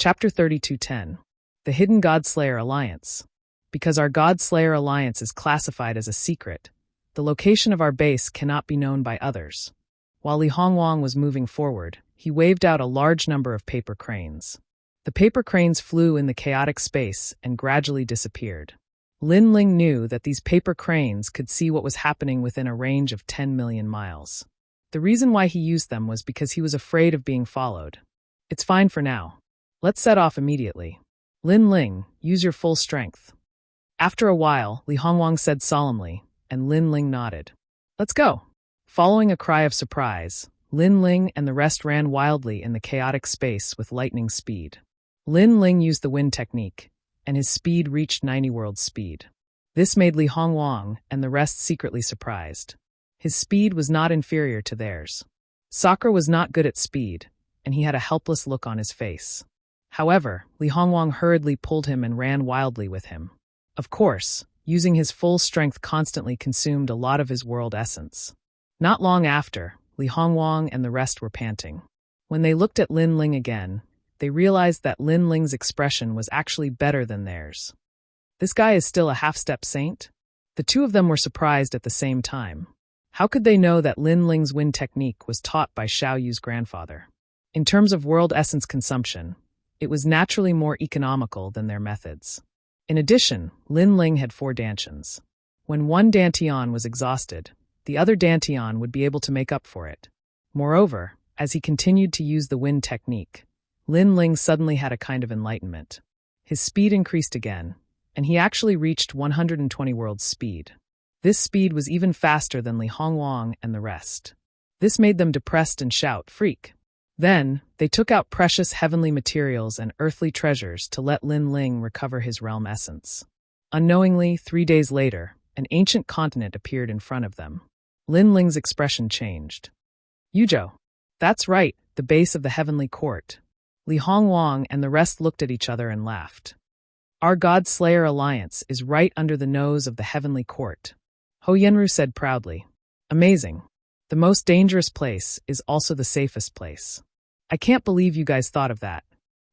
Chapter 32:10. The Hidden God-Slayer Alliance. Because our God-Slayer Alliance is classified as a secret, the location of our base cannot be known by others. While Li Hongwang was moving forward, he waved out a large number of paper cranes. The paper cranes flew in the chaotic space and gradually disappeared. Lin Ling knew that these paper cranes could see what was happening within a range of 10 million miles. The reason why he used them was because he was afraid of being followed. It's fine for now. Let's set off immediately. Lin Ling, use your full strength. After a while, Li Hongwang said solemnly, and Lin Ling nodded. Let's go. Following a cry of surprise, Lin Ling and the rest ran wildly in the chaotic space with lightning speed. Lin Ling used the wind technique, and his speed reached 90 world speed. This made Li Hongwang and the rest secretly surprised. His speed was not inferior to theirs. Sakura was not good at speed, and he had a helpless look on his face. However, Li Hongwang hurriedly pulled him and ran wildly with him. Of course, using his full strength constantly consumed a lot of his world essence. Not long after, Li Hongwang and the rest were panting. When they looked at Lin Ling again, they realized that Lin Ling's expression was actually better than theirs. This guy is still a half-step saint? The two of them were surprised at the same time. How could they know that Lin Ling's wind technique was taught by Xiao Yu's grandfather? In terms of world essence consumption, it was naturally more economical than their methods. In addition, Lin Ling had 4 dantians. When one dantian was exhausted, the other dantian would be able to make up for it. Moreover, as he continued to use the wind technique, Lin Ling suddenly had a kind of enlightenment. His speed increased again, and he actually reached 120 world speed. This speed was even faster than Li Hongwang and the rest. This made them depressed and shout, "Freak!" Then, they took out precious heavenly materials and earthly treasures to let Lin Ling recover his realm essence. Unknowingly, 3 days later, an ancient continent appeared in front of them. Lin Ling's expression changed. Yuzhou. That's right, the base of the heavenly court. Li Hongwang and the rest looked at each other and laughed. Our God-Slayer Alliance is right under the nose of the heavenly court. Ho Yenru said proudly. Amazing. The most dangerous place is also the safest place. I can't believe you guys thought of that.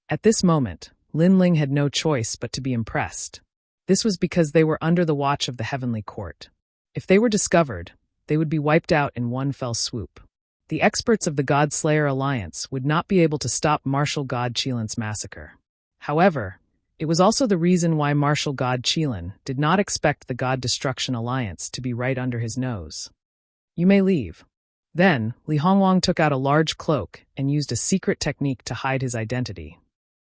At this moment, Lin Ling had no choice but to be impressed. This was because they were under the watch of the heavenly court. If they were discovered, they would be wiped out in one fell swoop. The experts of the God-Slayer Alliance would not be able to stop Martial God Qilin's massacre. However, it was also the reason why Martial God Qilin did not expect the God Destruction Alliance to be right under his nose. You may leave. Then, Li Hongwang took out a large cloak and used a secret technique to hide his identity.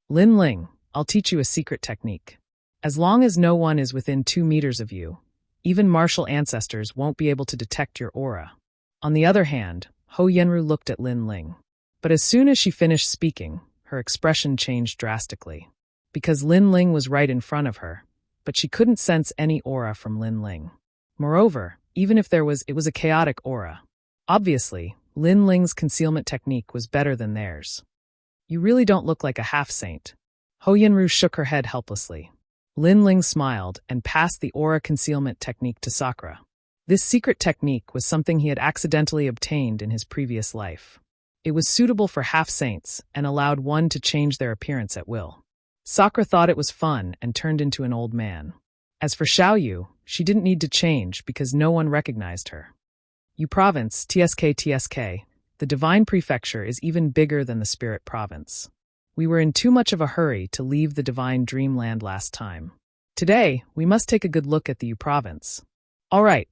Lin Ling, I'll teach you a secret technique. As long as no one is within 2 meters of you, even martial ancestors won't be able to detect your aura. On the other hand, Ho Yenru looked at Lin Ling. But as soon as she finished speaking, her expression changed drastically. Because Lin Ling was right in front of her, but she couldn't sense any aura from Lin Ling. Moreover, even if there was, it was a chaotic aura. Obviously, Lin Ling's concealment technique was better than theirs. You really don't look like a half-saint. Ho Yenru shook her head helplessly. Lin Ling smiled and passed the aura concealment technique to Sakura. This secret technique was something he had accidentally obtained in his previous life. It was suitable for half-saints and allowed one to change their appearance at will. Sakura thought it was fun and turned into an old man. As for Xiao Yu, she didn't need to change because no one recognized her. Yu Province, TSK, the Divine Prefecture is even bigger than the Spirit Province. We were in too much of a hurry to leave the Divine Dreamland last time. Today, we must take a good look at the Yu Province. All right.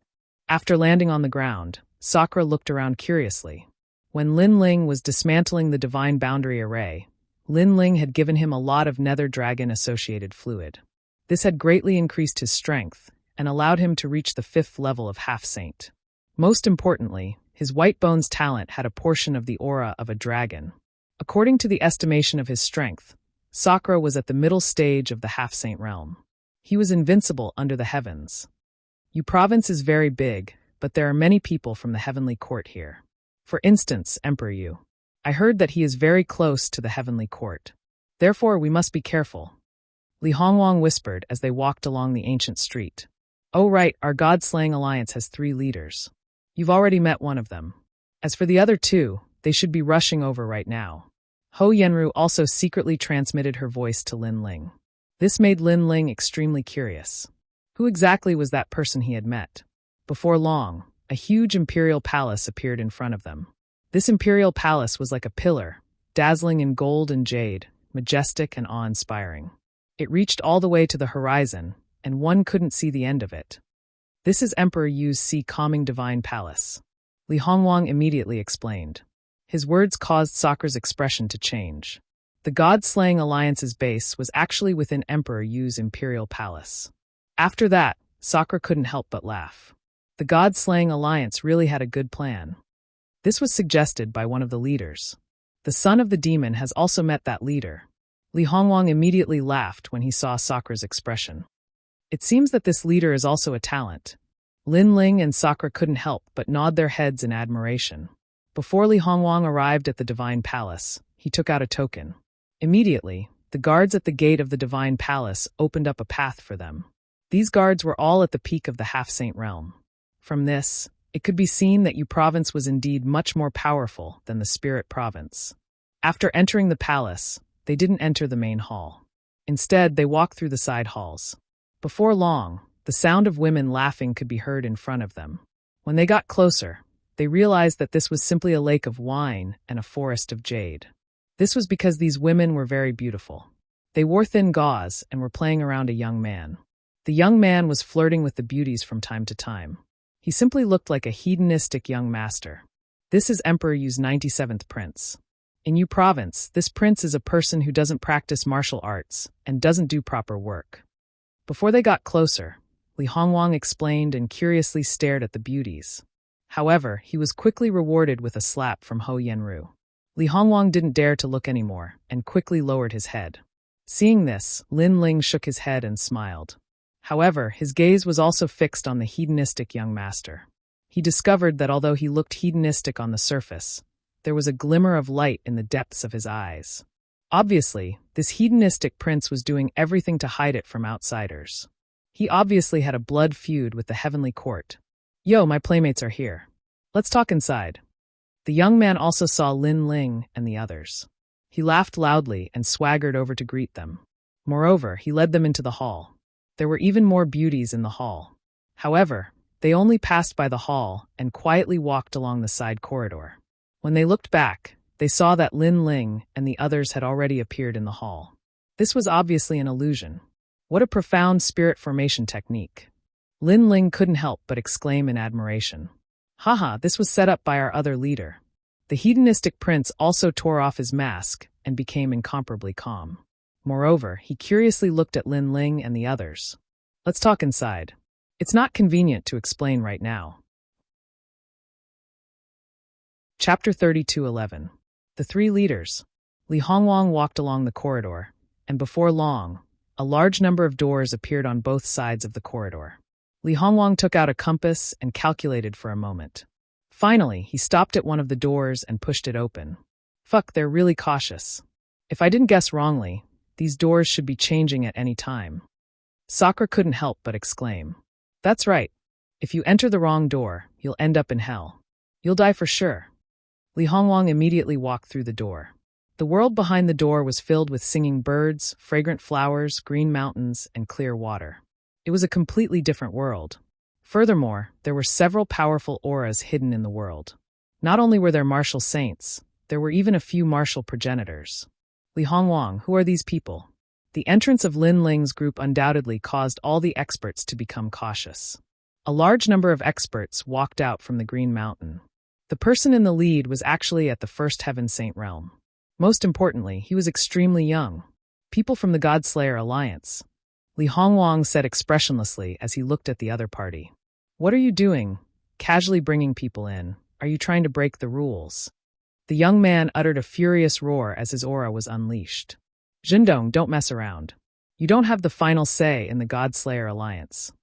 After landing on the ground, Sakura looked around curiously. When Lin Ling was dismantling the Divine Boundary Array, Lin Ling had given him a lot of Nether Dragon-associated fluid. This had greatly increased his strength and allowed him to reach the 5th level of half-saint. Most importantly, his White Bones talent had a portion of the aura of a dragon. According to the estimation of his strength, Sakura was at the middle stage of the half-saint realm. He was invincible under the heavens. Yu Province is very big, but there are many people from the heavenly court here. For instance, Emperor Yu. I heard that he is very close to the heavenly court. Therefore, we must be careful. Li Hongwang whispered as they walked along the ancient street. Oh right, our God-Slaying Alliance has 3 leaders. You've already met one of them. As for the other 2, they should be rushing over right now. Ho Yenru also secretly transmitted her voice to Lin Ling. This made Lin Ling extremely curious. Who exactly was that person he had met? Before long, a huge imperial palace appeared in front of them. This imperial palace was like a pillar, dazzling in gold and jade, majestic and awe-inspiring. It reached all the way to the horizon, and one couldn't see the end of it. This is Emperor Yu's Sea Calming Divine Palace. Li Hongwang immediately explained. His words caused Sakura's expression to change. The God-slaying alliance's base was actually within Emperor Yu's imperial palace. After that, Sakura couldn't help but laugh. The God-slaying alliance really had a good plan. This was suggested by one of the leaders. The son of the demon has also met that leader. Li Hongwang immediately laughed when he saw Sakura's expression. It seems that this leader is also a talent. Lin Ling and Sakura couldn't help but nod their heads in admiration. Before Li Hongwang arrived at the Divine Palace, he took out a token. Immediately, the guards at the gate of the Divine Palace opened up a path for them. These guards were all at the peak of the Half-Saint realm. From this, it could be seen that Yu Province was indeed much more powerful than the Spirit Province. After entering the palace, they didn't enter the main hall. Instead, they walked through the side halls. Before long, the sound of women laughing could be heard in front of them. When they got closer, they realized that this was simply a lake of wine and a forest of jade. This was because these women were very beautiful. They wore thin gauze and were playing around a young man. The young man was flirting with the beauties from time to time. He simply looked like a hedonistic young master. This is Emperor Yu's 97th prince. In Yu Province, this prince is a person who doesn't practice martial arts and doesn't do proper work. Before they got closer, Li Hongwang explained and curiously stared at the beauties. However, he was quickly rewarded with a slap from Ho Yenru. Li Hongwang didn't dare to look anymore and quickly lowered his head. Seeing this, Lin Ling shook his head and smiled. However, his gaze was also fixed on the hedonistic young master. He discovered that although he looked hedonistic on the surface, there was a glimmer of light in the depths of his eyes. Obviously, this hedonistic prince was doing everything to hide it from outsiders. He obviously had a blood feud with the heavenly court. Yo, my playmates are here. Let's talk inside. The young man also saw Lin Ling and the others. He laughed loudly and swaggered over to greet them. Moreover, he led them into the hall. There were even more beauties in the hall. However, they only passed by the hall and quietly walked along the side corridor. When they looked back, they saw that Lin Ling and the others had already appeared in the hall. This was obviously an illusion. What a profound spirit formation technique. Lin Ling couldn't help but exclaim in admiration. Haha, this was set up by our other leader. The hedonistic prince also tore off his mask and became incomparably calm. Moreover, he curiously looked at Lin Ling and the others. Let's talk inside. It's not convenient to explain right now. Chapter 32:11. The Three Leaders. Li Hongwang walked along the corridor, and before long, a large number of doors appeared on both sides of the corridor. Li Hongwang took out a compass and calculated for a moment. Finally, he stopped at one of the doors and pushed it open. Fuck, they're really cautious. If I didn't guess wrongly, these doors should be changing at any time. Sakura couldn't help but exclaim. That's right. If you enter the wrong door, you'll end up in hell. You'll die for sure. Li Hongwang immediately walked through the door. The world behind the door was filled with singing birds, fragrant flowers, green mountains, and clear water. It was a completely different world. Furthermore, there were several powerful auras hidden in the world. Not only were there martial saints, there were even a few martial progenitors. Li Hongwang, who are these people? The entrance of Lin Ling's group undoubtedly caused all the experts to become cautious. A large number of experts walked out from the Green Mountain. The person in the lead was actually at the First Heaven Saint realm. Most importantly, he was extremely young. People from the God-Slayer Alliance. Li Hongwang said expressionlessly as he looked at the other party. What are you doing? Casually bringing people in. Are you trying to break the rules? The young man uttered a furious roar as his aura was unleashed. Zhendong, don't mess around. You don't have the final say in the God-Slayer Alliance.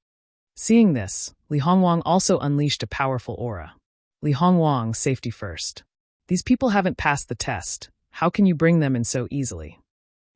Seeing this, Li Hongwang also unleashed a powerful aura. Li Hongwang, safety first. These people haven't passed the test. How can you bring them in so easily?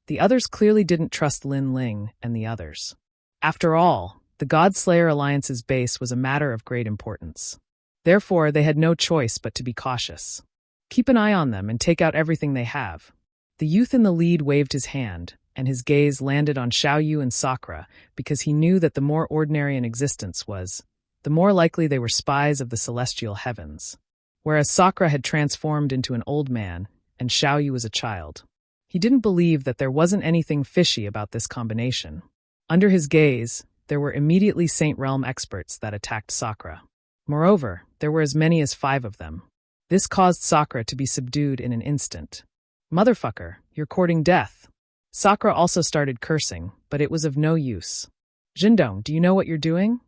The others clearly didn't trust Lin Ling and the others. After all, the God-Slayer Alliance's base was a matter of great importance. Therefore, they had no choice but to be cautious. Keep an eye on them and take out everything they have. The youth in the lead waved his hand, and his gaze landed on Xiaoyu and Sakura because he knew that the more ordinary an existence was, the more likely they were spies of the celestial heavens. Whereas Sakura had transformed into an old man, and Xiaoyu was a child. He didn't believe that there wasn't anything fishy about this combination. Under his gaze, there were immediately Saint Realm experts that attacked Sakura. Moreover, there were as many as 5 of them. This caused Sakura to be subdued in an instant. "Motherfucker, you're courting death." Sakura also started cursing, but it was of no use. "Jindong, do you know what you're doing?"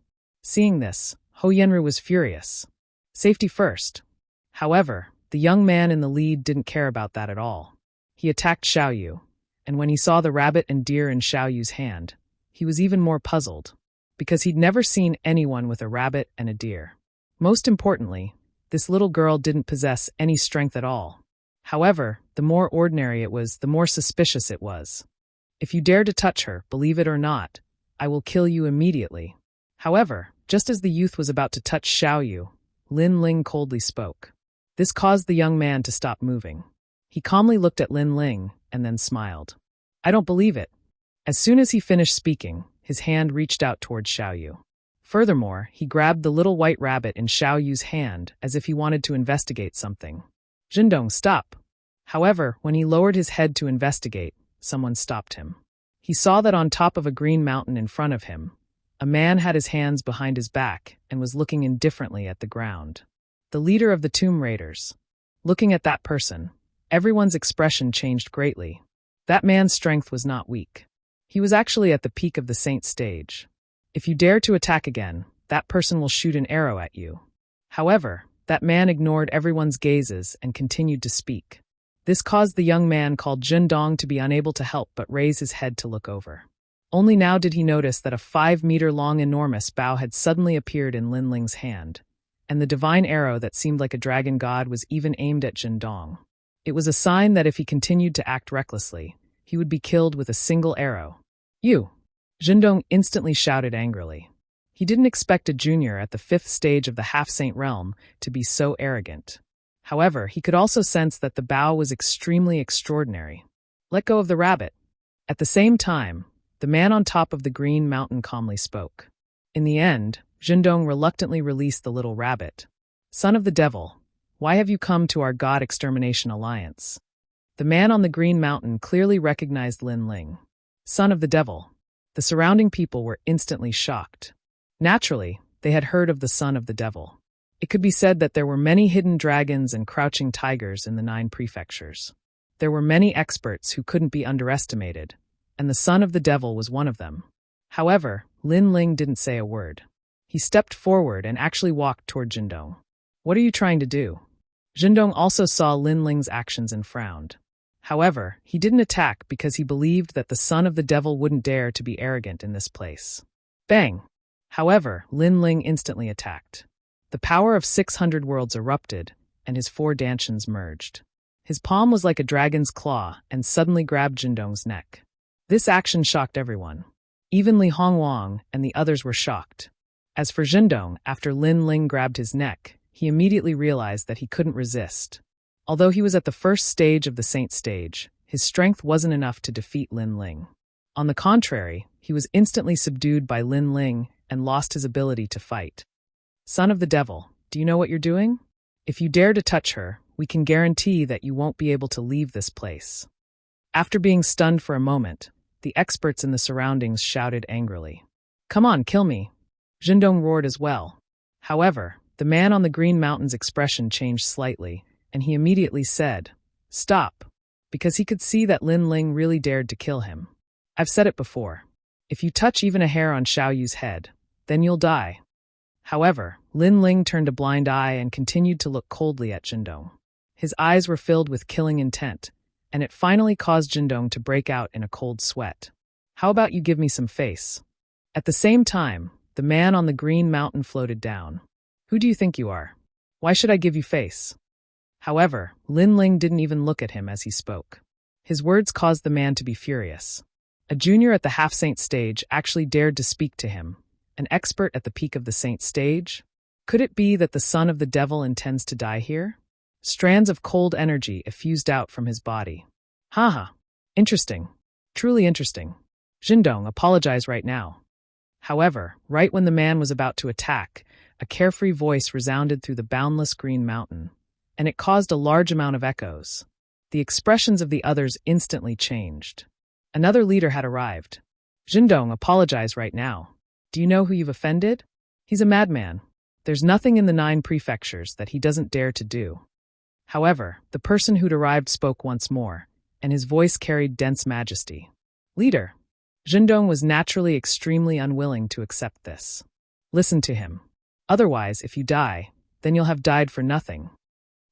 Seeing this, Ho Yenru was furious. Safety first. However, the young man in the lead didn't care about that at all. He attacked Xiaoyu, and when he saw the rabbit and deer in Xiaoyu's hand, he was even more puzzled, because he'd never seen anyone with a rabbit and a deer. Most importantly, this little girl didn't possess any strength at all. However, the more ordinary it was, the more suspicious it was. "If you dare to touch her, believe it or not, I will kill you immediately." However, just as the youth was about to touch Xiaoyu, Lin Ling coldly spoke. This caused the young man to stop moving. He calmly looked at Lin Ling and then smiled. "I don't believe it." As soon as he finished speaking, his hand reached out towards Xiaoyu. Furthermore, he grabbed the little white rabbit in Xiaoyu's hand as if he wanted to investigate something. "Jindong, stop." However, when he lowered his head to investigate, someone stopped him. He saw that on top of a green mountain in front of him, a man had his hands behind his back and was looking indifferently at the ground. The leader of the Tomb Raiders. Looking at that person, everyone's expression changed greatly. That man's strength was not weak. He was actually at the peak of the saint stage. If you dare to attack again, that person will shoot an arrow at you. However, that man ignored everyone's gazes and continued to speak. This caused the young man called Jindong to be unable to help but raise his head to look over. Only now did he notice that a 5-meter-long enormous bow had suddenly appeared in Lin Ling's hand, and the divine arrow that seemed like a dragon god was even aimed at Jindong. It was a sign that if he continued to act recklessly, he would be killed with a single arrow. "You!" Jindong instantly shouted angrily. He didn't expect a junior at the 5th stage of the half-saint realm to be so arrogant. However, he could also sense that the bow was extremely extraordinary. "Let go of the rabbit." At the same time, the man on top of the green mountain calmly spoke. In the end, Jindong reluctantly released the little rabbit. "Son of the devil, why have you come to our God Extermination Alliance?" The man on the green mountain clearly recognized Lin Ling. "Son of the devil." The surrounding people were instantly shocked. Naturally, they had heard of the son of the devil. It could be said that there were many hidden dragons and crouching tigers in the 9 prefectures. There were many experts who couldn't be underestimated, and the son of the devil was one of them. However, Lin Ling didn't say a word. He stepped forward and actually walked toward Jindong. "What are you trying to do?" Jindong also saw Lin Ling's actions and frowned. However, he didn't attack because he believed that the son of the devil wouldn't dare to be arrogant in this place. Bang! However, Lin Ling instantly attacked. The power of 600 worlds erupted, and his 4 dantians merged. His palm was like a dragon's claw and suddenly grabbed Jindong's neck. This action shocked everyone. Even Li Hongwang and the others were shocked. As for Jindong, after Lin Ling grabbed his neck, he immediately realized that he couldn't resist. Although he was at the 1st stage of the saint stage, his strength wasn't enough to defeat Lin Ling. On the contrary, he was instantly subdued by Lin Ling and lost his ability to fight. "Son of the devil, do you know what you're doing? If you dare to touch her, we can guarantee that you won't be able to leave this place." After being stunned for a moment, the experts in the surroundings shouted angrily. "Come on, kill me." Jindong roared as well. However, the man on the green mountain's expression changed slightly, and he immediately said, "Stop," because he could see that Lin Ling really dared to kill him. "I've said it before. If you touch even a hair on Xiaoyu's head, then you'll die." However, Lin Ling turned a blind eye and continued to look coldly at Jindong. His eyes were filled with killing intent, and it finally caused Jindong to break out in a cold sweat. "How about you give me some face?" At the same time, the man on the green mountain floated down. "Who do you think you are? Why should I give you face?" However, Lin Ling didn't even look at him as he spoke. His words caused the man to be furious. A junior at the half-saint stage actually dared to speak to him, an expert at the peak of the saint stage? Could it be that the son of the devil intends to die here? Strands of cold energy effused out from his body. Haha. Interesting. Truly interesting. Jindong, apologize right now. However, right when the man was about to attack, a carefree voice resounded through the boundless green mountain, and it caused a large amount of echoes. The expressions of the others instantly changed. Another leader had arrived. Jindong, apologize right now. Do you know who you've offended? He's a madman. There's nothing in the 9 prefectures that he doesn't dare to do. However, the person who'd arrived spoke once more, and his voice carried dense majesty. Leader. Jindong was naturally extremely unwilling to accept this. Listen to him. Otherwise, if you die, then you'll have died for nothing.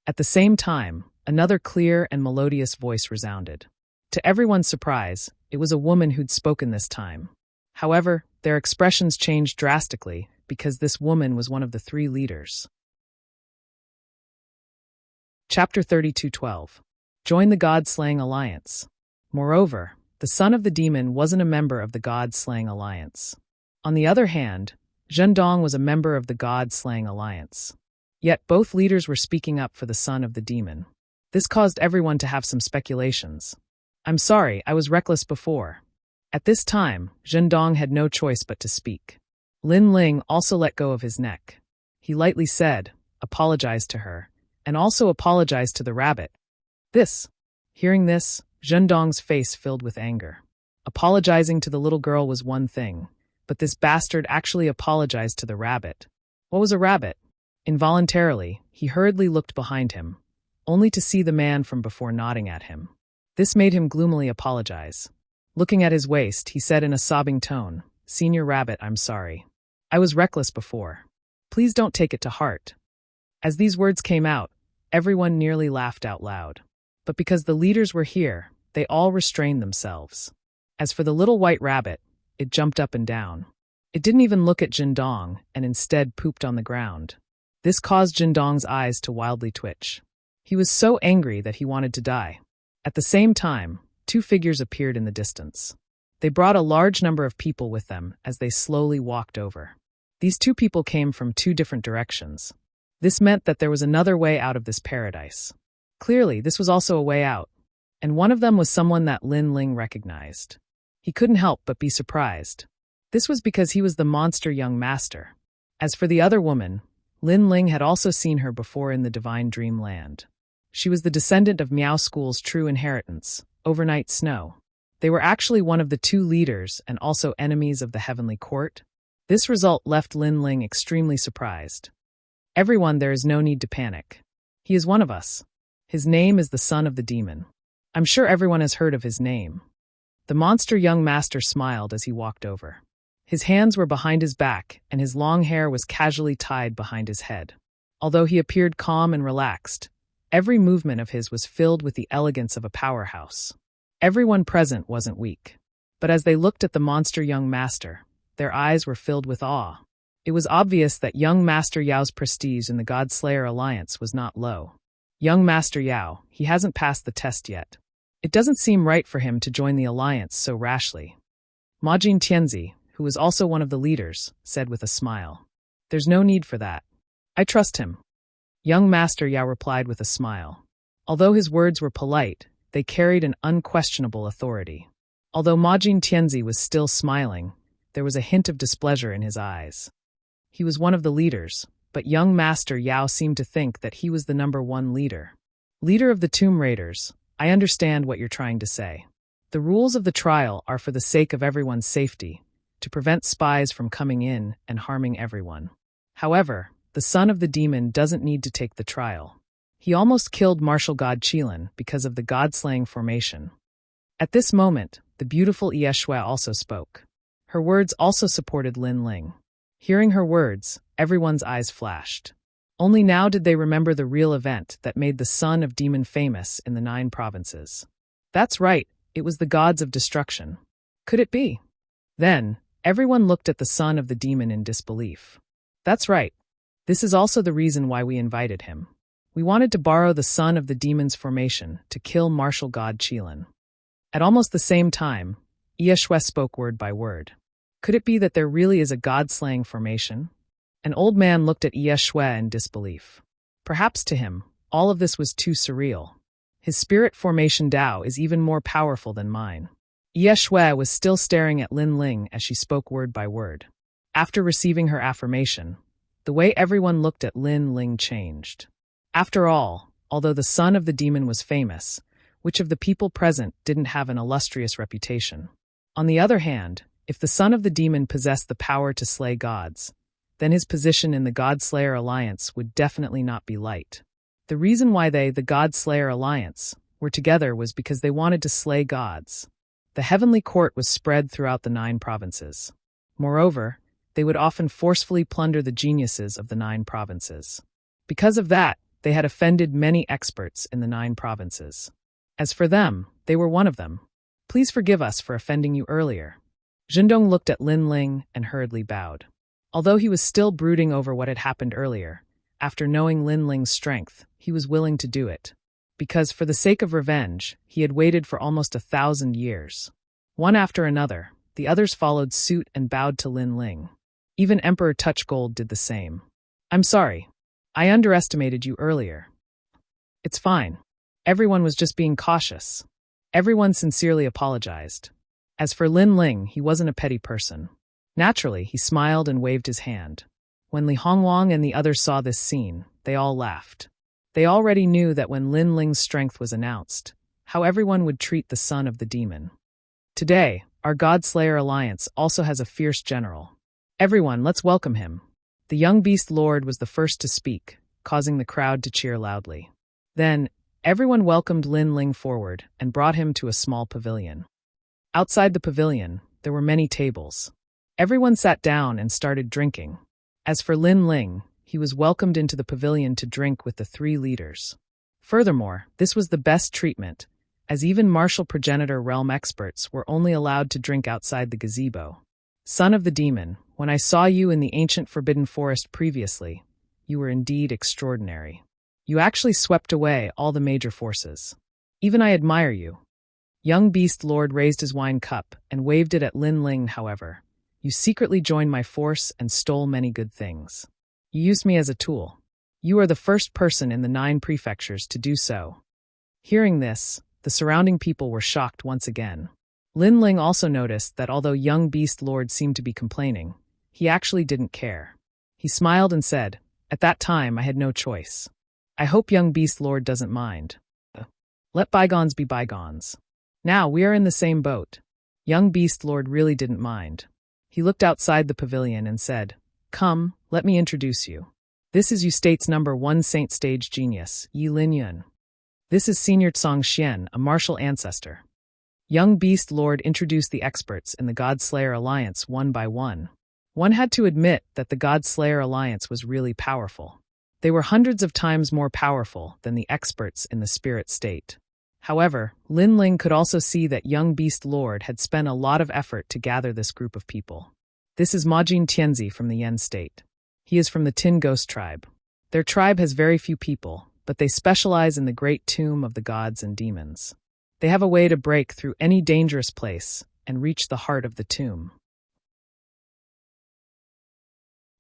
At the same time, another clear and melodious voice resounded. To everyone's surprise, it was a woman who'd spoken this time. However, their expressions changed drastically because this woman was one of the 3 leaders. Chapter 32:12. Join the God-Slaying Alliance. Moreover, the son of the demon wasn't a member of the God-Slaying Alliance. On the other hand, Zhendong was a member of the God-Slaying Alliance. Yet both leaders were speaking up for the son of the demon. This caused everyone to have some speculations. I'm sorry, I was reckless before. At this time, Zhendong had no choice but to speak. Lin Ling also let go of his neck. He lightly said, apologized to her, and also apologized to the rabbit. Hearing this, Zhendong's face filled with anger. Apologizing to the little girl was one thing, but this bastard actually apologized to the rabbit. What was a rabbit? Involuntarily, he hurriedly looked behind him, only to see the man from before nodding at him. This made him gloomily apologize. Looking at his waist, he said in a sobbing tone, Senior Rabbit, I'm sorry. I was reckless before. Please don't take it to heart. As these words came out, everyone nearly laughed out loud. But because the leaders were here, they all restrained themselves. As for the little white rabbit, it jumped up and down. It didn't even look at Jindong and instead pooped on the ground. This caused Jindong's eyes to wildly twitch. He was so angry that he wanted to die. At the same time, 2 figures appeared in the distance. They brought a large number of people with them as they slowly walked over. These 2 people came from 2 different directions. This meant that there was another way out of this paradise. Clearly, this was also a way out, and one of them was someone that Lin Ling recognized. He couldn't help but be surprised. This was because he was the monster young master. As for the other woman, Lin Ling had also seen her before in the Divine Dream Land. She was the descendant of Miao School's true inheritance, Overnight Snow. They were actually one of the 2 leaders and also enemies of the Heavenly Court. This result left Lin Ling extremely surprised. Everyone, there is no need to panic. He is one of us. His name is the son of the demon. I'm sure everyone has heard of his name. The monster young master smiled as he walked over. His hands were behind his back, and his long hair was casually tied behind his head. Although he appeared calm and relaxed, every movement of his was filled with the elegance of a powerhouse. Everyone present wasn't weak. But as they looked at the monster young master, their eyes were filled with awe. It was obvious that young Master Yao's prestige in the God-Slayer Alliance was not low. Young Master Yao, he hasn't passed the test yet. It doesn't seem right for him to join the alliance so rashly. Majin Tianzi, who was also one of the leaders, said with a smile. There's no need for that. I trust him. Young Master Yao replied with a smile. Although his words were polite, they carried an unquestionable authority. Although Majin Tianzi was still smiling, there was a hint of displeasure in his eyes. He was one of the leaders, but young Master Yao seemed to think that he was the number 1 leader. Leader of the Tomb Raiders, I understand what you're trying to say. The rules of the trial are for the sake of everyone's safety, to prevent spies from coming in and harming everyone. However, the son of the demon doesn't need to take the trial. He almost killed Martial God Qilin because of the God-slaying formation. At this moment, the beautiful Ye Shui also spoke. Her words also supported Lin Ling. Hearing her words, everyone's eyes flashed. Only now did they remember the real event that made the son of demon famous in the 9 provinces. That's right, it was the gods of destruction. Could it be? Then, everyone looked at the son of the demon in disbelief. That's right. This is also the reason why we invited him. We wanted to borrow the son of the demon's formation to kill Martial God Qilin. At almost the same time, Ye Shui spoke word by word. Could it be that there really is a god-slaying formation? An old man looked at Ye Shui in disbelief. Perhaps to him, all of this was too surreal. His spirit formation Tao is even more powerful than mine. Ye Shui was still staring at Lin Ling as she spoke word by word. After receiving her affirmation, the way everyone looked at Lin Ling changed. After all, although the son of the demon was famous, which of the people present didn't have an illustrious reputation? On the other hand, if the son of the demon possessed the power to slay gods, then his position in the God-Slayer Alliance would definitely not be light. The reason why they, the God-Slayer Alliance, were together was because they wanted to slay gods. The heavenly court was spread throughout the 9 provinces. Moreover, they would often forcefully plunder the geniuses of the 9 provinces. Because of that, they had offended many experts in the 9 provinces. As for them, they were one of them. Please forgive us for offending you earlier. Zhendong looked at Lin Ling and hurriedly bowed. Although he was still brooding over what had happened earlier, after knowing Lin Ling's strength, he was willing to do it. Because, for the sake of revenge, he had waited for almost 1,000 years. One after another, the others followed suit and bowed to Lin Ling. Even Emperor Touchgold did the same. I'm sorry. I underestimated you earlier. It's fine. Everyone was just being cautious. Everyone sincerely apologized. As for Lin Ling, he wasn't a petty person. Naturally, he smiled and waved his hand. When Li Hongwang and the others saw this scene, they all laughed. They already knew that when Lin Ling's strength was announced, how everyone would treat the son of the demon. Today, our God-Slayer Alliance also has a fierce general. Everyone, let's welcome him. The young beast lord was the first to speak, causing the crowd to cheer loudly. Then, everyone welcomed Lin Ling forward and brought him to a small pavilion. Outside the pavilion, there were many tables. Everyone sat down and started drinking. As for Lin Ling, he was welcomed into the pavilion to drink with the 3 leaders. Furthermore, this was the best treatment, as even martial progenitor realm experts were only allowed to drink outside the gazebo. Son of the demon, when I saw you in the ancient forbidden forest previously, you were indeed extraordinary. You actually swept away all the major forces. Even I admire you. Young beast lord raised his wine cup and waved it at Lin Ling, however. You secretly joined my force and stole many good things. You used me as a tool. You are the first person in the 9 prefectures to do so. Hearing this, the surrounding people were shocked once again. Lin Ling also noticed that although young beast lord seemed to be complaining, he actually didn't care. He smiled and said, "At that time I had no choice. I hope young beast lord doesn't mind. Let bygones be bygones. Now we are in the same boat." Young beast lord really didn't mind. He looked outside the pavilion and said, "Come, let me introduce you. This is Ustate's #1 Saint Stage Genius, Yi Lin Yun. This is Senior Tsong Xian, a martial ancestor." Young Beast Lord introduced the experts in the God-Slayer Alliance one by one. One had to admit that the God-Slayer Alliance was really powerful. They were hundreds of times more powerful than the experts in the spirit state. However, Lin Ling could also see that young Beast Lord had spent a lot of effort to gather this group of people. This is Majin Tianzi from the Yen state. He is from the Tin Ghost tribe. Their tribe has very few people, but they specialize in the great tomb of the gods and demons. They have a way to break through any dangerous place and reach the heart of the tomb.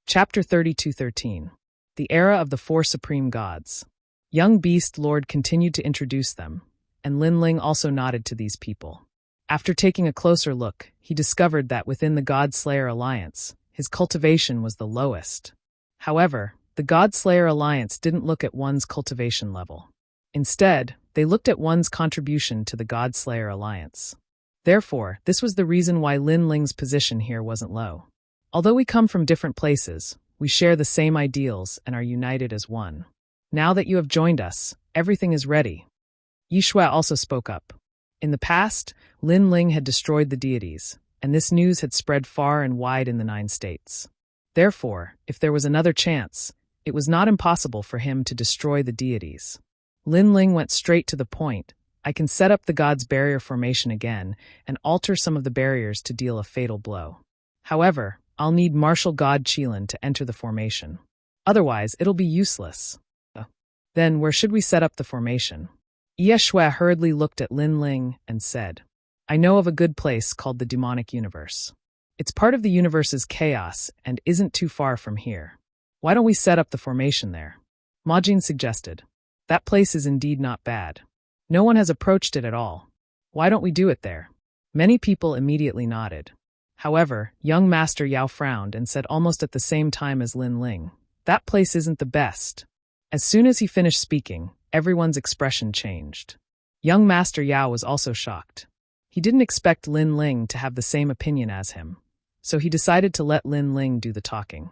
Chapter 32:13. The Era of the 4 Supreme Gods. Young Beast Lord continued to introduce them, and Lin Ling also nodded to these people. After taking a closer look, he discovered that within the God-Slayer Alliance, his cultivation was the lowest. However, the God-Slayer Alliance didn't look at one's cultivation level. Instead, they looked at one's contribution to the God-Slayer Alliance. Therefore, this was the reason why Lin Ling's position here wasn't low. Although we come from different places, we share the same ideals and are united as one. Now that you have joined us, everything is ready. Yi Shui also spoke up. In the past, Lin Ling had destroyed the deities, and this news had spread far and wide in the 9 states. Therefore, if there was another chance, it was not impossible for him to destroy the deities. Lin Ling went straight to the point. I can set up the god's barrier formation again and alter some of the barriers to deal a fatal blow. However, I'll need martial god Qilin to enter the formation. Otherwise, it'll be useless. Then, where should we set up the formation? Ye Shui hurriedly looked at Lin Ling and said, I know of a good place called the demonic universe. It's part of the universe's chaos and isn't too far from here. Why don't we set up the formation there? Majin suggested. That place is indeed not bad. No one has approached it at all. Why don't we do it there? Many people immediately nodded. However, young Master Yao frowned and said almost at the same time as Lin Ling, "That place isn't the best." As soon as he finished speaking, everyone's expression changed. Young Master Yao was also shocked. He didn't expect Lin Ling to have the same opinion as him, so he decided to let Lin Ling do the talking.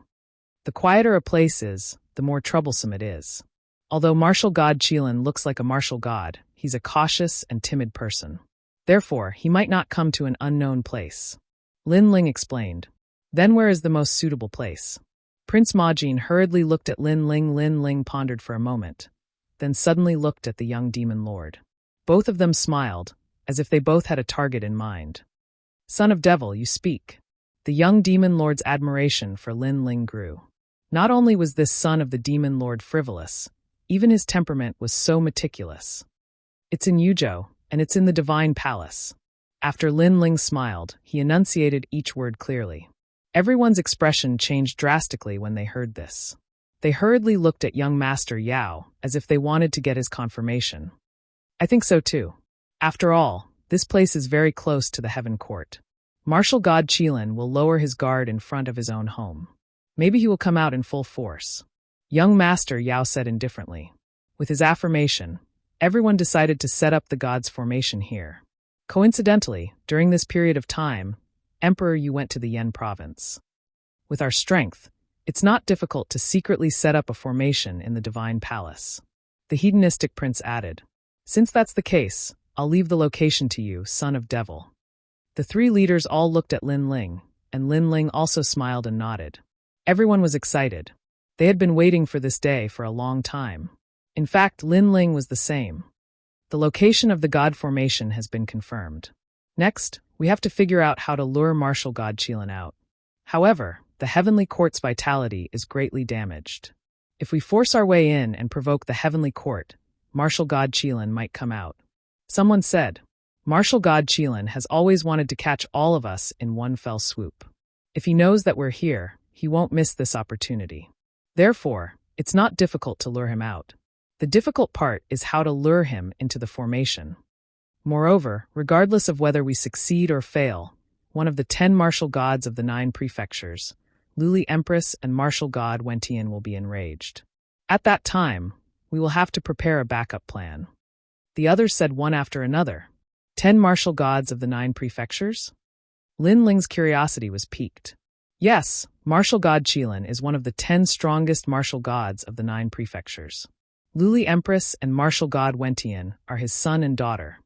The quieter a place is, the more troublesome it is. Although martial god Qilin looks like a martial god, he's a cautious and timid person. Therefore, he might not come to an unknown place. Lin Ling explained. Then where is the most suitable place? Prince Majin hurriedly looked at Lin Ling. Lin Ling pondered for a moment, then suddenly looked at the young demon lord. Both of them smiled, as if they both had a target in mind. Son of Devil, you speak. The young demon lord's admiration for Lin Ling grew. Not only was this son of the demon lord frivolous, even his temperament was so meticulous. It's in Yuzhou, and it's in the Divine Palace. After Lin Ling smiled, he enunciated each word clearly. Everyone's expression changed drastically when they heard this. They hurriedly looked at young Master Yao, as if they wanted to get his confirmation. I think so too. After all, this place is very close to the Heaven Court. Martial God Qilin will lower his guard in front of his own home. Maybe he will come out in full force. Young Master Yao said indifferently. With his affirmation, everyone decided to set up the god's formation here. Coincidentally, during this period of time, Emperor Yu went to the Yan province. With our strength, it's not difficult to secretly set up a formation in the Divine Palace. The hedonistic prince added. Since that's the case, I'll leave the location to you, son of devil. The three leaders all looked at Lin Ling, and Lin Ling also smiled and nodded. Everyone was excited. They had been waiting for this day for a long time. In fact, Lin Ling was the same. The location of the god formation has been confirmed. Next, we have to figure out how to lure martial god Qilin out. However, the heavenly court's vitality is greatly damaged. If we force our way in and provoke the heavenly court, martial god Qilin might come out. Someone said, Martial god Qilin has always wanted to catch all of us in one fell swoop. If he knows that we're here, he won't miss this opportunity. Therefore, it's not difficult to lure him out. The difficult part is how to lure him into the formation. Moreover, regardless of whether we succeed or fail, one of the 10 martial gods of the 9 prefectures, Luli Empress and martial god Wentian, will be enraged. At that time, we will have to prepare a backup plan. The others said one after another. 10 martial gods of the 9 prefectures? Lin Ling's curiosity was piqued. Yes, martial god Qilin is one of the 10 strongest martial gods of the 9 prefectures. Luli Empress and martial god Wentian are his son and daughter.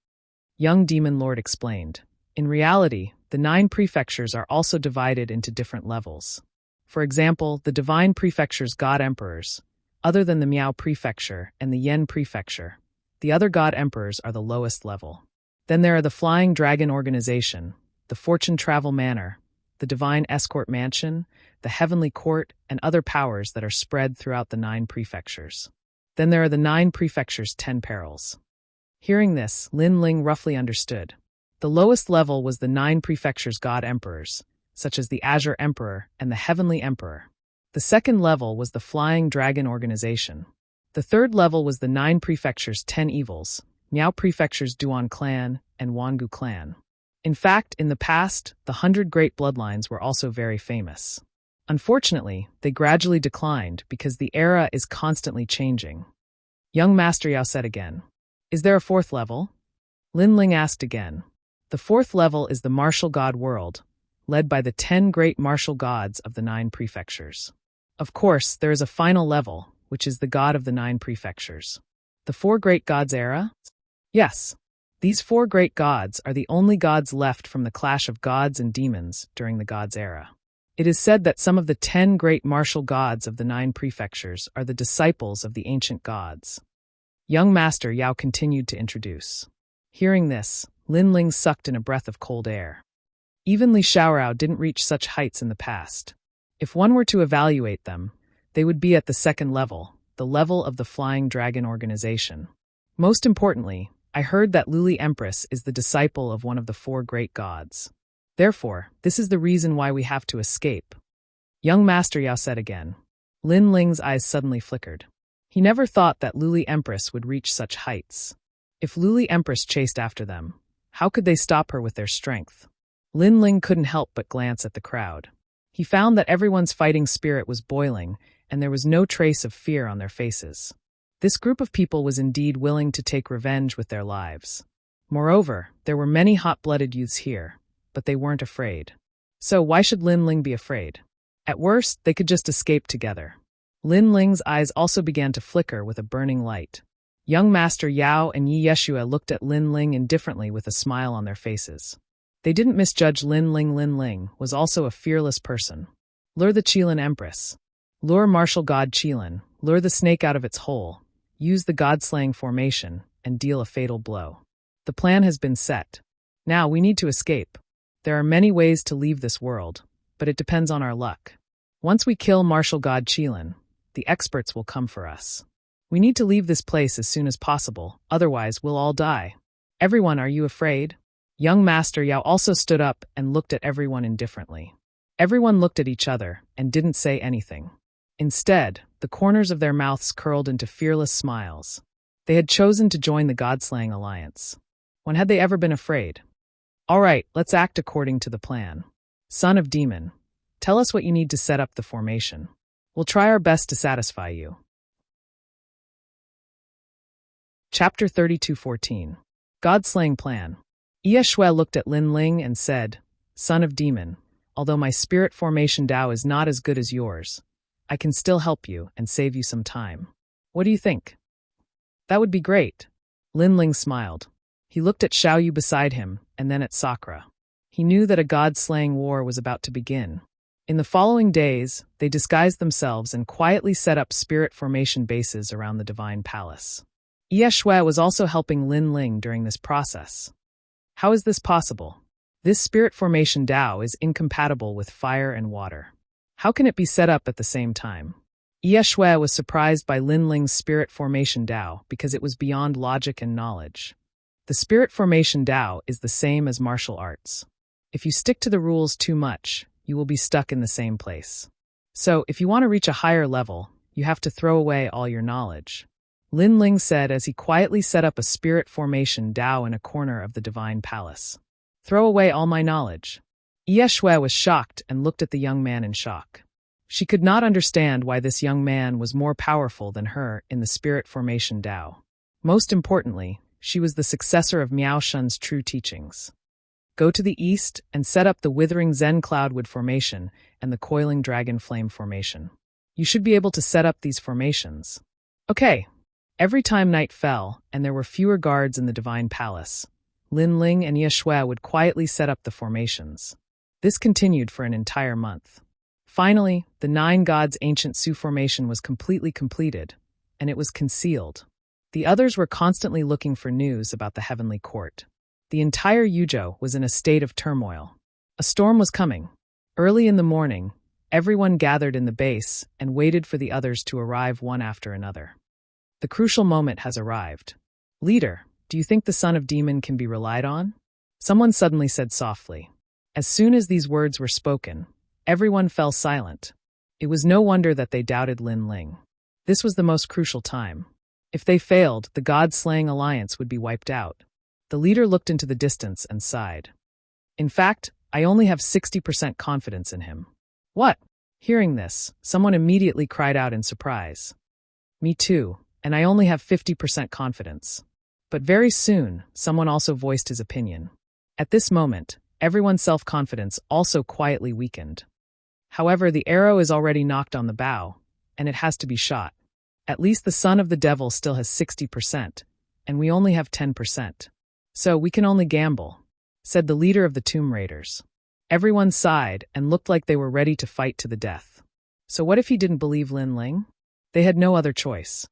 Young Demon Lord explained. In reality, the 9 prefectures are also divided into different levels. For example, the Divine Prefecture's god emperors, other than the Miao Prefecture and the Yen Prefecture, the other god emperors are the lowest level. Then there are the Flying Dragon Organization, the Fortune Travel Manor, the Divine Escort Mansion, the Heavenly Court, and other powers that are spread throughout the 9 prefectures. Then there are the 9 prefectures' 10 perils. Hearing this, Lin Ling roughly understood. The lowest level was the 9 prefectures' god emperors, such as the Azure Emperor and the Heavenly Emperor. The second level was the Flying Dragon Organization. The third level was the 9 prefectures' 10 evils, Miao Prefecture's Duan Clan and Wangu Clan. In fact, in the past, the 100 Great Bloodlines were also very famous. Unfortunately, they gradually declined because the era is constantly changing. Young Master Yao said again. Is there a 4th level? Lin Ling asked again. The 4th level is the martial god world, led by the 10 great martial gods of the 9 prefectures. Of course, there is a final level, which is the god of the 9 prefectures. The 4 great gods era? Yes. These 4 great gods are the only gods left from the clash of gods and demons during the gods era. It is said that some of the 10 great martial gods of the 9 prefectures are the disciples of the ancient gods. Young Master Yao continued to introduce. Hearing this, Lin Ling sucked in a breath of cold air. Even Li Xiaorao didn't reach such heights in the past. If one were to evaluate them, they would be at the 2nd level, the level of the Flying Dragon Organization. Most importantly, I heard that Luli Empress is the disciple of one of the 4 great gods. Therefore, this is the reason why we have to escape. Young Master Yao said again. Lin Ling's eyes suddenly flickered. He never thought that Luli Empress would reach such heights. If Luli Empress chased after them, how could they stop her with their strength? Lin Ling couldn't help but glance at the crowd. He found that everyone's fighting spirit was boiling, and there was no trace of fear on their faces. This group of people was indeed willing to take revenge with their lives. Moreover, there were many hot-blooded youths here, but they weren't afraid. So why should Lin Ling be afraid? At worst, they could just escape together. Lin Ling's eyes also began to flicker with a burning light. Young Master Yao and Yi Yeshua looked at Lin Ling indifferently with a smile on their faces. They didn't misjudge Lin Ling. Lin Ling was also a fearless person. Lure the Qilin Empress. Lure martial god Qilin. Lure the snake out of its hole. Use the god-slaying formation, and deal a fatal blow. The plan has been set. Now we need to escape. There are many ways to leave this world, but it depends on our luck. Once we kill martial god Qilin, the experts will come for us. We need to leave this place as soon as possible, otherwise we'll all die. Everyone, are you afraid? Young Master Yao also stood up and looked at everyone indifferently. Everyone looked at each other and didn't say anything. Instead, the corners of their mouths curled into fearless smiles. They had chosen to join the God-slaying alliance. When had they ever been afraid? All right, let's act according to the plan. Son of Demon, tell us what you need to set up the formation. We'll try our best to satisfy you. Chapter 32:14. God-slaying plan. Ye Shui looked at Lin Ling and said, Son of Demon, although my spirit formation Tao is not as good as yours, I can still help you and save you some time. What do you think? That would be great. Lin Ling smiled. He looked at Xiao Yu beside him and then at Sakura. He knew that a god-slaying war was about to begin. In the following days, they disguised themselves and quietly set up spirit formation bases around the Divine Palace. Ye Shui was also helping Lin Ling during this process. How is this possible? This spirit formation Tao is incompatible with fire and water. How can it be set up at the same time? Ye Shui was surprised by Lin Ling's spirit formation Tao because it was beyond logic and knowledge. The spirit formation Tao is the same as martial arts. If you stick to the rules too much, you will be stuck in the same place. So, if you want to reach a higher level, you have to throw away all your knowledge. Lin Ling said as he quietly set up a spirit formation Tao in a corner of the Divine Palace. Throw away all my knowledge. Ye Shui was shocked and looked at the young man in shock. She could not understand why this young man was more powerful than her in the spirit formation Tao. Most importantly, she was the successor of Miao Shun's true teachings. Go to the east and set up the withering Zen Cloudwood formation and the coiling Dragon Flame formation. You should be able to set up these formations. Okay. Every time night fell and there were fewer guards in the Divine Palace, Lin Ling and Ye Shui would quietly set up the formations. This continued for an entire month. Finally, the 9 gods' ancient Su formation was completely completed, and it was concealed. The others were constantly looking for news about the heavenly court. The entire Yuzhou was in a state of turmoil. A storm was coming. Early in the morning, everyone gathered in the base and waited for the others to arrive one after another. The crucial moment has arrived. Leader, do you think the Son of Demon can be relied on? Someone suddenly said softly. As soon as these words were spoken, everyone fell silent. It was no wonder that they doubted Lin Ling. This was the most crucial time. If they failed, the God-slaying alliance would be wiped out. The leader looked into the distance and sighed. In fact, I only have 60% confidence in him. What? Hearing this, someone immediately cried out in surprise. Me too, and I only have 50% confidence. But very soon, someone also voiced his opinion. At this moment, everyone's self-confidence also quietly weakened. However, the arrow is already knocked on the bow, and it has to be shot. At least the son of the devil still has 60%, and we only have 10%. So we can only gamble, said the leader of the Tomb Raiders. Everyone sighed and looked like they were ready to fight to the death. So what if he didn't believe Lin Ling? They had no other choice.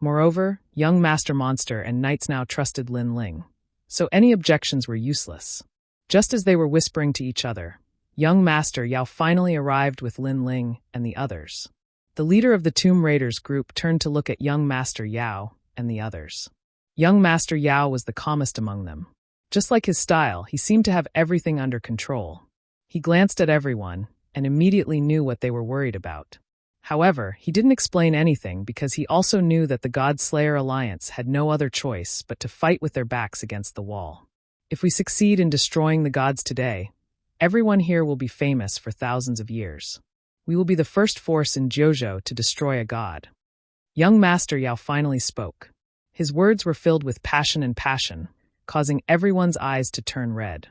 Moreover, young Master Monster and Knights now trusted Lin Ling, so any objections were useless. Just as they were whispering to each other, young Master Yao finally arrived with Lin Ling and the others. The leader of the Tomb Raiders group turned to look at young Master Yao and the others. Young Master Yao was the calmest among them. Just like his style, he seemed to have everything under control. He glanced at everyone and immediately knew what they were worried about. However, he didn't explain anything because he also knew that the God Slayer Alliance had no other choice but to fight with their backs against the wall. If we succeed in destroying the gods today, everyone here will be famous for thousands of years. We will be the first force in JoJo to destroy a god. Young Master Yao finally spoke. His words were filled with passion, causing everyone's eyes to turn red.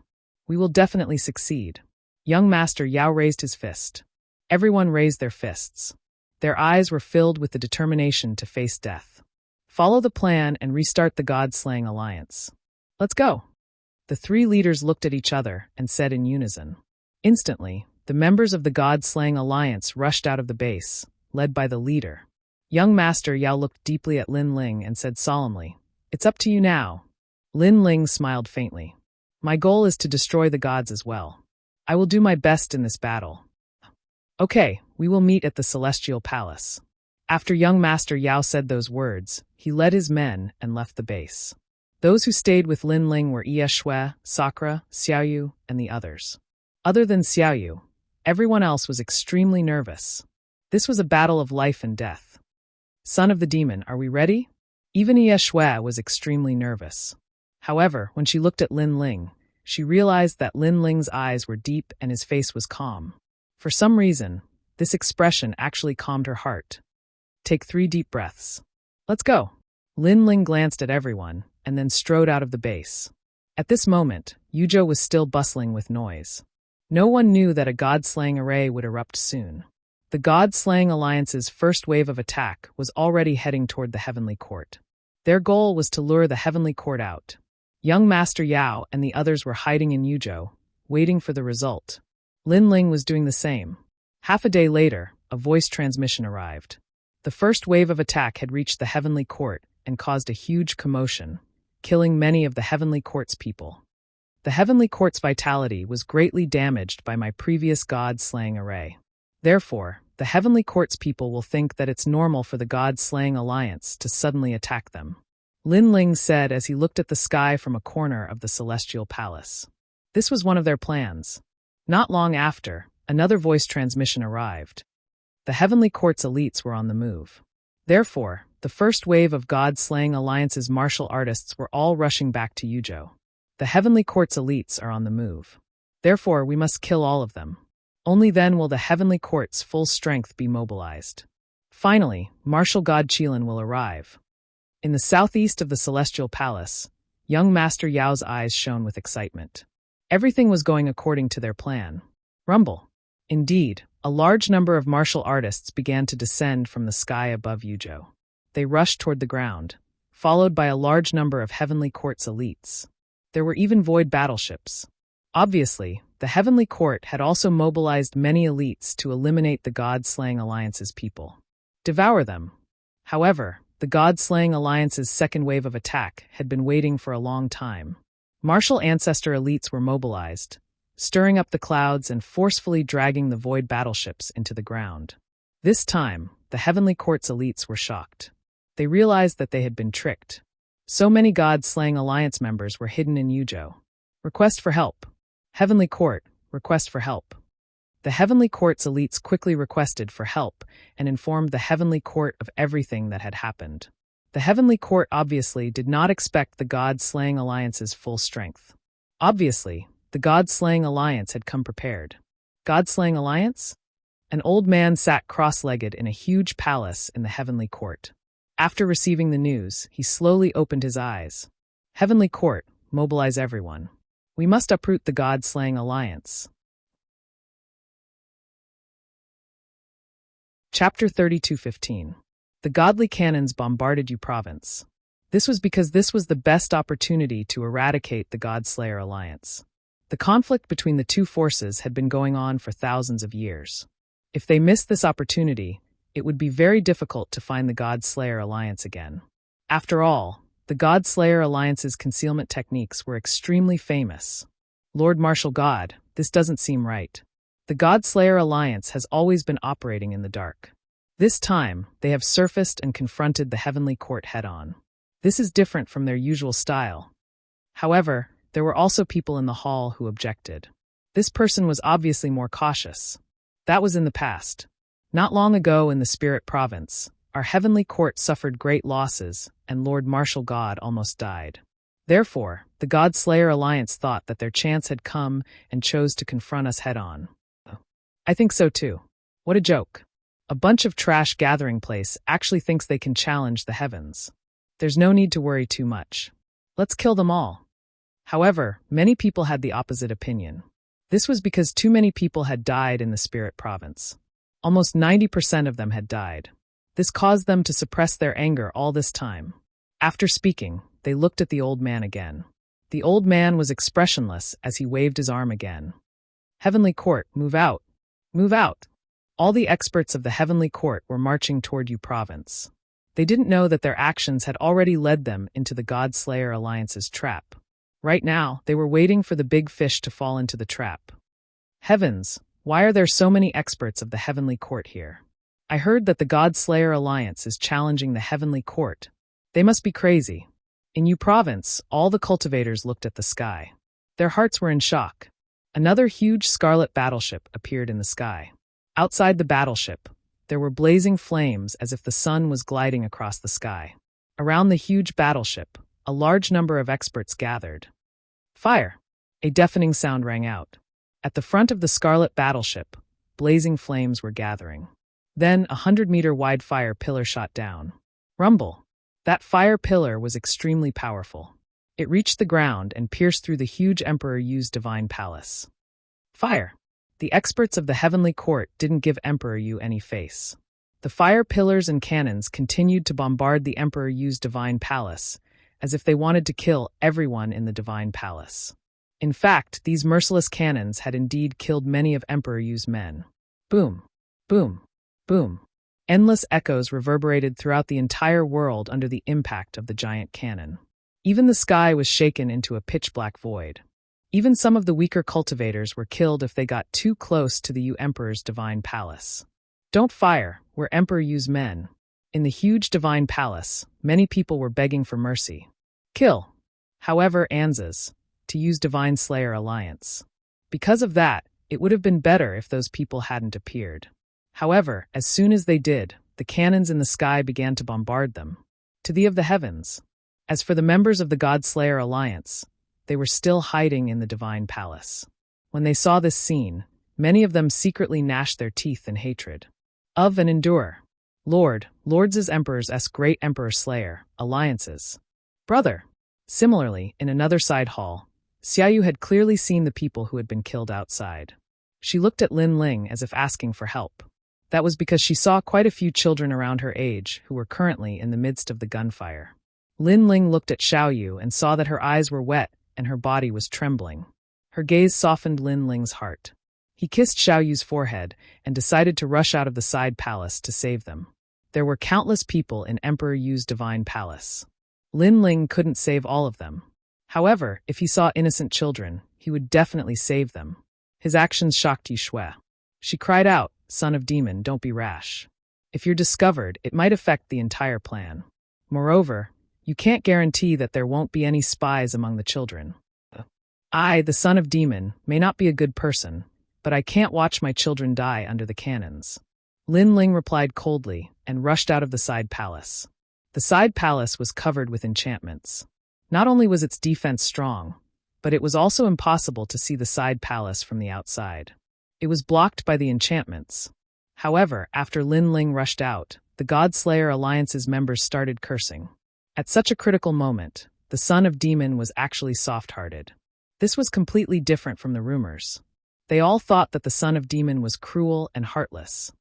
We will definitely succeed. Young Master Yao raised his fist. Everyone raised their fists. Their eyes were filled with the determination to face death. Follow the plan and restart the God-slaying alliance. Let's go. The three leaders looked at each other and said in unison. Instantly, the members of the God-slaying alliance rushed out of the base, led by the leader. Young Master Yao looked deeply at Lin Ling and said solemnly, "It's up to you now." Lin Ling smiled faintly. "My goal is to destroy the gods as well. I will do my best in this battle." "Okay, we will meet at the Celestial Palace." After young Master Yao said those words, he led his men and left the base. Those who stayed with Lin Ling were Ye Shui, Sakura, Xiaoyu, and the others. Other than Xiaoyu, everyone else was extremely nervous. This was a battle of life and death. "Son of the demon, are we ready?" Even Ye Shui was extremely nervous. However, when she looked at Lin Ling, she realized that Lin Ling's eyes were deep and his face was calm. For some reason, this expression actually calmed her heart. "Take 3 deep breaths. Let's go." Lin Ling glanced at everyone and then strode out of the base. At this moment, Yuzhou was still bustling with noise. No one knew that a god-slaying array would erupt soon. The God-slaying Alliance's first wave of attack was already heading toward the Heavenly Court. Their goal was to lure the Heavenly Court out. Young Master Yao and the others were hiding in Yuzhou, waiting for the result. Lin Ling was doing the same. Half a day later, a voice transmission arrived. The first wave of attack had reached the Heavenly Court and caused a huge commotion, killing many of the Heavenly Court's people. The Heavenly Court's vitality was greatly damaged by my previous god-slaying array. Therefore, the Heavenly Court's people will think that it's normal for the God-slaying Alliance to suddenly attack them. Lin Ling said as he looked at the sky from a corner of the Celestial Palace. This was one of their plans. Not long after, another voice transmission arrived. The Heavenly Court's elites were on the move. Therefore, the first wave of God-slaying Alliance's martial artists were all rushing back to Yuzhou. The Heavenly Court's elites are on the move. Therefore, we must kill all of them. Only then will the Heavenly Court's full strength be mobilized. Finally, Martial God Qilin will arrive. In the southeast of the Celestial Palace, young Master Yao's eyes shone with excitement. Everything was going according to their plan. Rumble. Indeed, a large number of martial artists began to descend from the sky above Yuzhou. They rushed toward the ground, followed by a large number of Heavenly Court's elites. There were even void battleships. Obviously, the Heavenly Court had also mobilized many elites to eliminate the God-slaying Alliance's people. Devour them. However, the God-slaying Alliance's second wave of attack had been waiting for a long time. Martial Ancestor elites were mobilized, stirring up the clouds and forcefully dragging the void battleships into the ground. This time, the Heavenly Court's elites were shocked. They realized that they had been tricked. So many God-slaying Alliance members were hidden in Yuzhou. Request for help. Heavenly Court, request for help. The Heavenly Court's elites quickly requested for help and informed the Heavenly Court of everything that had happened. The Heavenly Court obviously did not expect the God-slaying Alliance's full strength. Obviously, the God-slaying Alliance had come prepared. God-slaying Alliance? An old man sat cross-legged in a huge palace in the Heavenly Court. After receiving the news, he slowly opened his eyes. Heavenly Court, mobilize everyone. We must uproot the God-slaying Alliance. Chapter 32:15. The godly cannons bombarded Yu Province. This was because this was the best opportunity to eradicate the God-Slayer Alliance. The conflict between the two forces had been going on for thousands of years. If they missed this opportunity, it would be very difficult to find the God-Slayer Alliance again. After all, the God-Slayer Alliance's concealment techniques were extremely famous. Lord Martial God, this doesn't seem right. The God-Slayer Alliance has always been operating in the dark. This time, they have surfaced and confronted the Heavenly Court head-on. This is different from their usual style. However, there were also people in the hall who objected. This person was obviously more cautious. That was in the past. Not long ago in the Spirit Province, our heavenly court suffered great losses, and Lord Martial God almost died. Therefore, the God-Slayer Alliance thought that their chance had come and chose to confront us head-on. I think so too. What a joke. A bunch of trash gathering place actually thinks they can challenge the heavens. There's no need to worry too much. Let's kill them all. However, many people had the opposite opinion. This was because too many people had died in the Spirit Province. Almost 90% of them had died. This caused them to suppress their anger all this time. After speaking, they looked at the old man again. The old man was expressionless as he waved his arm again. Heavenly Court, move out. Move out. All the experts of the Heavenly Court were marching toward you province. They didn't know that their actions had already led them into the God-Slayer Alliance's trap. Right now, they were waiting for the big fish to fall into the trap. Heavens, why are there so many experts of the Heavenly Court here? I heard that the God-Slayer Alliance is challenging the Heavenly Court. They must be crazy. In Yu Province, all the cultivators looked at the sky. Their hearts were in shock. Another huge scarlet battleship appeared in the sky. Outside the battleship, there were blazing flames as if the sun was gliding across the sky. Around the huge battleship, a large number of experts gathered. Fire! A deafening sound rang out. At the front of the scarlet battleship, blazing flames were gathering. Then a 100-meter-wide fire pillar shot down. Rumble! That fire pillar was extremely powerful. It reached the ground and pierced through the huge Emperor Yu's divine palace. Fire! The experts of the Heavenly Court didn't give Emperor Yu any face. The fire pillars and cannons continued to bombard the Emperor Yu's divine palace, as if they wanted to kill everyone in the divine palace. In fact, these merciless cannons had indeed killed many of Emperor Yu's men. Boom! Boom! Boom! Endless echoes reverberated throughout the entire world under the impact of the giant cannon. Even the sky was shaken into a pitch-black void. Even some of the weaker cultivators were killed if they got too close to the Yu Emperor's divine palace. Don't fire, we're Emperor Yu's men. In the huge divine palace, many people were begging for mercy. Kill. However, Anza's, to use Divine Slayer Alliance. Because of that, it would have been better if those people hadn't appeared. However, as soon as they did, the cannons in the sky began to bombard them. To the of the heavens. As for the members of the God-Slayer Alliance, they were still hiding in the divine palace. When they saw this scene, many of them secretly gnashed their teeth in hatred. Of and endure. Lords' Emperors s Great Emperor Slayer, Alliances. Brother. Similarly, in another side hall, Xiaoyu had clearly seen the people who had been killed outside. She looked at Lin Ling as if asking for help. That was because she saw quite a few children around her age who were currently in the midst of the gunfire. Lin Ling looked at Xiaoyu and saw that her eyes were wet and her body was trembling. Her gaze softened Lin Ling's heart. He kissed Xiaoyu's forehead and decided to rush out of the side palace to save them. There were countless people in Emperor Yu's divine palace. Lin Ling couldn't save all of them. However, if he saw innocent children, he would definitely save them. His actions shocked Yi Shui. She cried out, "Son of Demon, don't be rash. If you're discovered, it might affect the entire plan. Moreover, you can't guarantee that there won't be any spies among the children. I, the son of Demon, may not be a good person, but I can't watch my children die under the cannons." Lin Ling replied coldly and rushed out of the side palace. The side palace was covered with enchantments. Not only was its defense strong, but it was also impossible to see the side palace from the outside. It was blocked by the enchantments. However, after Lin Ling rushed out, the God-Slayer Alliance's members started cursing. At such a critical moment, the son of Demon was actually soft-hearted. This was completely different from the rumors. They all thought that the son of Demon was cruel and heartless.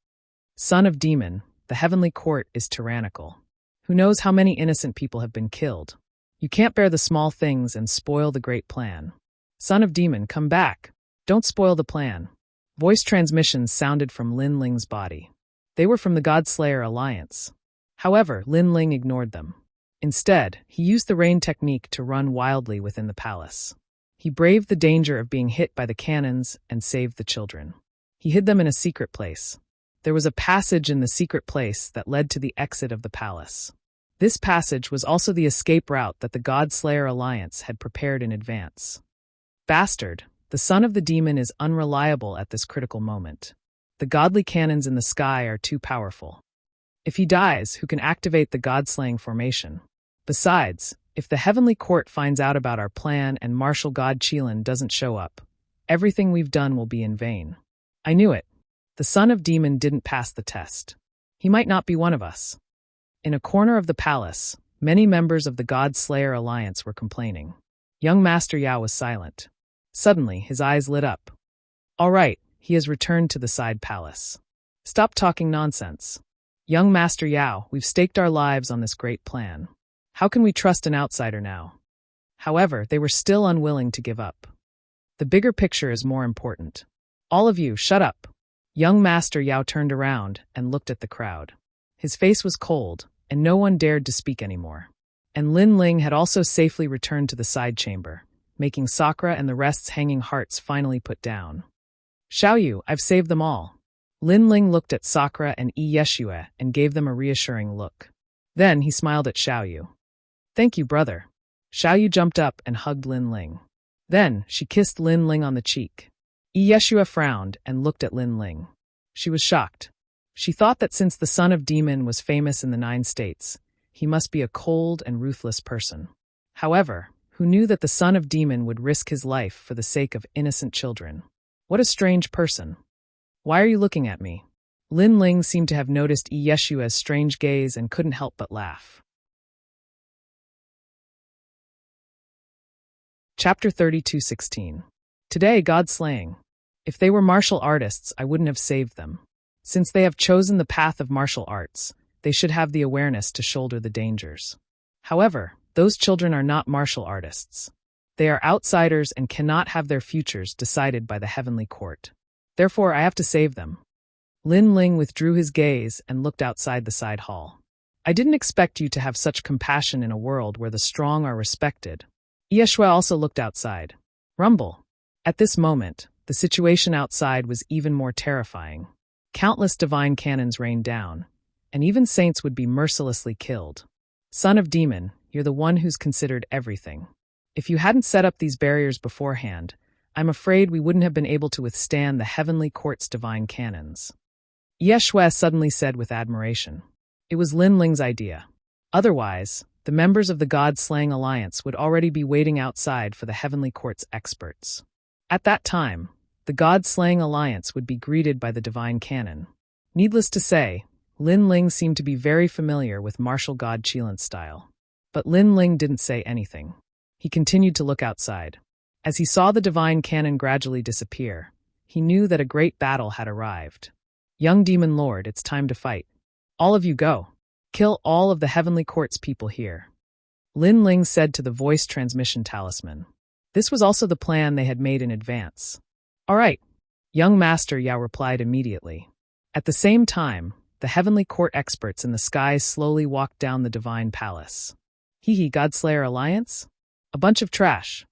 Son of Demon, the Heavenly Court is tyrannical. Who knows how many innocent people have been killed? You can't bear the small things and spoil the great plan. Son of Demon, come back. Don't spoil the plan. Voice transmissions sounded from Lin Ling's body. They were from the God-Slayer Alliance. However, Lin Ling ignored them. Instead, he used the rain technique to run wildly within the palace. He braved the danger of being hit by the cannons and saved the children. He hid them in a secret place. There was a passage in the secret place that led to the exit of the palace. This passage was also the escape route that the God-Slayer Alliance had prepared in advance. Bastard, the son of the demon is unreliable at this critical moment. The godly cannons in the sky are too powerful. If he dies, who can activate the god-slaying formation? Besides, if the heavenly court finds out about our plan and Marshal God Qilin doesn't show up, everything we've done will be in vain. I knew it. The son of demon didn't pass the test. He might not be one of us. In a corner of the palace, many members of the God Slayer Alliance were complaining. Young Master Yao was silent. Suddenly, his eyes lit up. All right, he has returned to the side palace. Stop talking nonsense. Young Master Yao, we've staked our lives on this great plan. How can we trust an outsider now? However, they were still unwilling to give up. The bigger picture is more important. All of you, shut up. Young Master Yao turned around and looked at the crowd. His face was cold, and no one dared to speak anymore. And Lin Ling had also safely returned to the side chamber, making Sakura and the rest's hanging hearts finally put down. Xiaoyu, I've saved them all. Lin Ling looked at Sakura and Yi Yeshue and gave them a reassuring look. Then he smiled at Xiaoyu. Thank you, brother. Xiaoyu jumped up and hugged Lin Ling. Then she kissed Lin Ling on the cheek. Yi Yeshue frowned and looked at Lin Ling. She was shocked. She thought that since the son of demon was famous in the 9 states, he must be a cold and ruthless person. However, who knew that the son of demon would risk his life for the sake of innocent children? What a strange person. Why are you looking at me? Lin Ling seemed to have noticed Yi Yeshua's strange gaze and couldn't help but laugh. Chapter 32:16. Today, God slaying. If they were martial artists, I wouldn't have saved them. Since they have chosen the path of martial arts, they should have the awareness to shoulder the dangers. However, those children are not martial artists. They are outsiders and cannot have their futures decided by the heavenly court. Therefore, I have to save them. Lin Ling withdrew his gaze and looked outside the side hall. I didn't expect you to have such compassion in a world where the strong are respected. Yeshua also looked outside. Rumble. At this moment, the situation outside was even more terrifying. Countless divine cannons rained down, and even saints would be mercilessly killed. Son of demon, you're the one who's considered everything. If you hadn't set up these barriers beforehand, I'm afraid we wouldn't have been able to withstand the heavenly court's divine cannons. Yeshua suddenly said with admiration. It was Lin Ling's idea. Otherwise, the members of the God-slaying alliance would already be waiting outside for the heavenly court's experts. At that time, the God-slaying alliance would be greeted by the divine cannon. Needless to say, Lin Ling seemed to be very familiar with martial god Qilin's style. But Lin Ling didn't say anything. He continued to look outside. As he saw the divine cannon gradually disappear, he knew that a great battle had arrived. Young demon lord, it's time to fight. All of you go. Kill all of the heavenly court's people here. Lin Ling said to the voice transmission talisman. This was also the plan they had made in advance. All right. Young Master Yao replied immediately. At the same time, the heavenly court experts in the skies slowly walked down the divine palace. Hee Godslayer Alliance? A bunch of trash.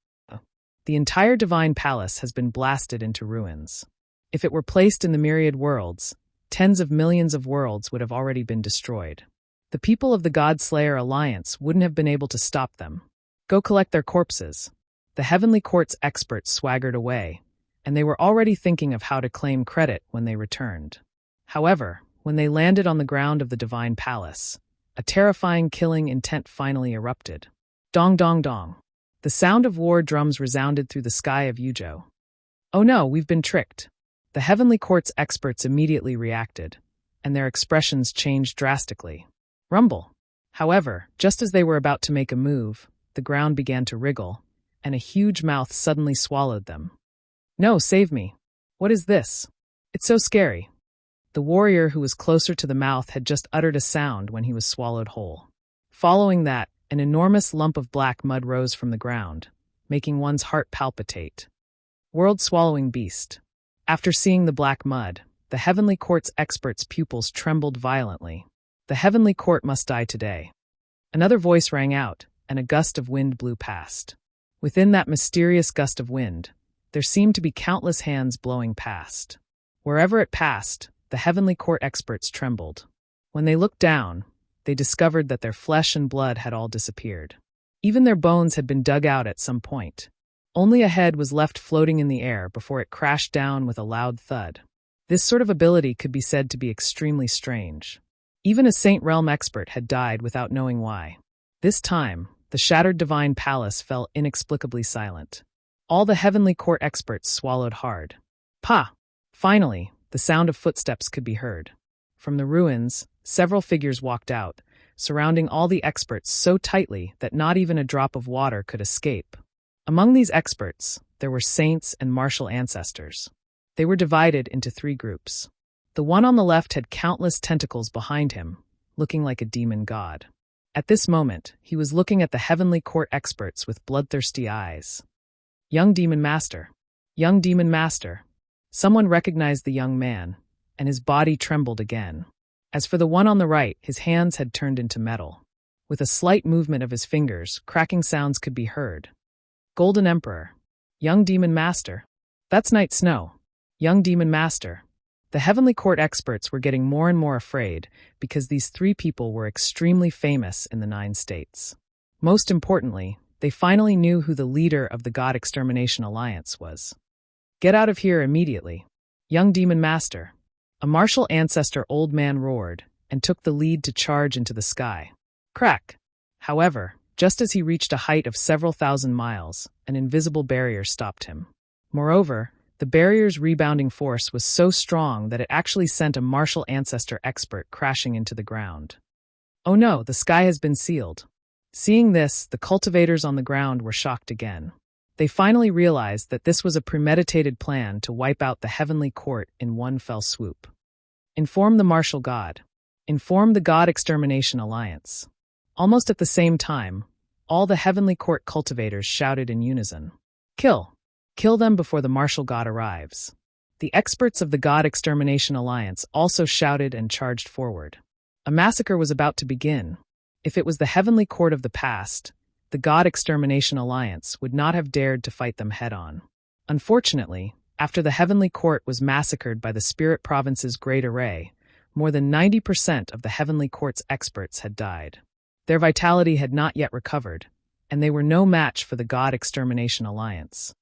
The entire divine palace has been blasted into ruins. If it were placed in the myriad worlds, tens of millions of worlds would have already been destroyed. The people of the God-Slayer Alliance wouldn't have been able to stop them. Go collect their corpses. The heavenly court's experts swaggered away, and they were already thinking of how to claim credit when they returned. However, when they landed on the ground of the divine palace, a terrifying killing intent finally erupted. Dong dong dong. The sound of war drums resounded through the sky of Yuzhou. Oh no, we've been tricked. The heavenly court's experts immediately reacted, and their expressions changed drastically. Rumble. However, just as they were about to make a move, the ground began to wriggle, and a huge mouth suddenly swallowed them. No, save me. What is this? It's so scary. The warrior who was closer to the mouth had just uttered a sound when he was swallowed whole. Following that, an enormous lump of black mud rose from the ground, making one's heart palpitate. World-swallowing beast. After seeing the black mud, the heavenly court's experts' pupils trembled violently. The heavenly court must die today. Another voice rang out, and a gust of wind blew past. Within that mysterious gust of wind, there seemed to be countless hands blowing past. Wherever it passed, the heavenly court experts trembled. When they looked down, they discovered that their flesh and blood had all disappeared. Even their bones had been dug out at some point. Only a head was left floating in the air before it crashed down with a loud thud. This sort of ability could be said to be extremely strange. Even a Saint Realm expert had died without knowing why. This time, the shattered divine palace fell inexplicably silent. All the heavenly court experts swallowed hard. Pa! Finally, the sound of footsteps could be heard. From the ruins, several figures walked out, surrounding all the experts so tightly that not even a drop of water could escape. Among these experts, there were saints and martial ancestors. They were divided into 3 groups. The one on the left had countless tentacles behind him, looking like a demon god. At this moment, he was looking at the heavenly court experts with bloodthirsty eyes. Young Demon Master. Young Demon Master. Someone recognized the young man, and his body trembled again. As for the one on the right, his hands had turned into metal. With a slight movement of his fingers, cracking sounds could be heard. Golden Emperor. Young Demon Master. That's Night Snow. Young Demon Master. The heavenly court experts were getting more and more afraid because these 3 people were extremely famous in the 9 states. Most importantly, they finally knew who the leader of the God Extermination Alliance was. Get out of here immediately. Young Demon Master. A martial ancestor old man roared and took the lead to charge into the sky. Crack! However, just as he reached a height of several thousand miles, an invisible barrier stopped him. Moreover, the barrier's rebounding force was so strong that it actually sent a martial ancestor expert crashing into the ground. Oh no, the sky has been sealed. Seeing this, the cultivators on the ground were shocked again. They finally realized that this was a premeditated plan to wipe out the heavenly court in one fell swoop. Inform the martial god. Inform the God Extermination Alliance. Almost at the same time, all the heavenly court cultivators shouted in unison. Kill! Kill them before the martial god arrives. The experts of the God Extermination Alliance also shouted and charged forward. A massacre was about to begin. If it was the heavenly court of the past, the God Extermination Alliance would not have dared to fight them head-on. Unfortunately, after the heavenly court was massacred by the Spirit Province's Great Array, more than 90% of the heavenly court's experts had died. Their vitality had not yet recovered, and they were no match for the God Extermination Alliance.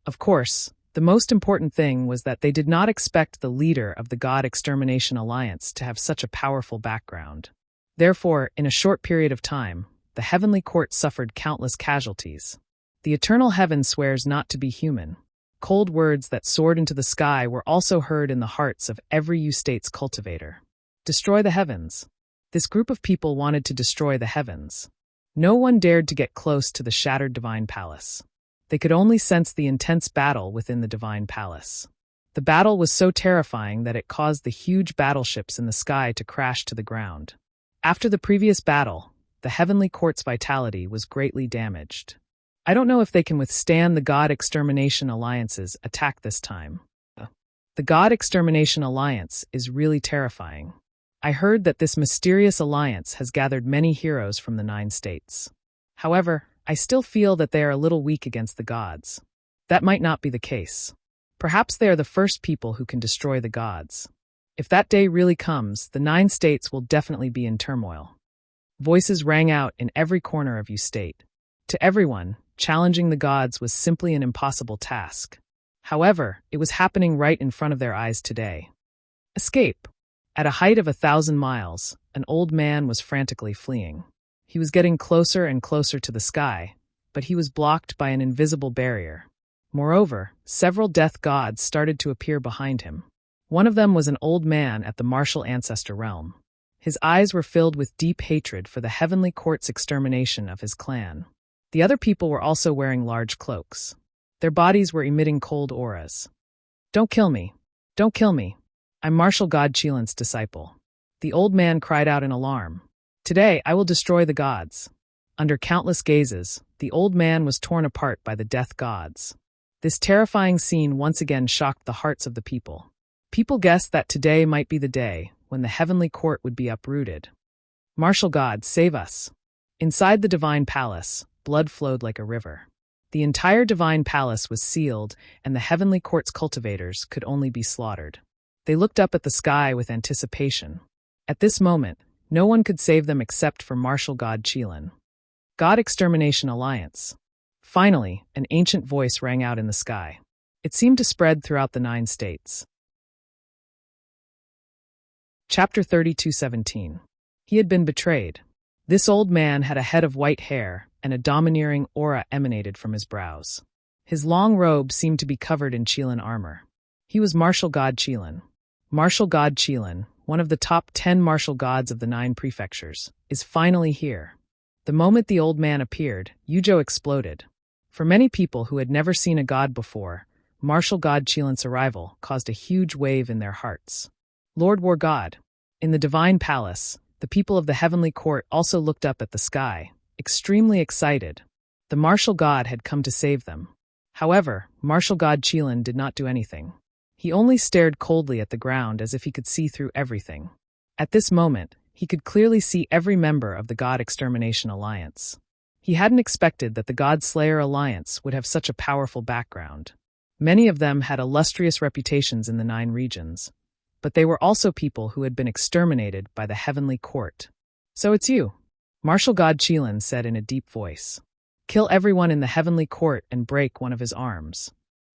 Of course, the most important thing was that they did not expect the leader of the God Extermination Alliance to have such a powerful background. Therefore, in a short period of time, the heavenly court suffered countless casualties. The eternal heaven swears not to be human. Cold words that soared into the sky were also heard in the hearts of every U-State's cultivator. Destroy the heavens. This group of people wanted to destroy the heavens. No one dared to get close to the shattered divine palace. They could only sense the intense battle within the divine palace. The battle was so terrifying that it caused the huge battleships in the sky to crash to the ground. After the previous battle, the heavenly court's vitality was greatly damaged. I don't know if they can withstand the God Extermination Alliance's attack this time. The God Extermination Alliance is really terrifying. I heard that this mysterious alliance has gathered many heroes from the 9 states. However, I still feel that they are a little weak against the gods. That might not be the case. Perhaps they are the first people who can destroy the gods. If that day really comes, the 9 states will definitely be in turmoil. Voices rang out in every corner of U-State. To everyone, challenging the gods was simply an impossible task. However, it was happening right in front of their eyes today. Escape! At a height of 1,000 miles, an old man was frantically fleeing. He was getting closer and closer to the sky, but he was blocked by an invisible barrier. Moreover, several death gods started to appear behind him. One of them was an old man at the martial ancestor realm. His eyes were filled with deep hatred for the heavenly court's extermination of his clan. The other people were also wearing large cloaks. Their bodies were emitting cold auras. Don't kill me. Don't kill me. I'm martial god Chilan's disciple. The old man cried out in alarm. Today, I will destroy the gods. Under countless gazes, the old man was torn apart by the death gods. This terrifying scene once again shocked the hearts of the people. People guessed that today might be the day when the heavenly court would be uprooted. Martial god, save us. Inside the divine palace, blood flowed like a river. The entire divine palace was sealed, and the heavenly court's cultivators could only be slaughtered. They looked up at the sky with anticipation. At this moment, no one could save them except for martial god Chilan. God Extermination Alliance. Finally, an ancient voice rang out in the sky. It seemed to spread throughout the 9 states. Chapter 32:17. He had been betrayed. This old man had a head of white hair, and a domineering aura emanated from his brows. His long robe seemed to be covered in Qilin armor. He was martial god Qilin. Martial god Qilin, one of the top 10 martial gods of the 9 prefectures, is finally here. The moment the old man appeared, Yuzhou exploded. For many people who had never seen a god before, martial god Qilin's arrival caused a huge wave in their hearts. Lord War God. In the divine palace, the people of the heavenly court also looked up at the sky, extremely excited. The martial god had come to save them. However, martial god Qilin did not do anything. He only stared coldly at the ground as if he could see through everything. At this moment, he could clearly see every member of the God Extermination Alliance. He hadn't expected that the God Slayer Alliance would have such a powerful background. Many of them had illustrious reputations in the 9 regions, but they were also people who had been exterminated by the heavenly court. "So it's you," martial god Qilin said in a deep voice. "Kill everyone in the heavenly court and break one of his arms."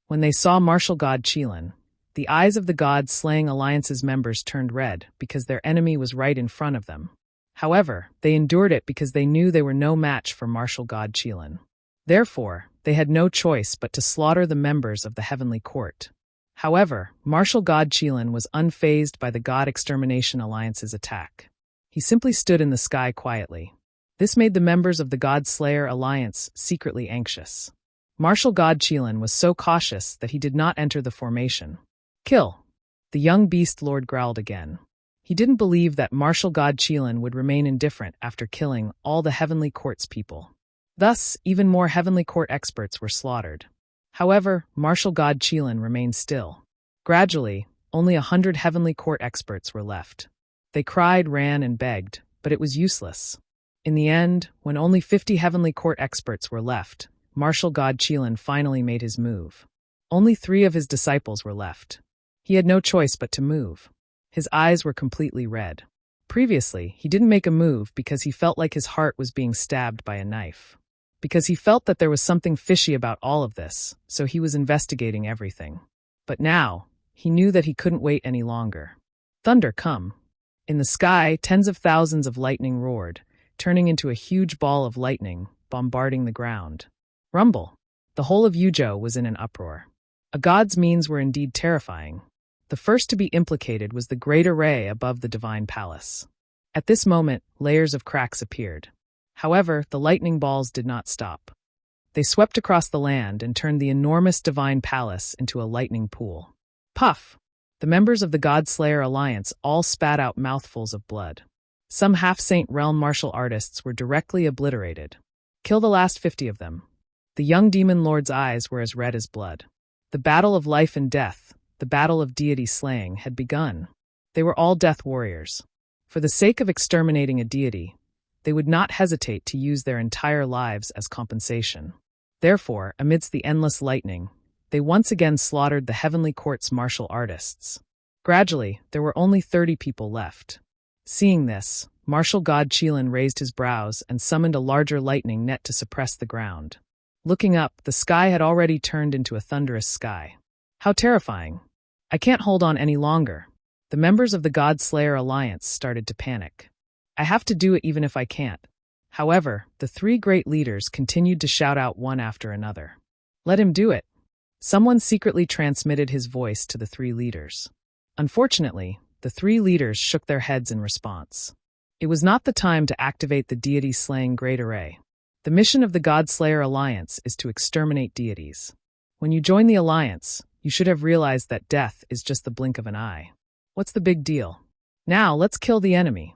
When they saw martial god Qilin, the eyes of the God Slaying Alliance's members turned red because their enemy was right in front of them. However, they endured it because they knew they were no match for martial god Qilin. Therefore, they had no choice but to slaughter the members of the heavenly court. However, martial god Qilin was unfazed by the God Extermination Alliance's attack. He simply stood in the sky quietly. This made the members of the God Slayer Alliance secretly anxious. Martial god Qilin was so cautious that he did not enter the formation. "Kill!" The young beast lord growled again. He didn't believe that martial god Qilin would remain indifferent after killing all the heavenly court's people. Thus, even more heavenly court experts were slaughtered. However, martial god Qilin remained still. Gradually, only 100 heavenly court experts were left. They cried, ran, and begged, but it was useless. In the end, when only 50 heavenly court experts were left, martial god Qilin finally made his move. Only 3 of his disciples were left. He had no choice but to move. His eyes were completely red. Previously, he didn't make a move because he felt like his heart was being stabbed by a knife. Because he felt that there was something fishy about all of this, so he was investigating everything. But now, he knew that he couldn't wait any longer. Thunder, come. In the sky, tens of thousands of lightning roared, turning into a huge ball of lightning, bombarding the ground. Rumble. The whole of Yuzhou was in an uproar. A god's means were indeed terrifying. The first to be implicated was the great array above the divine palace. At this moment, layers of cracks appeared. However, the lightning balls did not stop. They swept across the land and turned the enormous divine palace into a lightning pool. Puff! The members of the God Slayer Alliance all spat out mouthfuls of blood. Some half-saint realm martial artists were directly obliterated. Kill the last 50 of them. The young demon lord's eyes were as red as blood. The battle of life and death, the battle of deity slaying, had begun. They were all death warriors. For the sake of exterminating a deity, they would not hesitate to use their entire lives as compensation. Therefore, amidst the endless lightning, they once again slaughtered the heavenly court's martial artists. Gradually, there were only 30 people left. Seeing this, martial god Qilin raised his brows and summoned a larger lightning net to suppress the ground. Looking up, the sky had already turned into a thunderous sky. How terrifying! I can't hold on any longer. The members of the God Slayer Alliance started to panic. I have to do it even if I can't. However, the 3 great leaders continued to shout out one after another. Let him do it. Someone secretly transmitted his voice to the 3 leaders. Unfortunately, the 3 leaders shook their heads in response. It was not the time to activate the deity-slaying Great Array. The mission of the God Slayer Alliance is to exterminate deities. When you join the Alliance, you should have realized that death is just the blink of an eye. What's the big deal? Now, let's kill the enemy.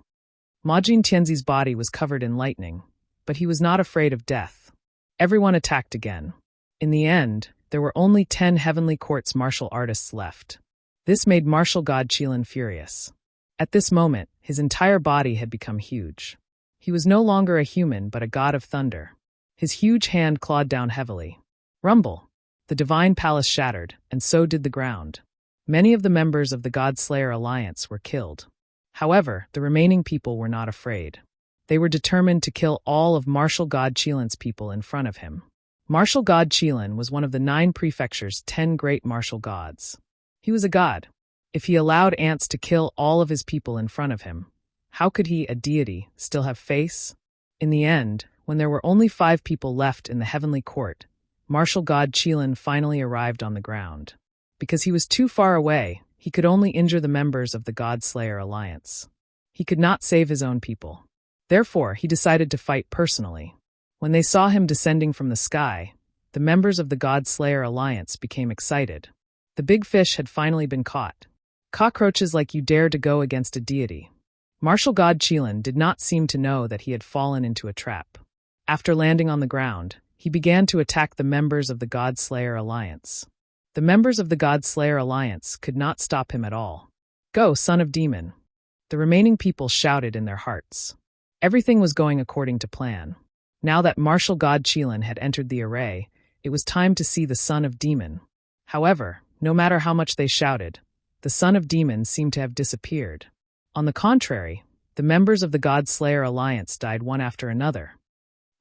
Majin Tianzi's body was covered in lightning, but he was not afraid of death. Everyone attacked again. In the end, there were only 10 Heavenly Court's martial artists left. This made martial god Qilin furious. At this moment, his entire body had become huge. He was no longer a human but a god of thunder. His huge hand clawed down heavily. Rumble! The divine palace shattered, and so did the ground. Many of the members of the God Slayer Alliance were killed. However, the remaining people were not afraid. They were determined to kill all of martial god Qilin's people in front of him. Martial god Qilin was one of the 9 prefectures' 10 great martial gods. He was a god. If he allowed ants to kill all of his people in front of him, how could he, a deity, still have face? In the end, when there were only 5 people left in the heavenly court, martial god Qilin finally arrived on the ground. Because he was too far away, he could only injure the members of the God-Slayer Alliance. He could not save his own people. Therefore, he decided to fight personally. When they saw him descending from the sky, the members of the God-Slayer Alliance became excited. The big fish had finally been caught. Cockroaches like you dare to go against a deity. Martial god Qilin did not seem to know that he had fallen into a trap. After landing on the ground, he began to attack the members of the God-Slayer Alliance. The members of the God-Slayer Alliance could not stop him at all. "Go, son of demon!" The remaining people shouted in their hearts. Everything was going according to plan. Now that martial god Qilin had entered the array, it was time to see the son of demon. However, no matter how much they shouted, the son of demon seemed to have disappeared. On the contrary, the members of the God-Slayer Alliance died one after another.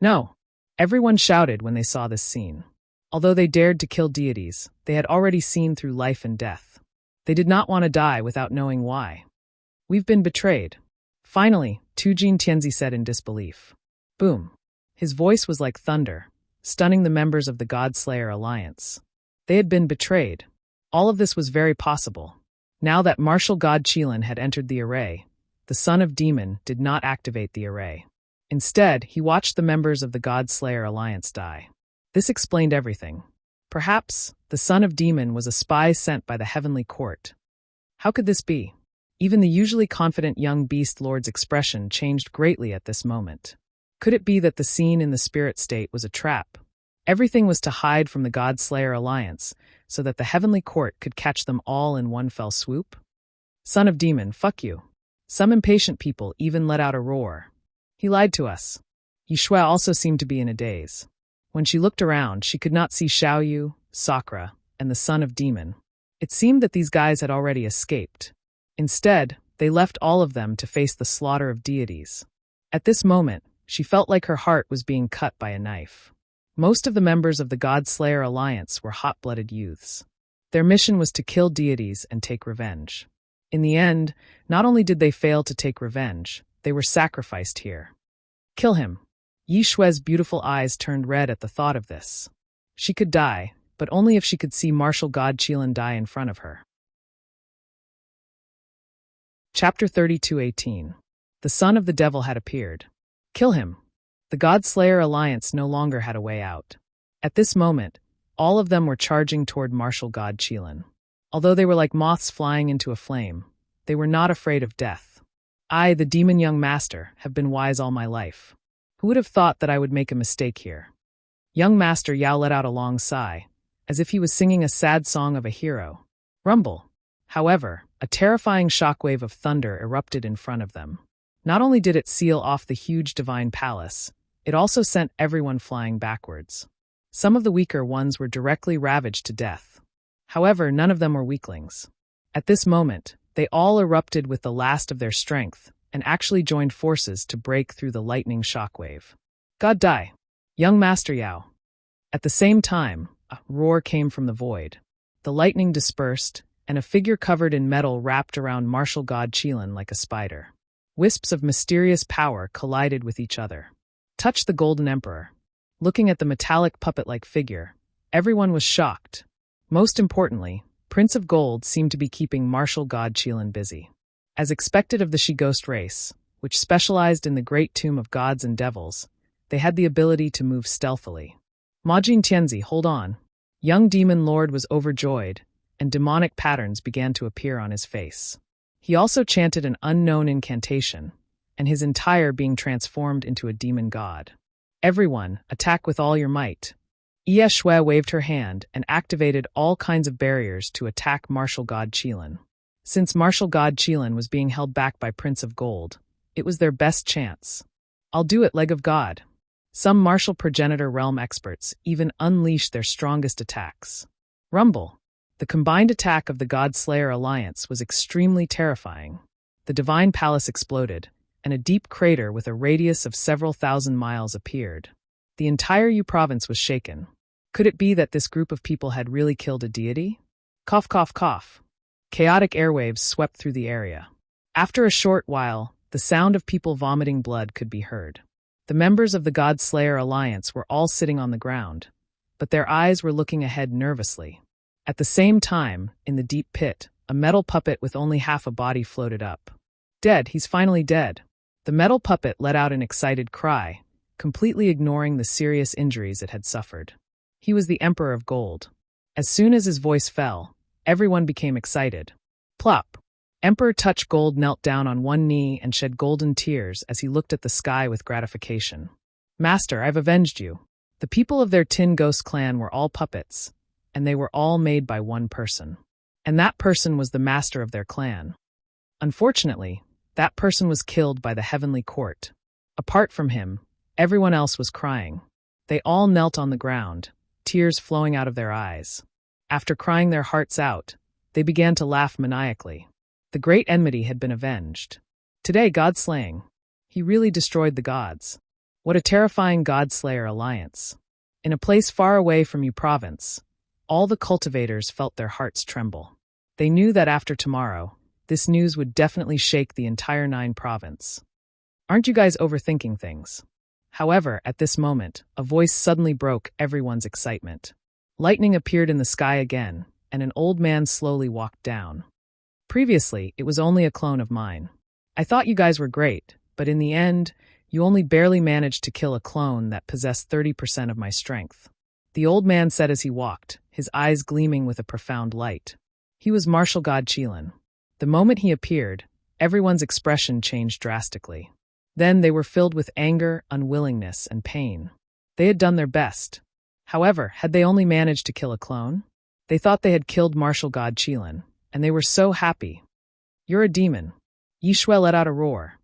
No! Everyone shouted when they saw this scene. Although they dared to kill deities, they had already seen through life and death. They did not want to die without knowing why. "We've been betrayed." Finally, Tujin Tianzi said in disbelief. Boom! His voice was like thunder, stunning the members of the God-Slayer Alliance. They had been betrayed. All of this was very possible. Now that martial god Qilin had entered the array, the son of demon did not activate the array. Instead, he watched the members of the God-Slayer Alliance die. This explained everything. Perhaps the son of demon was a spy sent by the heavenly court. How could this be? Even the usually confident young beast lord's expression changed greatly at this moment. Could it be that the scene in the spirit state was a trap? Everything was to hide from the God-Slayer Alliance, so that the heavenly court could catch them all in one fell swoop? Son of demon, fuck you. Some impatient people even let out a roar. He lied to us. Yishui also seemed to be in a daze. When she looked around, she could not see Xiaoyu, Sakura, and the son of demon. It seemed that these guys had already escaped. Instead, they left all of them to face the slaughter of deities. At this moment, she felt like her heart was being cut by a knife. Most of the members of the God-Slayer Alliance were hot-blooded youths. Their mission was to kill deities and take revenge. In the end, not only did they fail to take revenge, they were sacrificed here. Kill him. Yi Shui's beautiful eyes turned red at the thought of this. She could die, but only if she could see martial god Qilin die in front of her. Chapter 32:18. The son of the devil had appeared. Kill him. The God-Slayer Alliance no longer had a way out. At this moment, all of them were charging toward martial god Qilin. Although they were like moths flying into a flame, they were not afraid of death. I, the demon young master, have been wise all my life. Who would have thought that I would make a mistake here? Young Master Yao let out a long sigh, as if he was singing a sad song of a hero. Rumble. However, a terrifying shockwave of thunder erupted in front of them. Not only did it seal off the huge divine palace, it also sent everyone flying backwards. Some of the weaker ones were directly ravaged to death. However, none of them were weaklings. At this moment, they all erupted with the last of their strength and actually joined forces to break through the lightning shockwave. God die! Young Master Yao! At the same time, a roar came from the void. The lightning dispersed, and a figure covered in metal wrapped around martial god Qilin like a spider. Wisps of mysterious power collided with each other. Touch the Golden Emperor. Looking at the metallic puppet-like figure, everyone was shocked. Most importantly, Prince of Gold seemed to be keeping martial god Qilin busy. As expected of the She-Ghost race, which specialized in the great tomb of gods and devils, they had the ability to move stealthily. Majin Tianzi, hold on. Young Demon Lord was overjoyed, and demonic patterns began to appear on his face. He also chanted an unknown incantation, and his entire being transformed into a demon god. Everyone, attack with all your might. Ye Shui waved her hand and activated all kinds of barriers to attack martial god Qilin. Since martial god Qilin was being held back by Prince of Gold, it was their best chance. I'll do it, Leg of God. Some martial progenitor realm experts even unleashed their strongest attacks. Rumble. The combined attack of the God-Slayer Alliance was extremely terrifying. The divine palace exploded, and a deep crater with a radius of several thousand miles appeared. The entire Yu province was shaken. Could it be that this group of people had really killed a deity? Cough, cough, cough. Chaotic airwaves swept through the area. After a short while, the sound of people vomiting blood could be heard. The members of the God Slayer Alliance were all sitting on the ground, but their eyes were looking ahead nervously. At the same time, in the deep pit, a metal puppet with only half a body floated up. Dead, he's finally dead. The metal puppet let out an excited cry, completely ignoring the serious injuries it had suffered. He was the Emperor of Gold. As soon as his voice fell, everyone became excited. Plop! Emperor Touch Gold knelt down on one knee and shed golden tears as he looked at the sky with gratification. Master, I've avenged you. The people of their Tin Ghost clan were all puppets, and they were all made by one person. And that person was the master of their clan. Unfortunately, that person was killed by the Heavenly Court. Apart from him, everyone else was crying. They all knelt on the ground, tears flowing out of their eyes. After crying their hearts out, they began to laugh maniacally. The great enmity had been avenged. Today, God slaying. He really destroyed the gods. What a terrifying God Slayer alliance. In a place far away from you province, all the cultivators felt their hearts tremble. They knew that after tomorrow, this news would definitely shake the entire 9 province. Aren't you guys overthinking things? However, at this moment, a voice suddenly broke everyone's excitement. Lightning appeared in the sky again, and an old man slowly walked down. Previously, it was only a clone of mine. I thought you guys were great, but in the end, you only barely managed to kill a clone that possessed 30% of my strength. The old man said as he walked, his eyes gleaming with a profound light. He was Martial God Qilin. The moment he appeared, everyone's expression changed drastically. Then they were filled with anger, unwillingness, and pain. They had done their best. However, had they only managed to kill a clone? They thought they had killed Martial God Qilin, and they were so happy. You're a demon. Yi Shui let out a roar.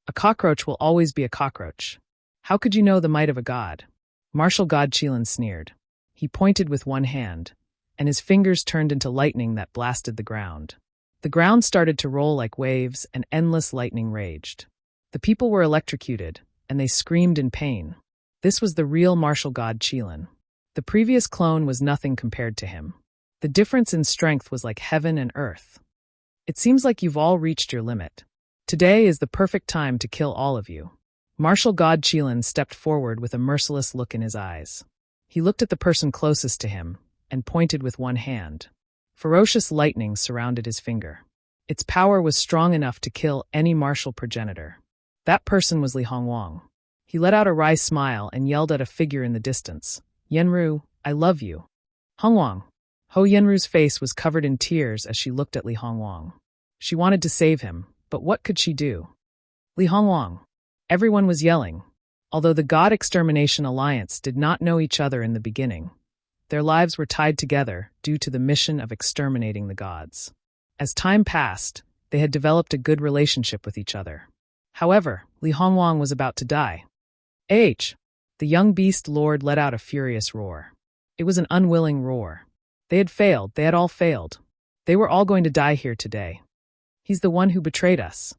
A cockroach will always be a cockroach. How could you know the might of a god? Martial God Qilin sneered. He pointed with one hand, and his fingers turned into lightning that blasted the ground. The ground started to roll like waves, and endless lightning raged. The people were electrocuted, and they screamed in pain. This was the real Martial God Qilin. The previous clone was nothing compared to him. The difference in strength was like heaven and earth. It seems like you've all reached your limit. Today is the perfect time to kill all of you. Martial God Qilin stepped forward with a merciless look in his eyes. He looked at the person closest to him and pointed with one hand. Ferocious lightning surrounded his finger. Its power was strong enough to kill any martial progenitor. That person was Li Hongwang. He let out a wry smile and yelled at a figure in the distance. Yenru, I love you. Hongwang. Ho Yenru's face was covered in tears as she looked at Li Hongwang. She wanted to save him, but what could she do? Li Hongwang. Everyone was yelling. Although the God Extermination Alliance did not know each other in the beginning, their lives were tied together due to the mission of exterminating the gods. As time passed, they had developed a good relationship with each other. However, Li Hongwang was about to die. The young beast lord let out a furious roar. It was an unwilling roar. They had all failed. They were all going to die here today. He's the one who betrayed us.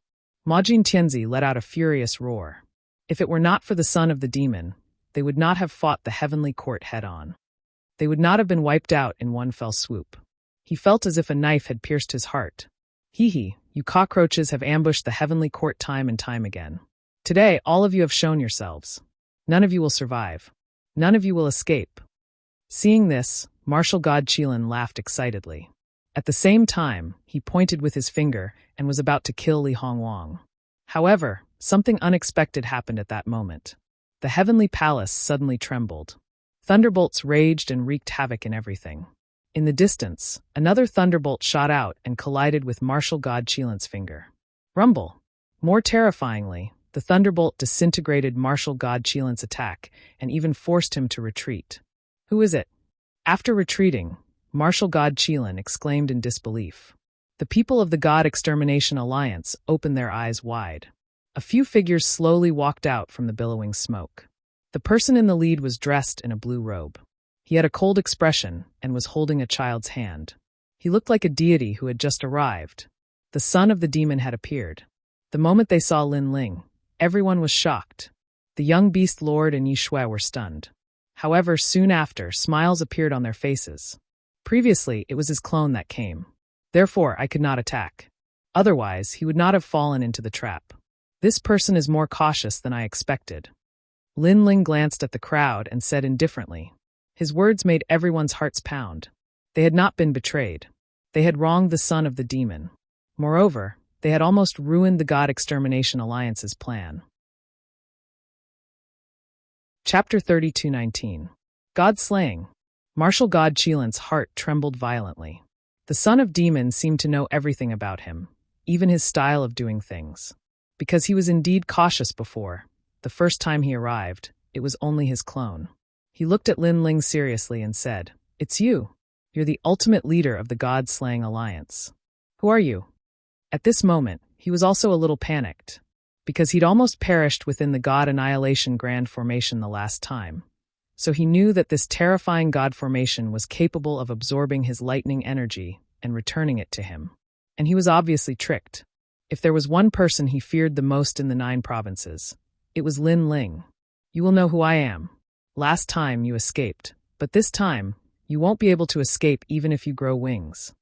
Majin Tianzi let out a furious roar. If it were not for the son of the demon, they would not have fought the Heavenly Court head-on. They would not have been wiped out in one fell swoop. He felt as if a knife had pierced his heart. Hee, you cockroaches have ambushed the Heavenly Court time and time again. Today, all of you have shown yourselves. None of you will survive. None of you will escape. Seeing this, Martial God Qilin laughed excitedly. At the same time, he pointed with his finger and was about to kill Li Hongwang. However, something unexpected happened at that moment. The heavenly palace suddenly trembled. Thunderbolts raged and wreaked havoc in everything. In the distance, another thunderbolt shot out and collided with Martial God Qilin's finger. Rumble! More terrifyingly, the thunderbolt disintegrated Martial God Qilin's attack and even forced him to retreat. Who is it? After retreating, Martial God Qilin exclaimed in disbelief. The people of the God Extermination Alliance opened their eyes wide. A few figures slowly walked out from the billowing smoke. The person in the lead was dressed in a blue robe. He had a cold expression and was holding a child's hand. He looked like a deity who had just arrived. The son of the demon had appeared. The moment they saw Lin Ling, everyone was shocked. The young beast lord and Yi Shui were stunned. However, soon after, smiles appeared on their faces. Previously, it was his clone that came. Therefore, I could not attack. Otherwise, he would not have fallen into the trap. This person is more cautious than I expected. Lin Ling glanced at the crowd and said indifferently. His words made everyone's hearts pound. They had not been betrayed. They had wronged the son of the demon. Moreover, they had almost ruined the God Extermination Alliance's plan. Chapter 32:19. God Slaying. Martial God Qilin's heart trembled violently. The son of demon seemed to know everything about him, even his style of doing things. Because he was indeed cautious before, the first time he arrived, it was only his clone. He looked at Lin Ling seriously and said, "It's you. You're the ultimate leader of the God-slaying alliance. Who are you?" At this moment, he was also a little panicked, because he'd almost perished within the God Annihilation Grand Formation the last time. So he knew that this terrifying God Formation was capable of absorbing his lightning energy and returning it to him. And he was obviously tricked. If there was one person he feared the most in the 9 provinces, it was Lin Ling. "You will know who I am. Last time you escaped, but this time you won't be able to escape even if you grow wings.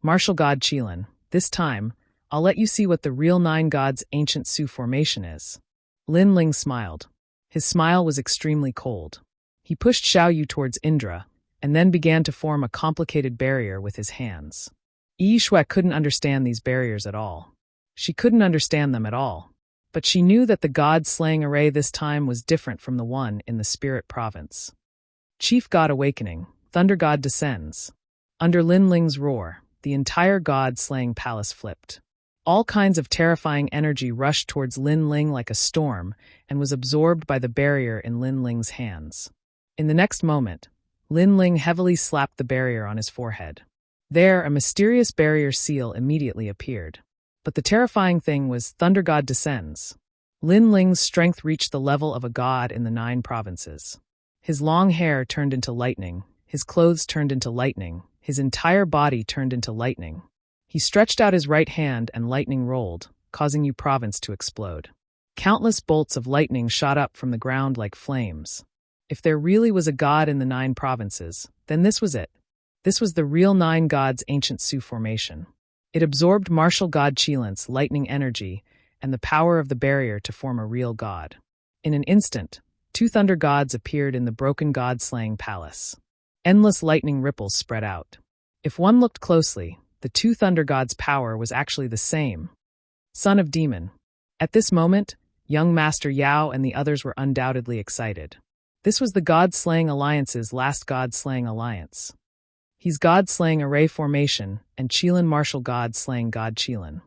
Martial God Qilin, this time I'll let you see what the real 9 gods' ancient Su formation is." Lin Ling smiled. His smile was extremely cold. He pushed Xiao Yu towards Indra, and then began to form a complicated barrier with his hands. Yi Shui couldn't understand these barriers at all. She couldn't understand them at all. But she knew that the God-slaying array this time was different from the one in the Spirit Province. Chief God Awakening, Thunder God descends. Under Lin Ling's roar, the entire God-slaying palace flipped. All kinds of terrifying energy rushed towards Lin Ling like a storm and was absorbed by the barrier in Lin Ling's hands. In the next moment, Lin Ling heavily slapped the barrier on his forehead. There, a mysterious barrier seal immediately appeared. But the terrifying thing was Thunder God descends. Lin Ling's strength reached the level of a god in the 9 provinces. His long hair turned into lightning, his clothes turned into lightning, his entire body turned into lightning. He stretched out his right hand and lightning rolled, causing Yu Province to explode. Countless bolts of lightning shot up from the ground like flames. If there really was a god in the 9 provinces, then this was it. This was the real 9 gods' ancient Su formation. It absorbed Martial God Qilin's lightning energy and the power of the barrier to form a real god. In an instant, 2 thunder gods appeared in the broken god-slaying palace. Endless lightning ripples spread out. If one looked closely, the 2 thunder gods' power was actually the same. Son of Demon. At this moment, young Master Yao and the others were undoubtedly excited. This was the God-slaying alliance's last God-slaying alliance. He's God-slaying array formation, and Qilin martial God-slaying God Qilin.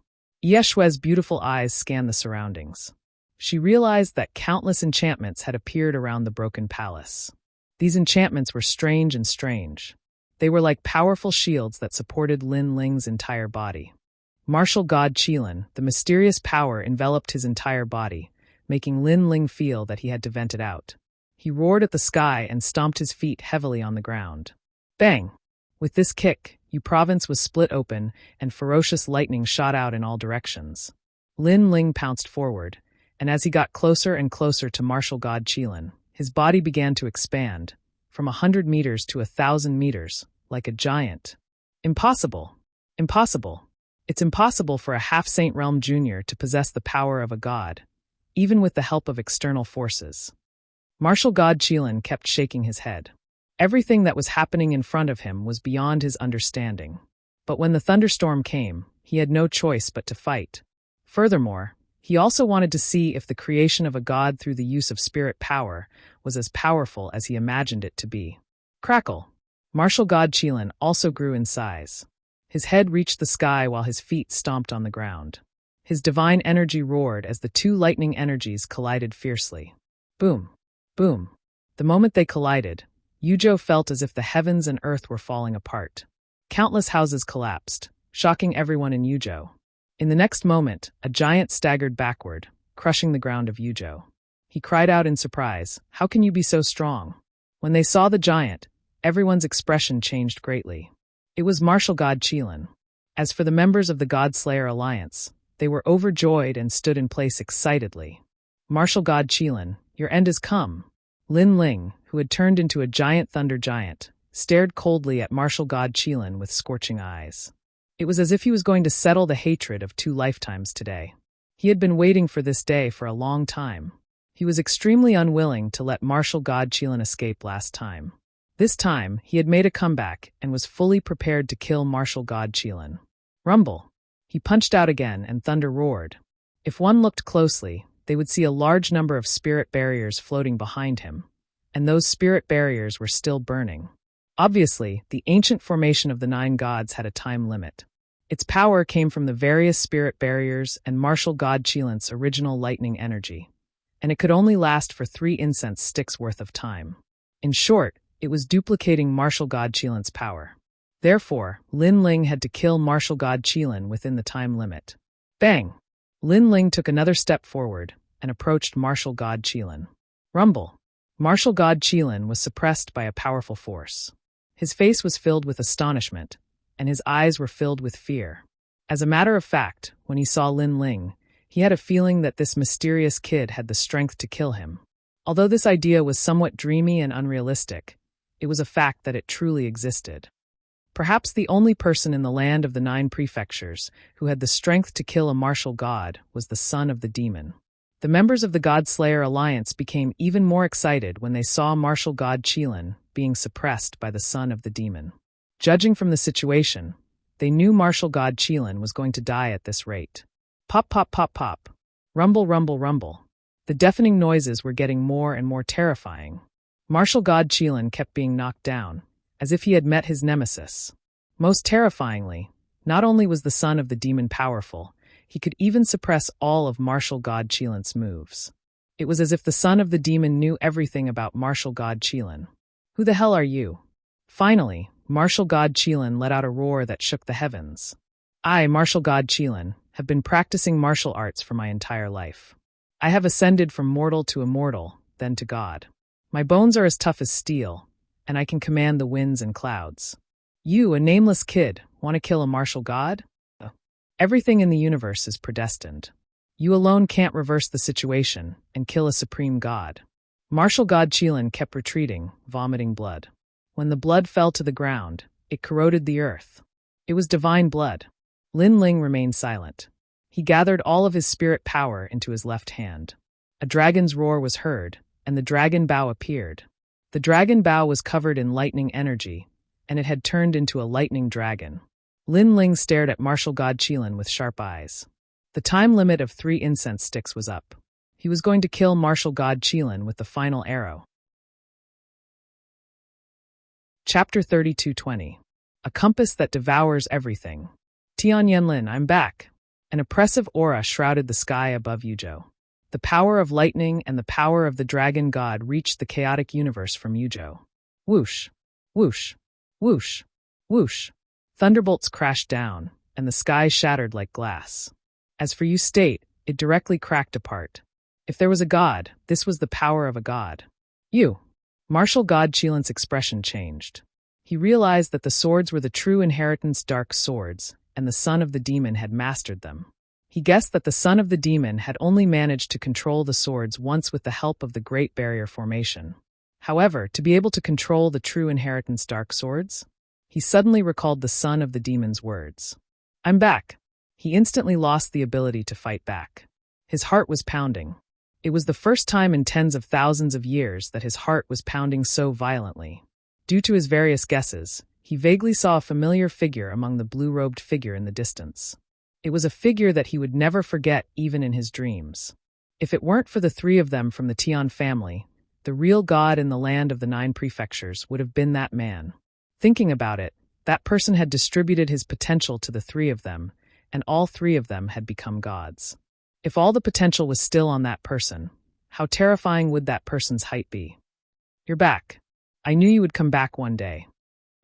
Yeshue's beautiful eyes scanned the surroundings. She realized that countless enchantments had appeared around the broken palace. These enchantments were strange and strange. They were like powerful shields that supported Lin Ling's entire body. Martial God Qilin, the mysterious power enveloped his entire body, making Lin Ling feel that he had to vent it out. He roared at the sky and stomped his feet heavily on the ground. Bang! With this kick, Yu Province was split open, and ferocious lightning shot out in all directions. Lin Ling pounced forward, and as he got closer and closer to Martial God Qilin, his body began to expand, from 100 meters to 1,000 meters, like a giant. Impossible! Impossible! It's impossible for a half-Saint Realm Junior to possess the power of a god, even with the help of external forces. Martial God Qilin kept shaking his head. Everything that was happening in front of him was beyond his understanding. But when the thunderstorm came, he had no choice but to fight. Furthermore, he also wanted to see if the creation of a god through the use of spirit power was as powerful as he imagined it to be. Crackle! Martial God Qilin also grew in size. His head reached the sky while his feet stomped on the ground. His divine energy roared as the 2 lightning energies collided fiercely. Boom! Boom! The moment they collided, Yuzhou felt as if the heavens and earth were falling apart. Countless houses collapsed, shocking everyone in Yuzhou. In the next moment, a giant staggered backward, crushing the ground of Yuzhou. He cried out in surprise, "How can you be so strong?" When they saw the giant, everyone's expression changed greatly. It was Martial God Qilin. As for the members of the God-Slayer Alliance, they were overjoyed and stood in place excitedly. Martial God Qilin, your end has come. Lin Ling, who had turned into a giant thunder giant, stared coldly at Martial God Qilin with scorching eyes. It was as if he was going to settle the hatred of 2 lifetimes today. He had been waiting for this day for a long time. He was extremely unwilling to let Martial God Qilin escape last time. This time, he had made a comeback and was fully prepared to kill Martial God Qilin. Rumble. He punched out again and thunder roared. If one looked closely, they would see a large number of spirit barriers floating behind him, and those spirit barriers were still burning. Obviously, the ancient formation of the 9 gods had a time limit. Its power came from the various spirit barriers and Martial God Qilin's original lightning energy, and it could only last for 3 incense sticks worth of time. In short, it was duplicating Martial God Qilin's power. Therefore, Lin Ling had to kill Martial God Qilin within the time limit. Bang! Lin Ling took another step forward and approached Martial God Qilin. Rumble! Martial God Qilin was suppressed by a powerful force. His face was filled with astonishment, and his eyes were filled with fear. As a matter of fact, when he saw Lin Ling, he had a feeling that this mysterious kid had the strength to kill him. Although this idea was somewhat dreamy and unrealistic, it was a fact that it truly existed. Perhaps the only person in the land of the 9 prefectures who had the strength to kill a martial god was the son of the demon. The members of the God-Slayer Alliance became even more excited when they saw Martial God Qilin being suppressed by the son of the demon. Judging from the situation, they knew Martial God Qilin was going to die at this rate. Pop, pop, pop, pop. Rumble, rumble, rumble. The deafening noises were getting more and more terrifying. Martial God Qilin kept being knocked down, as if he had met his nemesis. Most terrifyingly, not only was the son of the demon powerful, he could even suppress all of Martial God Qilin's moves. It was as if the son of the demon knew everything about Martial God Qilin. Who the hell are you? Finally, Martial God Qilin let out a roar that shook the heavens. I, Martial God Qilin, have been practicing martial arts for my entire life. I have ascended from mortal to immortal, then to God. My bones are as tough as steel, and I can command the winds and clouds. You, a nameless kid, want to kill a martial god? Everything in the universe is predestined. You alone can't reverse the situation and kill a supreme god. Martial God Qilin kept retreating, vomiting blood. When the blood fell to the ground, it corroded the earth. It was divine blood. Lin Ling remained silent. He gathered all of his spirit power into his left hand. A dragon's roar was heard, and the dragon bow appeared. The dragon bow was covered in lightning energy, and it had turned into a lightning dragon. Lin Ling stared at Martial God Qilin with sharp eyes. The time limit of 3 incense sticks was up. He was going to kill Martial God Qilin with the final arrow. Chapter 32:20. A compass that devours everything. Tian Yanlin, I'm back. An oppressive aura shrouded the sky above Yuzhou. The power of lightning and the power of the dragon god reached the chaotic universe from Yuzhou. Whoosh, whoosh, whoosh, whoosh. Thunderbolts crashed down, and the sky shattered like glass. As for Yu State, it directly cracked apart. If there was a god, this was the power of a god. You. Martial God Qilin's expression changed. He realized that the swords were the true inheritance dark swords, and the son of the demon had mastered them. He guessed that the son of the demon had only managed to control the swords once with the help of the Great Barrier Formation. However, to be able to control the true inheritance dark swords, he suddenly recalled the son of the demon's words. I'm back. He instantly lost the ability to fight back. His heart was pounding. It was the first time in tens of thousands of years that his heart was pounding so violently. Due to his various guesses, he vaguely saw a familiar figure among the blue-robed figure in the distance. It was a figure that he would never forget even in his dreams. If it weren't for the 3 of them from the Tian family, the real god in the land of the 9 prefectures would have been that man. Thinking about it, that person had distributed his potential to the 3 of them, and all 3 of them had become gods. If all the potential was still on that person, how terrifying would that person's height be? You're back. I knew you would come back one day.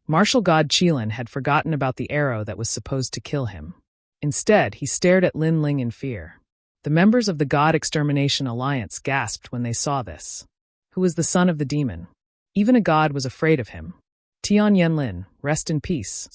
Martial God Qilin had forgotten about the arrow that was supposed to kill him. Instead, he stared at Lin Ling in fear. The members of the God Extermination Alliance gasped when they saw this. Who was the son of the demon? Even a god was afraid of him. Tian Yanlin, rest in peace.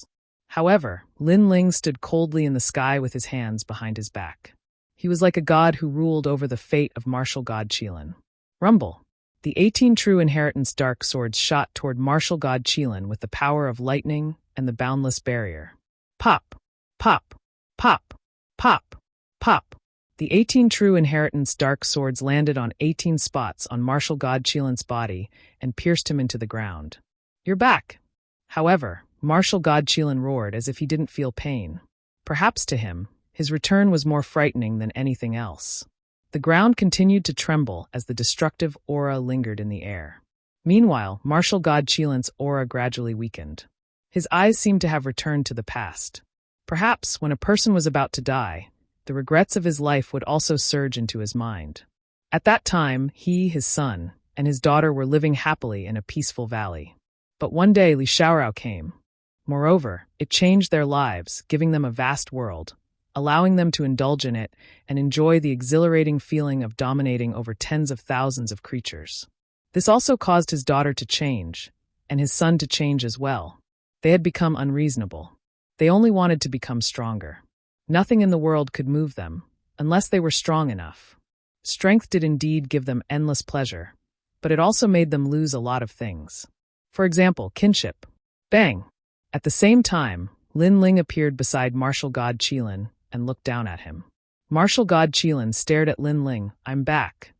However, Lin Ling stood coldly in the sky with his hands behind his back. He was like a god who ruled over the fate of Martial God Qilin. Rumble. The 18 true inheritance dark swords shot toward Martial God Qilin with the power of lightning and the boundless barrier. Pop. Pop, pop, pop, pop. The 18 true inheritance dark swords landed on 18 spots on Marshal Godchielan's body and pierced him into the ground. You're back. However, Marshal Godchielan roared as if he didn't feel pain. Perhaps to him, his return was more frightening than anything else. The ground continued to tremble as the destructive aura lingered in the air. Meanwhile, Marshal Godchielan's aura gradually weakened. His eyes seemed to have returned to the past. Perhaps, when a person was about to die, the regrets of his life would also surge into his mind. At that time, he, his son, and his daughter were living happily in a peaceful valley. But one day Li Xiaorao came. Moreover, it changed their lives, giving them a vast world, allowing them to indulge in it and enjoy the exhilarating feeling of dominating over tens of thousands of creatures. This also caused his daughter to change, and his son to change as well. They had become unreasonable. They only wanted to become stronger. Nothing in the world could move them, unless they were strong enough. Strength did indeed give them endless pleasure, but it also made them lose a lot of things. For example, kinship. Bang! At the same time, Lin Ling appeared beside Marshal Godchielan and looked down at him. Marshal Godchielan stared at Lin Ling. I'm back.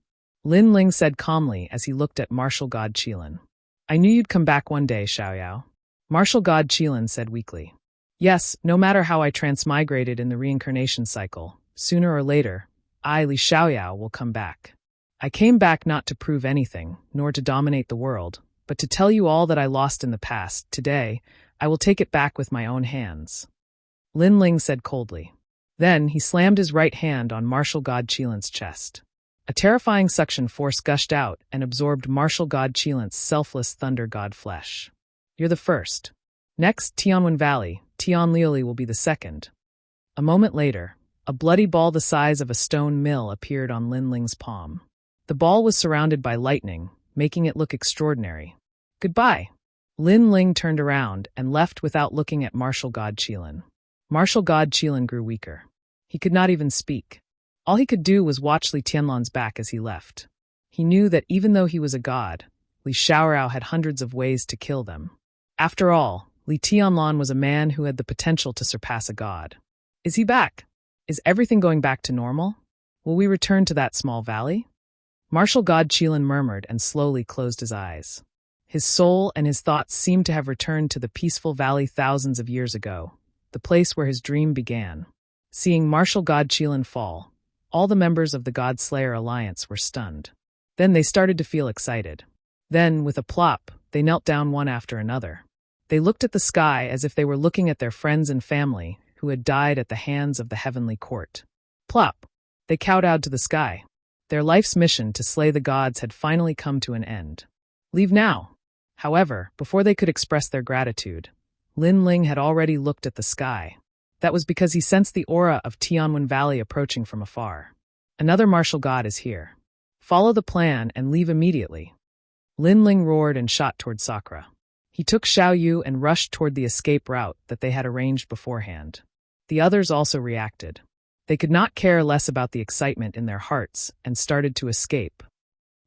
Lin Ling said calmly as he looked at Marshal Godchielan. I knew you'd come back one day, Xiaoyao. Marshal Godchielan said weakly. Yes, no matter how I transmigrated in the reincarnation cycle, sooner or later, I, Li Xiaoyao, will come back. I came back not to prove anything, nor to dominate the world, but to tell you all that I lost in the past. Today, I will take it back with my own hands. Lin Ling said coldly. Then he slammed his right hand on Marshal Godchielan's chest. A terrifying suction force gushed out and absorbed Marshal Godchielan's selfless thunder god flesh. You're the first. Next, Tianwen Valley, Tian Liuli will be the second. A moment later, a bloody ball the size of a stone mill appeared on Lin Ling's palm. The ball was surrounded by lightning, making it look extraordinary. Goodbye. Lin Ling turned around and left without looking at Marshal Godchielan. Marshal Godchielan grew weaker. He could not even speak. All he could do was watch Li Tianlan's back as he left. He knew that even though he was a god, Li Xiaorao had hundreds of ways to kill them. After all, Li Tianlan was a man who had the potential to surpass a god. Is he back? Is everything going back to normal? Will we return to that small valley? Marshal Godchielan murmured and slowly closed his eyes. His soul and his thoughts seemed to have returned to the peaceful valley thousands of years ago, the place where his dream began. Seeing Marshal Godchielan fall, all the members of the God-Slayer Alliance were stunned. Then they started to feel excited. Then, with a plop, they knelt down one after another. They looked at the sky as if they were looking at their friends and family who had died at the hands of the heavenly court. Plop! They kowtowed to the sky. Their life's mission to slay the gods had finally come to an end. Leave now. However, before they could express their gratitude, Lin Ling had already looked at the sky. That was because he sensed the aura of Tianwen Valley approaching from afar. Another martial god is here. Follow the plan and leave immediately. Lin Ling roared and shot toward Sakura. He took Xiao Yu and rushed toward the escape route that they had arranged beforehand. The others also reacted. They could not care less about the excitement in their hearts and started to escape.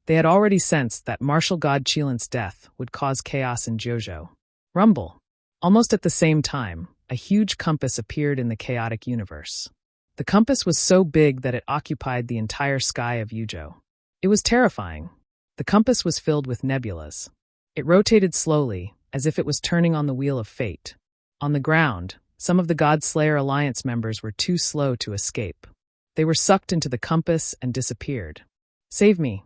They had already sensed that Marshal Godchielan's death would cause chaos in Jojo. Rumble. Almost at the same time, a huge compass appeared in the chaotic universe. The compass was so big that it occupied the entire sky of Yujo. It was terrifying. The compass was filled with nebulas. It rotated slowly, as if it was turning on the wheel of fate. On the ground, some of the God-Slayer Alliance members were too slow to escape. They were sucked into the compass and disappeared. Save me!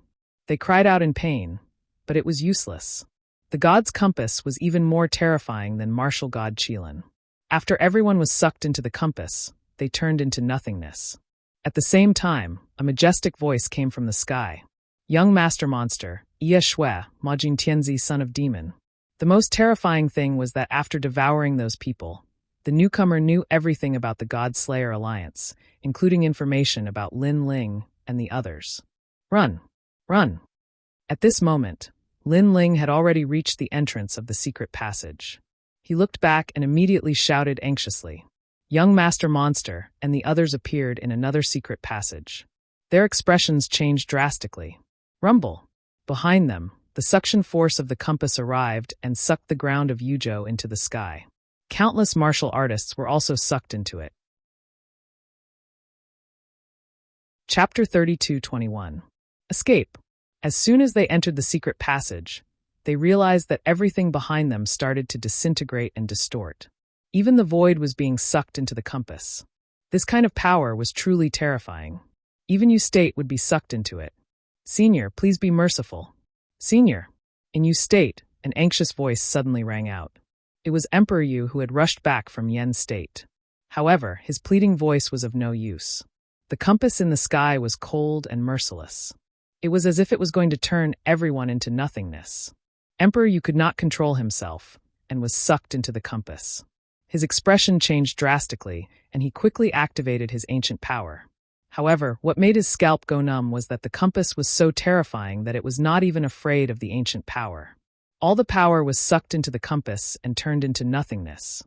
They cried out in pain, but it was useless. The god's compass was even more terrifying than Marshal Godchielan. After everyone was sucked into the compass, they turned into nothingness. At the same time, a majestic voice came from the sky. Young Master Monster, Ye Shui, Majin Tianzi, son of demon. The most terrifying thing was that after devouring those people, the newcomer knew everything about the God-Slayer Alliance, including information about Lin Ling and the others. Run! Run! At this moment, Lin Ling had already reached the entrance of the secret passage. He looked back and immediately shouted anxiously. Young Master Monster and the others appeared in another secret passage. Their expressions changed drastically. Rumble! Behind them, the suction force of the compass arrived and sucked the ground of Yujo into the sky. Countless martial artists were also sucked into it. Chapter 32:21. Escape. As soon as they entered the secret passage, they realized that everything behind them started to disintegrate and distort. Even the void was being sucked into the compass. This kind of power was truly terrifying. Even State would be sucked into it. "Senior, please be merciful." "Senior." In State, an anxious voice suddenly rang out. It was Emperor Yu who had rushed back from Yen State. However, his pleading voice was of no use. The compass in the sky was cold and merciless. It was as if it was going to turn everyone into nothingness. Emperor Yu could not control himself and was sucked into the compass. His expression changed drastically, and he quickly activated his ancient power. However, what made his scalp go numb was that the compass was so terrifying that it was not even afraid of the ancient power. All the power was sucked into the compass and turned into nothingness.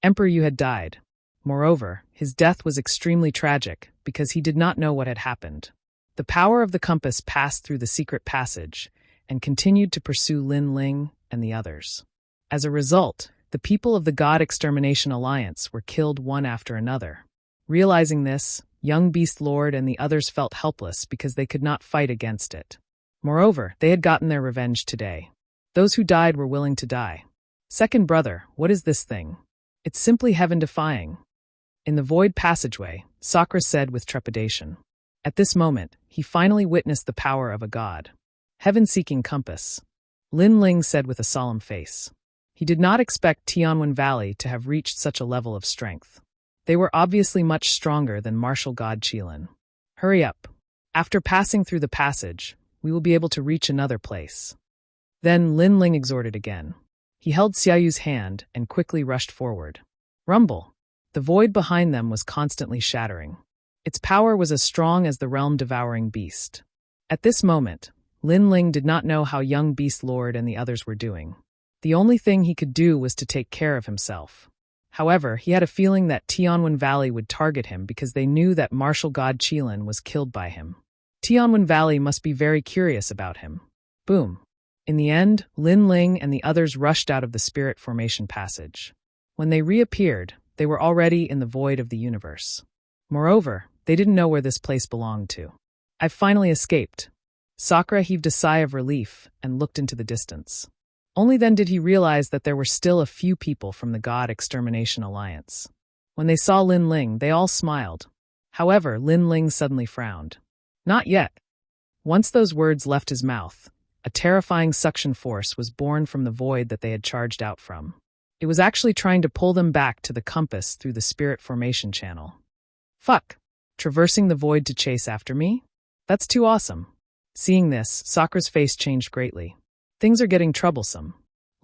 Emperor Yu had died. Moreover, his death was extremely tragic because he did not know what had happened. The power of the compass passed through the secret passage and continued to pursue Lin Ling and the others. As a result, the people of the God Extermination Alliance were killed one after another. Realizing this, young Beast Lord and the others felt helpless because they could not fight against it. Moreover, they had gotten their revenge today. Those who died were willing to die. "Second brother, what is this thing?" "It's simply heaven-defying." In the void passageway, Sakura said with trepidation. At this moment, he finally witnessed the power of a god. "Heaven-seeking compass." Lin Ling said with a solemn face. He did not expect Tianwen Valley to have reached such a level of strength. They were obviously much stronger than martial god Qilin. "Hurry up. After passing through the passage, we will be able to reach another place." Then Lin Ling exhorted again. He held Xiaoyu's hand and quickly rushed forward. Rumble. The void behind them was constantly shattering. Its power was as strong as the realm-devouring beast. At this moment, Lin Ling did not know how young Beast Lord and the others were doing. The only thing he could do was to take care of himself. However, he had a feeling that Tianwen Valley would target him because they knew that martial god Qilin was killed by him. Tianwen Valley must be very curious about him. Boom. In the end, Lin Ling and the others rushed out of the spirit formation passage. When they reappeared, they were already in the void of the universe. Moreover, they didn't know where this place belonged to. "I've finally escaped." Sakura heaved a sigh of relief and looked into the distance. Only then did he realize that there were still a few people from the God Extermination Alliance. When they saw Lin Ling, they all smiled. However, Lin Ling suddenly frowned. "Not yet." Once those words left his mouth, a terrifying suction force was born from the void that they had charged out from. It was actually trying to pull them back to the compass through the spirit formation channel. "Fuck! Traversing the void to chase after me? That's too awesome." Seeing this, Sakura's face changed greatly. Things are getting troublesome.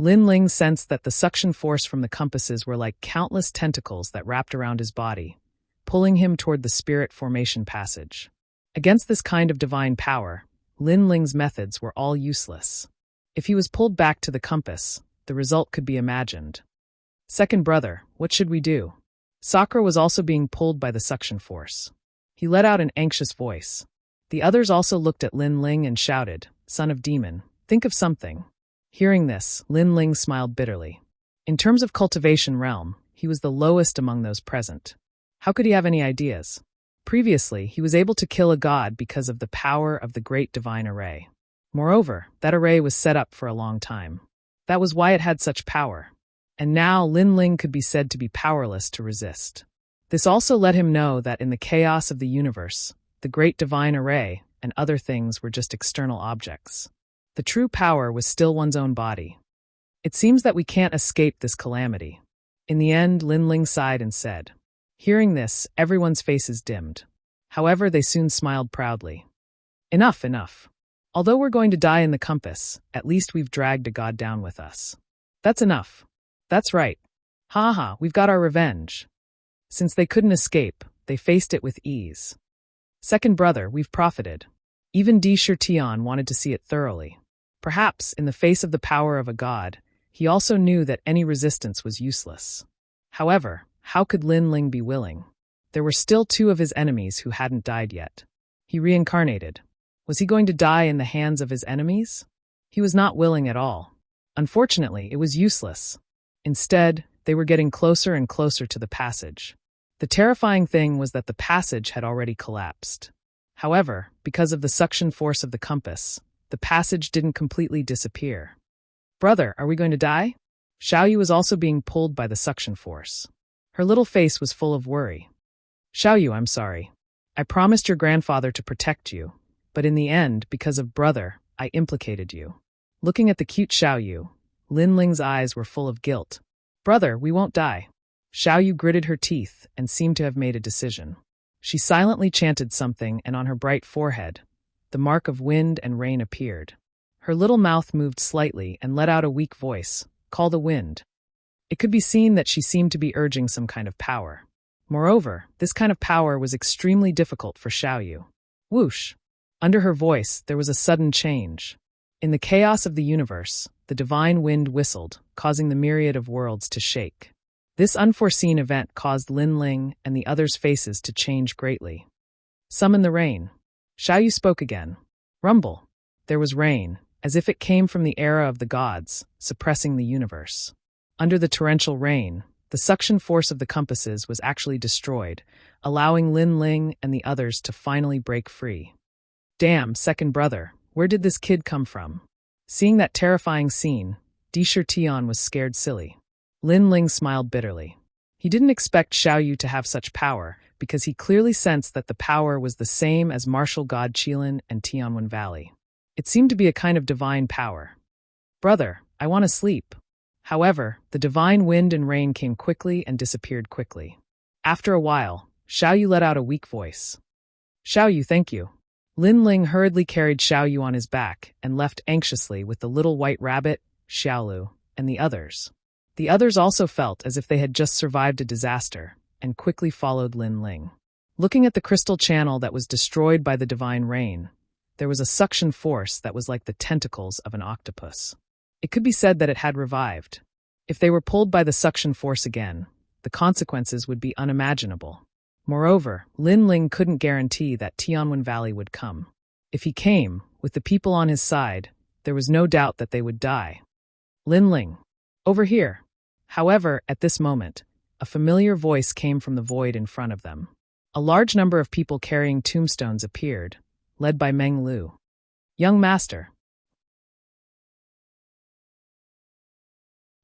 Lin Ling sensed that the suction force from the compasses were like countless tentacles that wrapped around his body, pulling him toward the spirit formation passage. Against this kind of divine power, Lin Ling's methods were all useless. If he was pulled back to the compass, the result could be imagined. "Second brother, what should we do?" Sakura was also being pulled by the suction force. He let out an anxious voice. The others also looked at Lin Ling and shouted, "Son of demon, think of something." Hearing this, Lin Ling smiled bitterly. In terms of cultivation realm, he was the lowest among those present. How could he have any ideas? Previously, he was able to kill a god because of the power of the great divine array. Moreover, that array was set up for a long time. That was why it had such power. And now Lin Ling could be said to be powerless to resist. This also let him know that in the chaos of the universe, the great divine array and other things were just external objects. The true power was still one's own body. "It seems that we can't escape this calamity." In the end, Lin Ling sighed and said. Hearing this, everyone's faces dimmed. However, they soon smiled proudly. "Enough, enough. Although we're going to die in the compass, at least we've dragged a god down with us. That's enough. That's right. Ha ha, we've got our revenge." Since they couldn't escape, they faced it with ease. "Second brother, we've profited." Even Di Shirtian wanted to see it thoroughly. Perhaps, in the face of the power of a god, he also knew that any resistance was useless. However, how could Lin Ling be willing? There were still two of his enemies who hadn't died yet. He reincarnated. Was he going to die in the hands of his enemies? He was not willing at all. Unfortunately, it was useless. Instead, they were getting closer and closer to the passage. The terrifying thing was that the passage had already collapsed. However, because of the suction force of the compass, the passage didn't completely disappear. Brother, are we going to die? Xiaoyu was also being pulled by the suction force. Her little face was full of worry. Xiaoyu, I'm sorry. I promised your grandfather to protect you, but in the end, because of brother, I implicated you. Looking at the cute Xiaoyu, Lin Ling's eyes were full of guilt. Brother, we won't die. Xiaoyu gritted her teeth and seemed to have made a decision. She silently chanted something, and on her bright forehead, the mark of wind and rain appeared. Her little mouth moved slightly and let out a weak voice, call the wind. It could be seen that she seemed to be urging some kind of power. Moreover, this kind of power was extremely difficult for Xiaoyu. Whoosh! Under her voice, there was a sudden change. In the chaos of the universe, the divine wind whistled, causing the myriad of worlds to shake. This unforeseen event caused Lin Ling and the others' faces to change greatly. Summon the rain. Xiaoyu spoke again. Rumble. There was rain, as if it came from the era of the gods, suppressing the universe. Under the torrential rain, the suction force of the compasses was actually destroyed, allowing Lin Ling and the others to finally break free. Damn, second brother, where did this kid come from? Seeing that terrifying scene, Disher Tian was scared silly. Lin Ling smiled bitterly. He didn't expect Xiaoyu to have such power, because he clearly sensed that the power was the same as martial god Qilin and Tianwen Valley. It seemed to be a kind of divine power. Brother, I want to sleep. However, the divine wind and rain came quickly and disappeared quickly. After a while, Xiaoyu let out a weak voice. Xiaoyu, thank you. Lin Ling hurriedly carried Xiaoyu on his back and left anxiously with the little white rabbit, Xiaolu, and the others. The others also felt as if they had just survived a disaster, and quickly followed Lin Ling. Looking at the crystal channel that was destroyed by the divine rain, there was a suction force that was like the tentacles of an octopus. It could be said that it had revived. If they were pulled by the suction force again, the consequences would be unimaginable. Moreover, Lin Ling couldn't guarantee that Tianwen Valley would come. If he came, with the people on his side, there was no doubt that they would die. Lin Ling. Over here. However, at this moment, a familiar voice came from the void in front of them. A large number of people carrying tombstones appeared, led by Meng Lu. Young Master.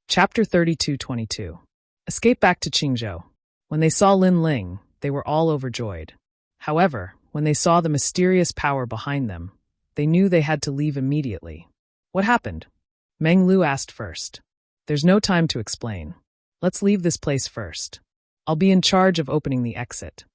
Chapter 32-22. Escape back to Qingzhou. When they saw Lin Ling, they were all overjoyed. However, when they saw the mysterious power behind them, they knew they had to leave immediately. What happened? Meng Lu asked first. There's no time to explain. Let's leave this place first. I'll be in charge of opening the exit.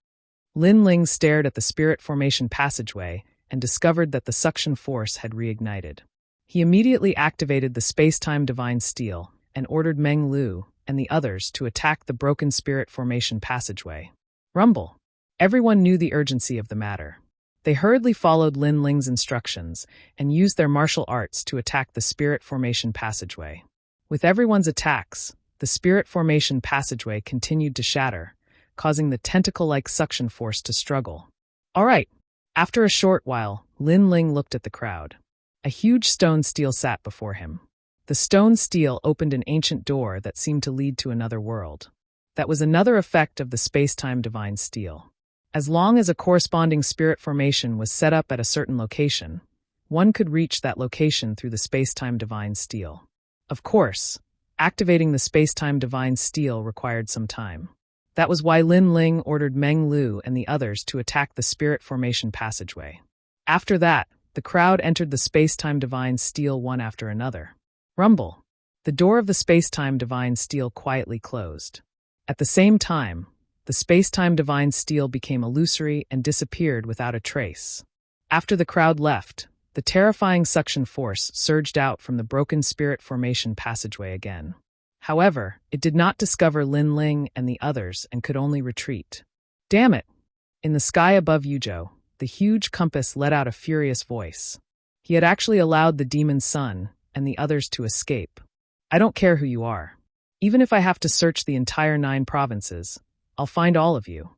Lin Ling stared at the spirit formation passageway and discovered that the suction force had reignited. He immediately activated the space-time divine steel and ordered Meng Lu and the others to attack the broken spirit formation passageway. Rumble. Everyone knew the urgency of the matter. They hurriedly followed Lin Ling's instructions and used their martial arts to attack the spirit formation passageway. With everyone's attacks, the spirit formation passageway continued to shatter, causing the tentacle-like suction force to struggle. All right. After a short while, Lin Ling looked at the crowd. A huge stone stele sat before him. The stone stele opened an ancient door that seemed to lead to another world. That was another effect of the space-time divine stele. As long as a corresponding spirit formation was set up at a certain location, one could reach that location through the space-time divine stele. Of course, activating the space-time divine stele required some time. That was why Lin Ling ordered Meng Lu and the others to attack the spirit formation passageway. After that, the crowd entered the space-time divine stele one after another. Rumble. The door of the space-time divine stele quietly closed. At the same time, the space-time divine stele became illusory and disappeared without a trace. After the crowd left, the terrifying suction force surged out from the broken spirit formation passageway again. However, it did not discover Lin Ling and the others and could only retreat. Damn it! In the sky above Yuzhou, the huge compass let out a furious voice. He had actually allowed the demon sun and the others to escape. I don't care who you are. Even if I have to search the entire 9 provinces, I'll find all of you.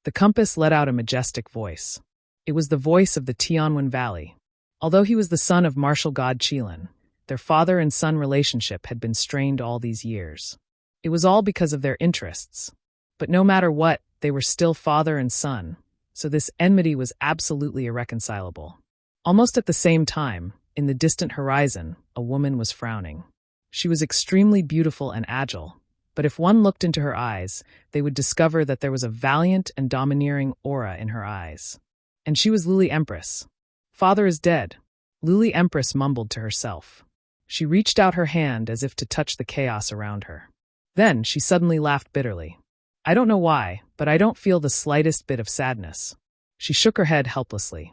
The compass let out a majestic voice. It was the voice of the Tianwen Valley. Although he was the son of martial god Qilin, their father and son relationship had been strained all these years. It was all because of their interests. But no matter what, they were still father and son, so this enmity was absolutely irreconcilable. Almost at the same time, in the distant horizon, a woman was frowning. She was extremely beautiful and agile, but if one looked into her eyes, they would discover that there was a valiant and domineering aura in her eyes. And she was Lily Empress. "Father is dead," Lily Empress mumbled to herself. She reached out her hand as if to touch the chaos around her. Then she suddenly laughed bitterly. "I don't know why, but I don't feel the slightest bit of sadness." She shook her head helplessly.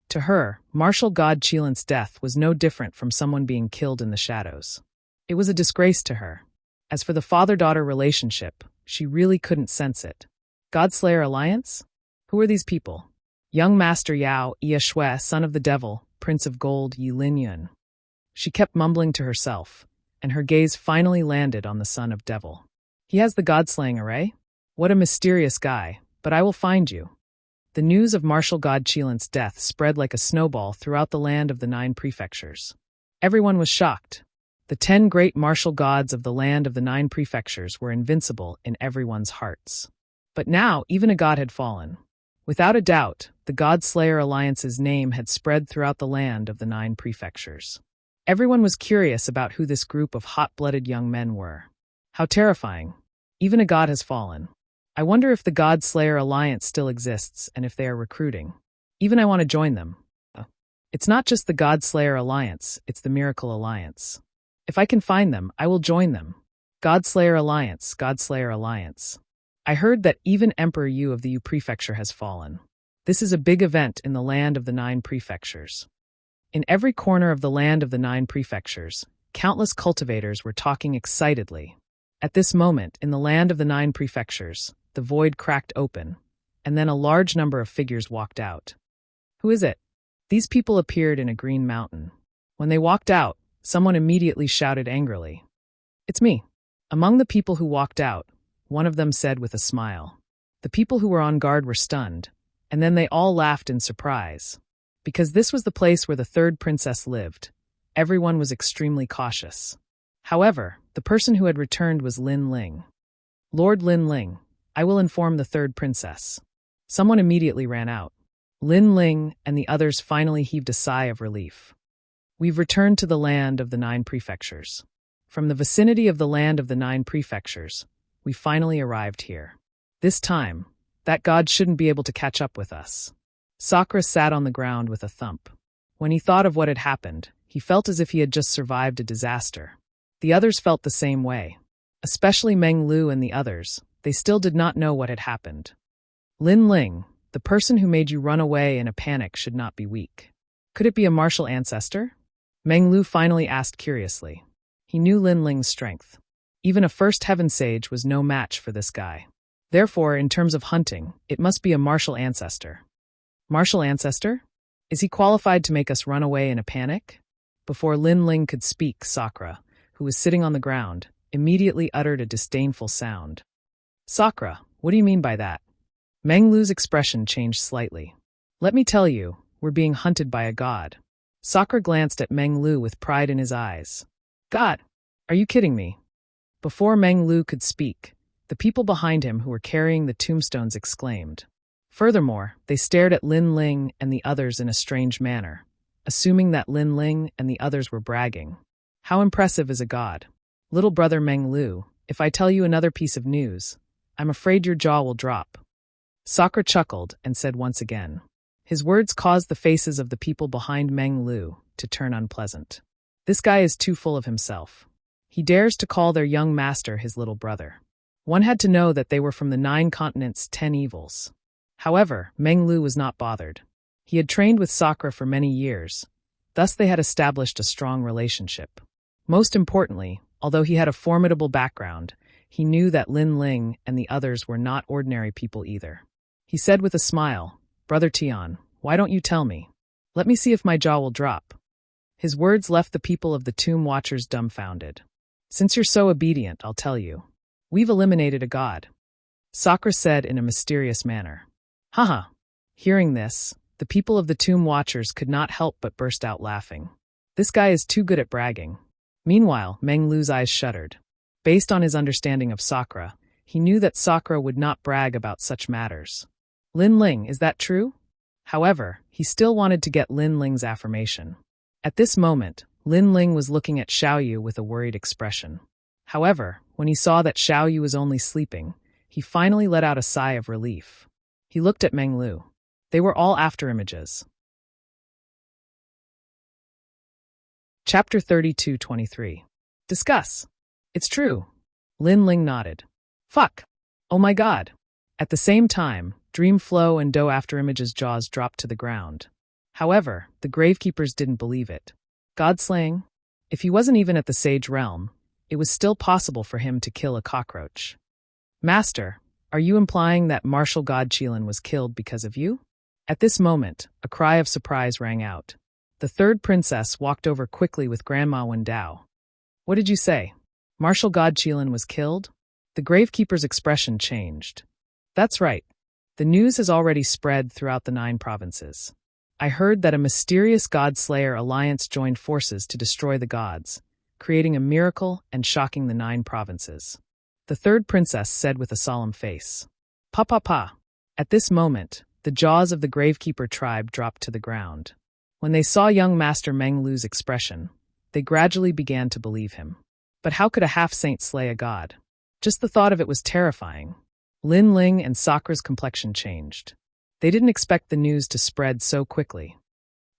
To her, Martial God Chilant's death was no different from someone being killed in the shadows. It was a disgrace to her. As for the father-daughter relationship, she really couldn't sense it. Godslayer Alliance? Who are these people? Young Master Yao, Ia Shui, son of the devil, Prince of Gold, Yi Lin Yun. She kept mumbling to herself, and her gaze finally landed on the son of devil. "He has the god-slaying array? What a mysterious guy, but I will find you." The news of Martial God Chilant's death spread like a snowball throughout the land of the 9 prefectures. Everyone was shocked. The 10 great martial gods of the land of the 9 prefectures were invincible in everyone's hearts. But now even a god had fallen. Without a doubt, the God-Slayer Alliance's name had spread throughout the land of the 9 prefectures. Everyone was curious about who this group of hot-blooded young men were. How terrifying. Even a god has fallen. I wonder if the God-Slayer Alliance still exists and if they are recruiting. Even I want to join them. It's not just the God-Slayer Alliance, it's the Miracle Alliance. If I can find them, I will join them. God-Slayer Alliance, God-Slayer Alliance. I heard that even Emperor Yu of the Yu Prefecture has fallen. This is a big event in the land of the 9 prefectures. In every corner of the land of the 9 prefectures, countless cultivators were talking excitedly. At this moment, in the land of the 9 prefectures, the void cracked open, and then a large number of figures walked out. Who is it? These people appeared in a green mountain. When they walked out, someone immediately shouted angrily, "It's me." Among the people who walked out, one of them said with a smile. The people who were on guard were stunned, and then they all laughed in surprise. Because this was the place where the 3rd princess lived, everyone was extremely cautious. However, the person who had returned was Lin Ling. "Lord Lin Ling, I will inform the 3rd princess." Someone immediately ran out. Lin Ling and the others finally heaved a sigh of relief. "We've returned to the land of the 9 prefectures. From the vicinity of the land of the 9 prefectures, we finally arrived here. This time, that god shouldn't be able to catch up with us." Sakura sat on the ground with a thump. When he thought of what had happened, he felt as if he had just survived a disaster. The others felt the same way. Especially Meng Lu and the others, they still did not know what had happened. "Lin Ling, the person who made you run away in a panic should not be weak. Could it be a martial ancestor?" Meng Lu finally asked curiously. He knew Lin Ling's strength. Even a first heaven sage was no match for this guy. Therefore, in terms of hunting, it must be a martial ancestor. Martial ancestor? Is he qualified to make us run away in a panic? Before Lin Ling could speak, Sakura, who was sitting on the ground, immediately uttered a disdainful sound. "Sakura, what do you mean by that?" Meng Lu's expression changed slightly. "Let me tell you, we're being hunted by a god." Sakura glanced at Meng Lu with pride in his eyes. "God? Are you kidding me?" Before Meng Lu could speak, the people behind him who were carrying the tombstones exclaimed. Furthermore, they stared at Lin Ling and the others in a strange manner, assuming that Lin Ling and the others were bragging. How impressive is a god? Little brother Meng Lu, if I tell you another piece of news, I'm afraid your jaw will drop. Sakura chuckled and said once again. His words caused the faces of the people behind Meng Lu to turn unpleasant. This guy is too full of himself. He dares to call their young master his little brother. One had to know that they were from the 9 continents' 10 evils. However, Meng Lu was not bothered. He had trained with Sakura for many years. Thus they had established a strong relationship. Most importantly, although he had a formidable background, he knew that Lin Ling and the others were not ordinary people either. He said with a smile, "Brother Tian, why don't you tell me? Let me see if my jaw will drop." His words left the people of the Tomb Watchers dumbfounded. "Since you're so obedient, I'll tell you. We've eliminated a god," Sakura said in a mysterious manner. Haha. Hearing this, the people of the Tomb Watchers could not help but burst out laughing. This guy is too good at bragging. Meanwhile, Meng Lu's eyes shuddered. Based on his understanding of Sakura, he knew that Sakura would not brag about such matters. Lin Ling, is that true? However, he still wanted to get Lin Ling's affirmation. At this moment, Lin Ling was looking at Xiaoyu with a worried expression. However, when he saw that Xiaoyu was only sleeping, he finally let out a sigh of relief. He looked at Meng Lu. They were all after images. Chapter 32-23. Discuss. It's true. Lin Ling nodded. Fuck. Oh my god. At the same time, Dream Flow and Do Afterimage's jaws dropped to the ground. However, the Gravekeepers didn't believe it. Godslaying? If he wasn't even at the Sage Realm, it was still possible for him to kill a cockroach. Master, are you implying that Martial God Qilin was killed because of you? At this moment, a cry of surprise rang out. The third princess walked over quickly with Grandma Wendao. What did you say? Martial God Qilin was killed? The Gravekeeper's expression changed. That's right. The news has already spread throughout the 9 provinces. I heard that a mysterious God-Slayer alliance joined forces to destroy the gods, creating a miracle and shocking the 9 provinces. The third princess said with a solemn face. Pa pa pa. At this moment, the jaws of the Gravekeeper tribe dropped to the ground. When they saw young Master Meng Lu's expression, they gradually began to believe him. But how could a half-saint slay a god? Just the thought of it was terrifying. Lin Ling and Sakura's complexion changed. They didn't expect the news to spread so quickly.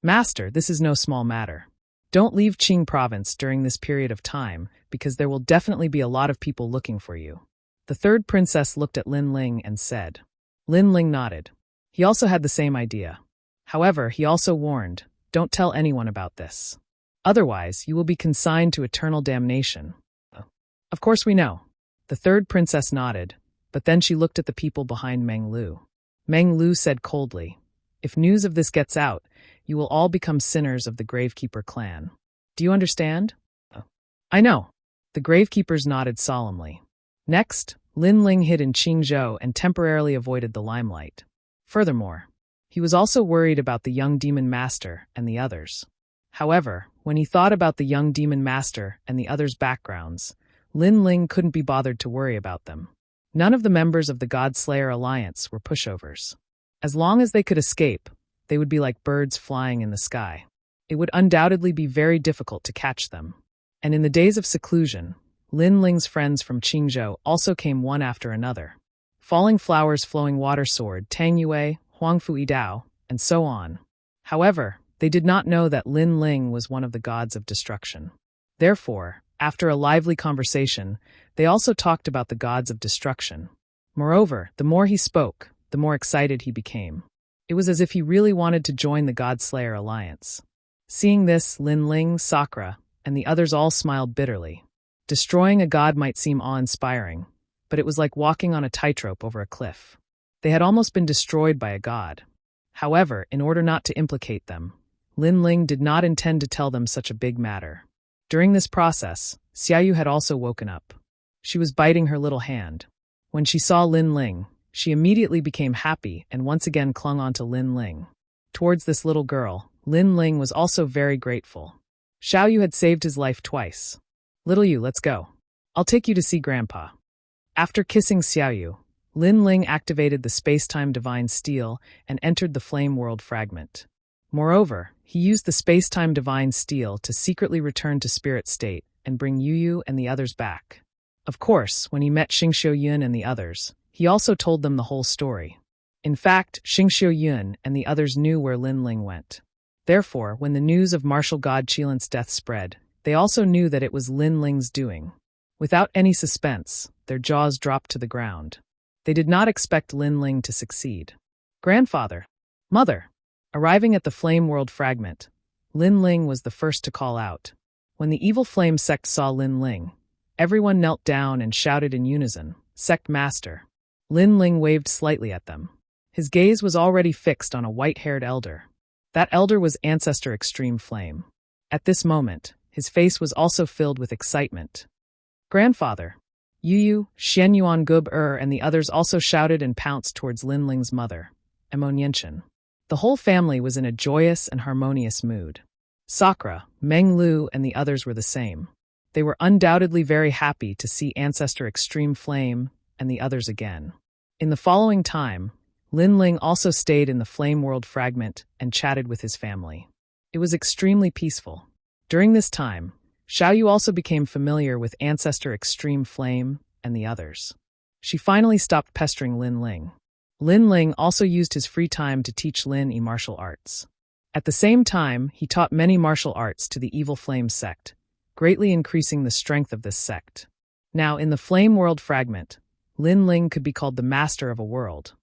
Master, this is no small matter. Don't leave Qing province during this period of time, because there will definitely be a lot of people looking for you. The third princess looked at Lin Ling and said. Lin Ling nodded. He also had the same idea. However, he also warned, don't tell anyone about this. Otherwise, you will be consigned to eternal damnation. Of course we know. The third princess nodded, but then she looked at the people behind Meng Lu. Meng Lu said coldly, if news of this gets out, you will all become sinners of the Gravekeeper clan. Do you understand? I know. The Gravekeepers nodded solemnly. Next, Lin Ling hid in Qingzhou and temporarily avoided the limelight. Furthermore, he was also worried about the young demon master and the others. However, when he thought about the young demon master and the others' backgrounds, Lin Ling couldn't be bothered to worry about them. None of the members of the God-Slayer Alliance were pushovers. As long as they could escape, they would be like birds flying in the sky. It would undoubtedly be very difficult to catch them. And in the days of seclusion, Lin Ling's friends from Qingzhou also came one after another. Falling Flowers, Flowing Water Sword, Tang Yue, Huangfu Yidao, and so on. However, they did not know that Lin Ling was one of the gods of destruction. Therefore, after a lively conversation, they also talked about the gods of destruction. Moreover, the more he spoke, the more excited he became. It was as if he really wanted to join the God-Slayer Alliance. Seeing this, Lin Ling, Sakura, and the others all smiled bitterly. Destroying a god might seem awe-inspiring, but it was like walking on a tightrope over a cliff. They had almost been destroyed by a god. However, in order not to implicate them, Lin Ling did not intend to tell them such a big matter. During this process, Xiaoyu had also woken up. She was biting her little hand. When she saw Lin Ling, she immediately became happy and once again clung onto Lin Ling. Towards this little girl, Lin Ling was also very grateful. Xiaoyu had saved his life twice. Little you, let's go. I'll take you to see Grandpa. After kissing Xiaoyu, Lin Ling activated the space-time divine steel and entered the flame world fragment. Moreover, he used the space-time divine steel to secretly return to spirit state and bring Yu and the others back. Of course, when he met Xingxiu Yun and the others, he also told them the whole story. In fact, Xingxiu Yun and the others knew where Lin Ling went. Therefore, when the news of Martial God Qilin's death spread, they also knew that it was Lin Ling's doing. Without any suspense, their jaws dropped to the ground. They did not expect Lin Ling to succeed. Grandfather, Mother. Arriving at the Flame World fragment, Lin Ling was the first to call out. When the evil flame sect saw Lin Ling, everyone knelt down and shouted in unison, Sect Master. Lin Ling waved slightly at them. His gaze was already fixed on a white-haired elder. That elder was Ancestor Extreme Flame. At this moment, his face was also filled with excitement. Grandfather. Yu, Xian Yuan Gub and the others also shouted and pounced towards Lin Ling's mother, Emonienchen. The whole family was in a joyous and harmonious mood. Sakura, Meng Lu, and the others were the same. They were undoubtedly very happy to see Ancestor Extreme Flame and the others again. In the following time, Lin Ling also stayed in the Flame World fragment and chatted with his family. It was extremely peaceful. During this time, Xiaoyu also became familiar with Ancestor Extreme Flame and the others. She finally stopped pestering Lin Ling. Lin Ling also used his free time to teach Lin martial arts. At the same time, he taught many martial arts to the Evil Flame sect, greatly increasing the strength of this sect. Now, in the Flame World fragment, Lin Ling could be called the master of a world.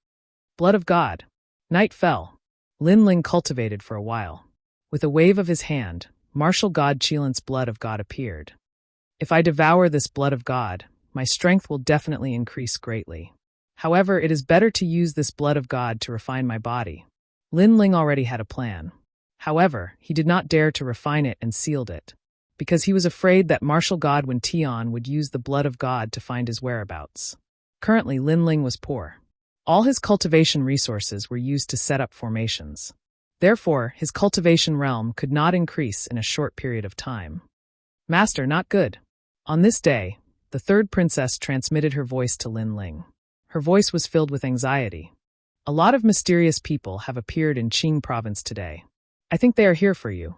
Blood of God. Night fell. Lin Ling cultivated for a while. With a wave of his hand, martial god Qilint's blood of God appeared. If I devour this blood of God, my strength will definitely increase greatly. However, it is better to use this blood of God to refine my body. Lin Ling already had a plan. However, he did not dare to refine it and sealed it, because he was afraid that martial god Wen Tian would use the blood of God to find his whereabouts. Currently, Lin Ling was poor. All his cultivation resources were used to set up formations. Therefore, his cultivation realm could not increase in a short period of time. Master, not good. On this day, the third princess transmitted her voice to Lin Ling. Her voice was filled with anxiety. A lot of mysterious people have appeared in Qing province today. I think they are here for you.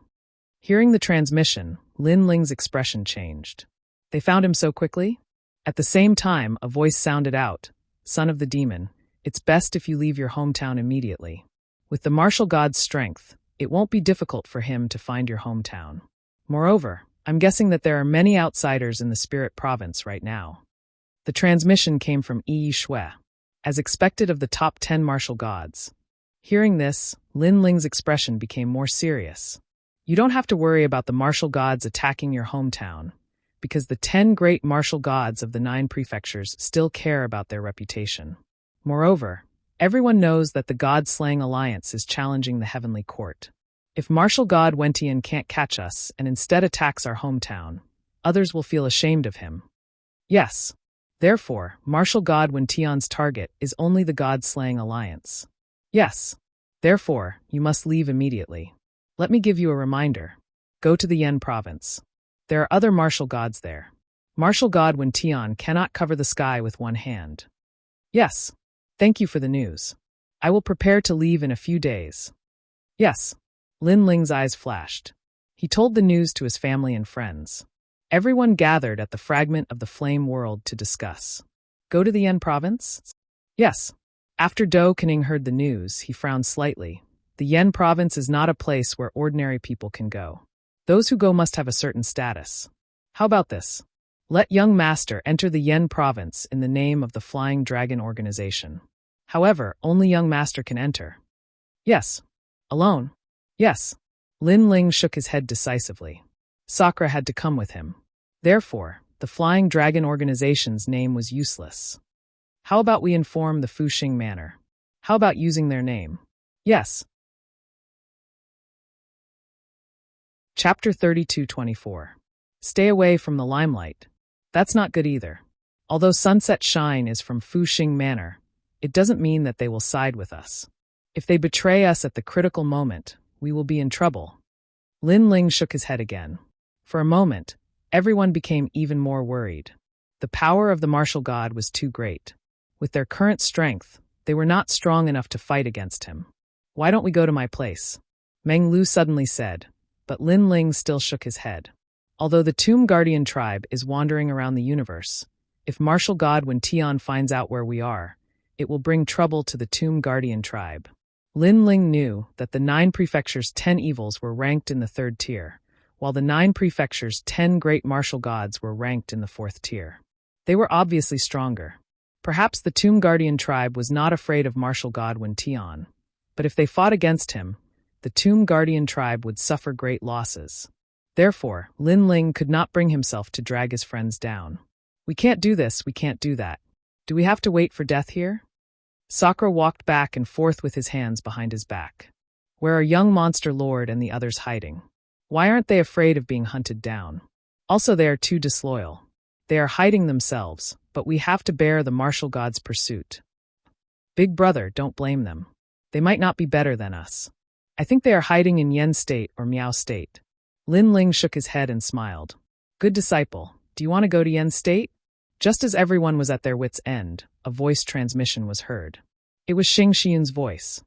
Hearing the transmission, Lin Ling's expression changed. They found him so quickly? At the same time, a voice sounded out, Son of the Demon, it's best if you leave your hometown immediately. With the martial god's strength, it won't be difficult for him to find your hometown. Moreover, I'm guessing that there are many outsiders in the Spirit Province right now. The transmission came from Yi Shui, as expected of the top 10 martial gods. Hearing this, Lin Ling's expression became more serious. You don't have to worry about the martial gods attacking your hometown, because the 10 great martial gods of the 9 prefectures still care about their reputation. Moreover, everyone knows that the God-slaying alliance is challenging the heavenly court. If martial god Wen Tian can't catch us and instead attacks our hometown, others will feel ashamed of him. Yes. Therefore, martial god Wen Tian's target is only the God-slaying alliance. Yes. Therefore, you must leave immediately. Let me give you a reminder. Go to the Yan province. There are other martial gods there. Martial god Wen Tian cannot cover the sky with one hand. Yes. Thank you for the news. I will prepare to leave in a few days. Yes. Lin Ling's eyes flashed. He told the news to his family and friends. Everyone gathered at the fragment of the Flame World to discuss. Go to the Yan province? Yes. After Do Kening heard the news, he frowned slightly. The Yan province is not a place where ordinary people can go. Those who go must have a certain status. How about this? Let young master enter the Yan province in the name of the Flying Dragon organization. However, only young master can enter. Yes. Alone. Yes. Lin Ling shook his head decisively. Sakura had to come with him. Therefore, the Flying Dragon organization's name was useless. How about we inform the Fuxing Manor? How about using their name? Yes. Chapter 32-24. Stay away from the limelight. That's not good either. Although Sunset Shine is from Fuxing Manor, it doesn't mean that they will side with us. If they betray us at the critical moment, we will be in trouble. Lin Ling shook his head again. For a moment, everyone became even more worried. The power of the martial god was too great. With their current strength, they were not strong enough to fight against him. Why don't we go to my place? Meng Lu suddenly said, but Lin Ling still shook his head. Although the Tomb Guardian tribe is wandering around the universe, if martial god Wen Tian finds out where we are, it will bring trouble to the Tomb Guardian tribe. Lin Ling knew that the 9 prefectures' 10 evils were ranked in the 3rd tier, while the 9 prefectures' 10 great martial gods were ranked in the 4th tier. They were obviously stronger. Perhaps the Tomb Guardian tribe was not afraid of martial god Wen Tian, but if they fought against him, the Tomb Guardian tribe would suffer great losses. Therefore, Lin Ling could not bring himself to drag his friends down. We can't do this, we can't do that. Do we have to wait for death here? Sakura walked back and forth with his hands behind his back. Where are young Monster Lord and the others hiding? Why aren't they afraid of being hunted down? Also, they are too disloyal. They are hiding themselves, but we have to bear the martial god's pursuit. Big brother, don't blame them. They might not be better than us. I think they are hiding in Yen State or Miao State. Lin Ling shook his head and smiled. Good disciple, do you want to go to Yen State? Just as everyone was at their wits' end, a voice transmission was heard. It was Xing Xian's voice.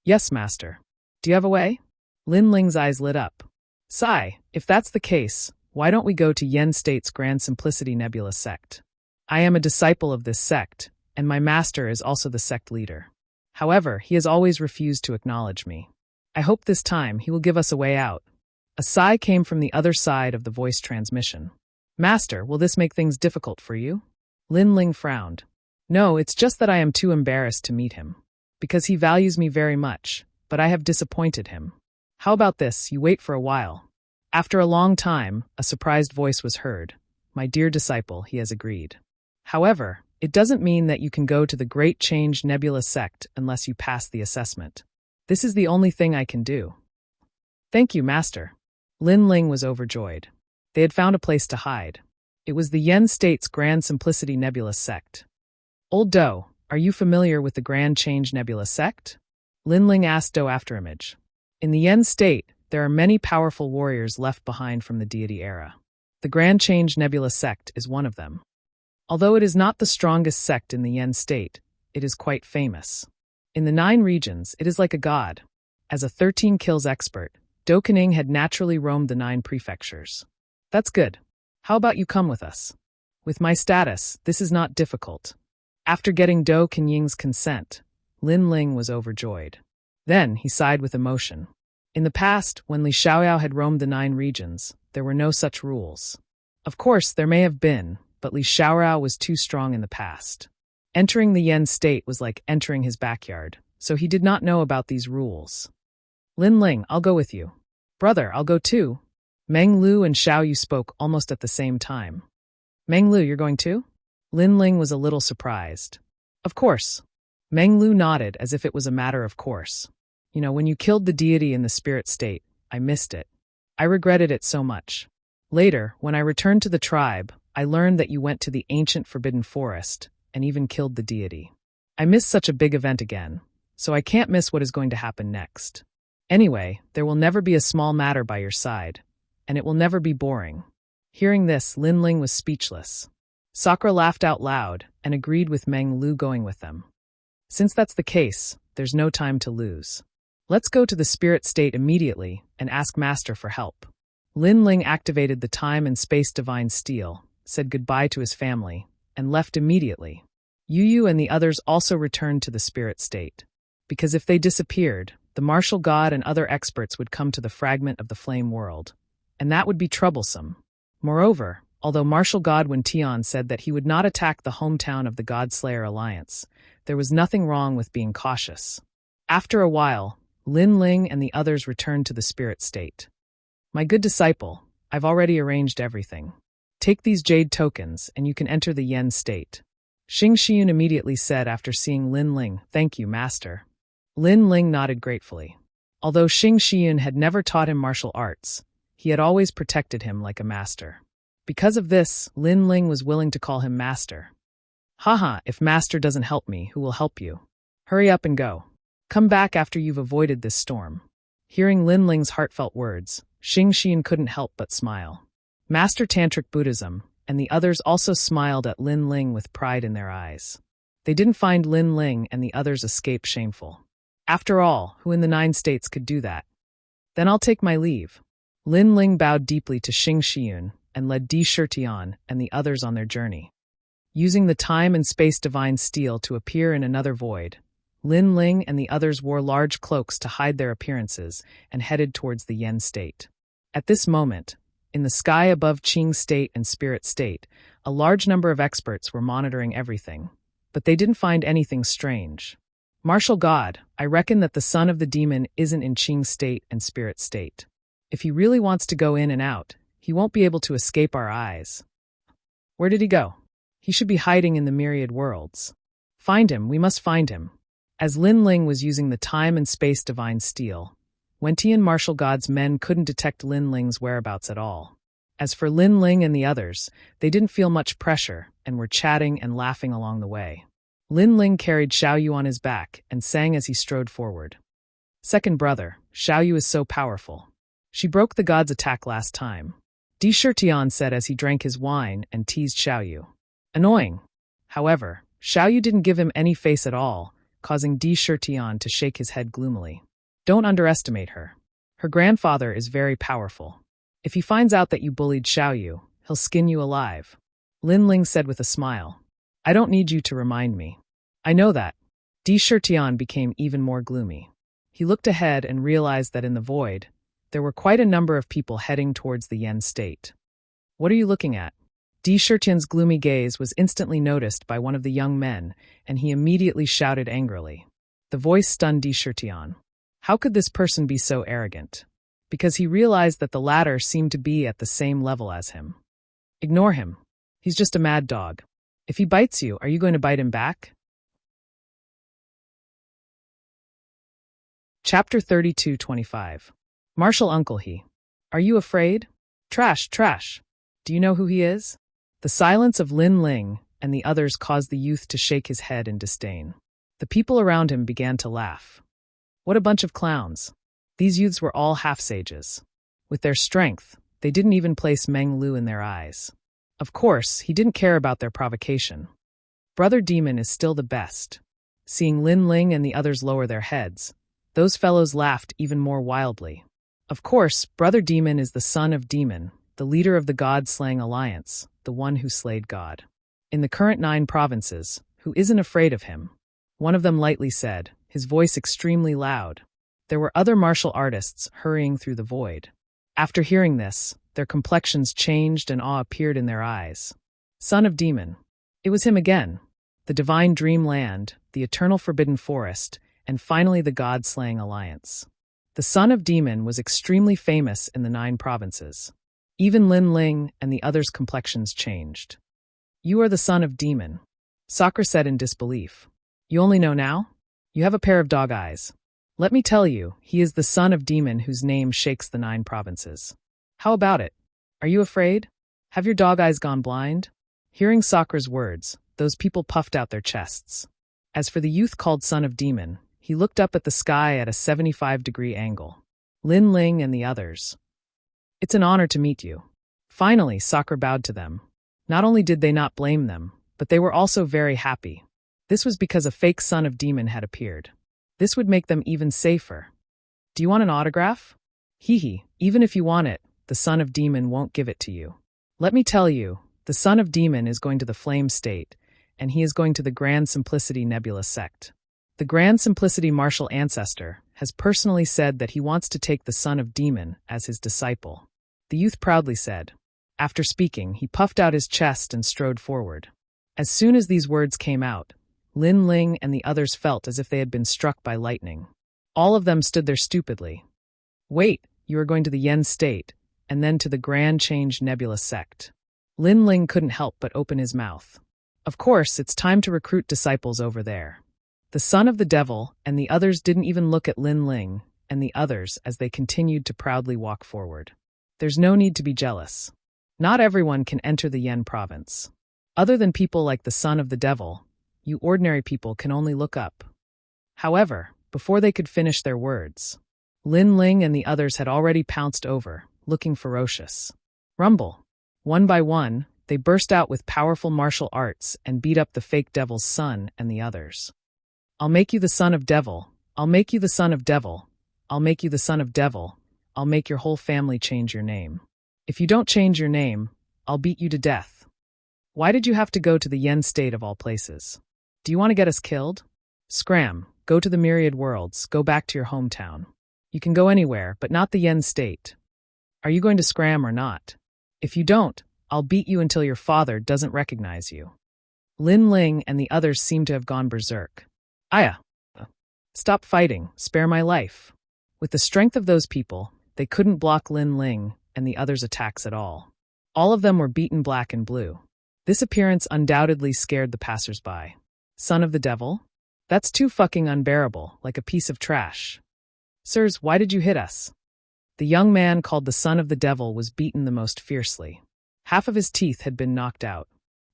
Yes, master. Do you have a way? Lin Ling's eyes lit up. Sigh, if that's the case, why don't we go to Yen State's Grand Simplicity Nebula sect? I am a disciple of this sect, and my master is also the sect leader. However, he has always refused to acknowledge me. I hope this time he will give us a way out. A sigh came from the other side of the voice transmission. Master, will this make things difficult for you? Lin Ling frowned. No, it's just that I am too embarrassed to meet him. Because he values me very much, but I have disappointed him. How about this, you wait for a while. After a long time, a surprised voice was heard. My dear disciple, he has agreed. However, it doesn't mean that you can go to the Great Change Nebula sect unless you pass the assessment. This is the only thing I can do. Thank you, master. Lin Ling was overjoyed. They had found a place to hide. It was the Yen State's Grand Simplicity Nebula sect. Old Do, are you familiar with the Grand Change Nebula sect? Lin Ling asked Do Afterimage. In the Yen State, there are many powerful warriors left behind from the deity era. The Grand Change Nebula sect is one of them. Although it is not the strongest sect in the Yen State, it is quite famous. In the 9 regions, it is like a god. As a 13 kills expert, Do Kening had naturally roamed the 9 prefectures. That's good. How about you come with us? With my status, this is not difficult. After getting Do Kenying's consent, Lin Ling was overjoyed. Then he sighed with emotion. In the past, when Li Xiaoyao had roamed the 9 regions, there were no such rules. Of course, there may have been, but Li Xiaoyao was too strong in the past. Entering the Yen State was like entering his backyard, so he did not know about these rules. Lin Ling, I'll go with you. Brother, I'll go too. Meng Lu and Xiao Yu spoke almost at the same time. Meng Lu, you're going too? Lin Ling was a little surprised. Of course. Meng Lu nodded as if it was a matter of course. You know, when you killed the deity in the spirit state, I missed it. I regretted it so much. Later, when I returned to the tribe, I learned that you went to the ancient forbidden forest and even killed the deity. I missed such a big event again, so I can't miss what is going to happen next. Anyway, there will never be a small matter by your side, and it will never be boring. Hearing this, Lin Ling was speechless. Sakura laughed out loud and agreed with Meng Lu going with them. Since that's the case, there's no time to lose. Let's go to the spirit state immediately and ask Master for help. Lin Ling activated the time and space divine steel, said goodbye to his family, and left immediately. Yu Yu and the others also returned to the spirit state. Because if they disappeared, the martial god and other experts would come to the fragment of the flame world, and that would be troublesome. Moreover, although martial god Wen Tian said that he would not attack the hometown of the God-Slayer Alliance, there was nothing wrong with being cautious. After a while, Lin Ling and the others returned to the spirit state. My good disciple, I've already arranged everything. Take these jade tokens and you can enter the Yen state. Xing Xian immediately said after seeing Lin Ling, Thank you, master. Lin Ling nodded gratefully. Although Xing Xian had never taught him martial arts, he had always protected him like a master. Because of this, Lin Ling was willing to call him master. Haha, if master doesn't help me, who will help you? Hurry up and go. Come back after you've avoided this storm. Hearing Lin Ling's heartfelt words, Xing Xian couldn't help but smile. Master Tantric Buddhism, and the others also smiled at Lin Ling with pride in their eyes. They didn't find Lin Ling and the others' escape shameful. After all, who in the 9 states could do that? Then I'll take my leave. Lin Ling bowed deeply to Xing Xian and led Di Shitian and the others on their journey. Using the time and space divine steel to appear in another void, Lin Ling and the others wore large cloaks to hide their appearances and headed towards the Yen state. At this moment, in the sky above Qing state and spirit state, a large number of experts were monitoring everything, but they didn't find anything strange. Martial God, I reckon that the son of the demon isn't in Qing state and spirit state. If he really wants to go in and out, he won't be able to escape our eyes. Where did he go? He should be hiding in the myriad worlds. Find him, we must find him. As Lin Ling was using the time and space divine steel, Wentian martial god's men couldn't detect Lin Ling's whereabouts at all. As for Lin Ling and the others, they didn't feel much pressure and were chatting and laughing along the way. Lin Ling carried Xiao Yu on his back and sang as he strode forward. Second brother, Xiao Yu is so powerful. She broke the god's attack last time. Di Shitian said as he drank his wine and teased Xiao Yu. Annoying. However, Xiao Yu didn't give him any face at all, causing Di Shirtian to shake his head gloomily. Don't underestimate her. Her grandfather is very powerful. If he finds out that you bullied Xiaoyu, he'll skin you alive. Lin Ling said with a smile. I don't need you to remind me. I know that. Di Shirtian became even more gloomy. He looked ahead and realized that in the void, there were quite a number of people heading towards the Yen state. What are you looking at? Di Shirtian's gloomy gaze was instantly noticed by one of the young men, and he immediately shouted angrily. The voice stunned Di Shirtian. How could this person be so arrogant? Because he realized that the latter seemed to be at the same level as him. Ignore him. He's just a mad dog. If he bites you, are you going to bite him back? Chapter 32:25. Martial Uncle He. Are you afraid? Trash, trash. Do you know who he is? The silence of Lin Ling and the others caused the youth to shake his head in disdain. The people around him began to laugh. What a bunch of clowns. These youths were all half-sages. With their strength, they didn't even place Meng Lu in their eyes. Of course, he didn't care about their provocation. Brother Demon is still the best. Seeing Lin Ling and the others lower their heads, those fellows laughed even more wildly. Of course, Brother Demon is the son of Demon, the leader of the God-slaying alliance, the one who slayed God. In the current 9 provinces, who isn't afraid of him? One of them lightly said, his voice extremely loud. There were other martial artists hurrying through the void. After hearing this, their complexions changed and awe appeared in their eyes. Son of Demon. It was him again. The divine dreamland, the eternal forbidden forest, and finally the God-slaying alliance. The son of Demon was extremely famous in the 9 provinces. Even Lin Ling and the others' complexions changed. You are the son of Demon, Sakura said in disbelief. You only know now? You have a pair of dog eyes. Let me tell you, he is the son of Demon whose name shakes the 9 provinces. How about it? Are you afraid? Have your dog eyes gone blind? Hearing Sakura's words, those people puffed out their chests. As for the youth called son of Demon, he looked up at the sky at a 75-degree angle. Lin Ling and the others. It's an honor to meet you. Finally, Sakura bowed to them. Not only did they not blame them, but they were also very happy. This was because a fake son of Demon had appeared. This would make them even safer. Do you want an autograph? Hee, even if you want it, the son of Demon won't give it to you. Let me tell you, the son of Demon is going to the Flame State, and he is going to the Grand Simplicity Nebula sect. The Grand Simplicity martial ancestor has personally said that he wants to take the son of Demon as his disciple. The youth proudly said. After speaking, he puffed out his chest and strode forward. As soon as these words came out, Lin Ling and the others felt as if they had been struck by lightning. All of them stood there stupidly. Wait, you are going to the Yen State, and then to the Grand Change Nebula sect. Lin Ling couldn't help but open his mouth. Of course, it's time to recruit disciples over there. The son of the devil and the others didn't even look at Lin Ling and the others as they continued to proudly walk forward. There's no need to be jealous. Not everyone can enter the Yen province. Other than people like the son of the devil, you ordinary people can only look up. However, before they could finish their words, Lin Ling and the others had already pounced over, looking ferocious. Rumble. One by one, they burst out with powerful martial arts and beat up the fake devil's son and the others. I'll make you the son of devil. I'll make you the son of devil. I'll make you the son of devil. I'll make your whole family change your name. If you don't change your name, I'll beat you to death. Why did you have to go to the Yen State of all places? Do you want to get us killed? Scram, go to the myriad worlds, go back to your hometown. You can go anywhere, but not the Yen State. Are you going to scram or not? If you don't, I'll beat you until your father doesn't recognize you. Lin Ling and the others seemed to have gone berserk. Aya! Stop fighting, spare my life. With the strength of those people, they couldn't block Lin Ling and the others' attacks at all. All of them were beaten black and blue. This appearance undoubtedly scared the passers-by. Son of the devil? That's too fucking unbearable, like a piece of trash. Sirs, why did you hit us? The young man called the son of the devil was beaten the most fiercely. Half of his teeth had been knocked out.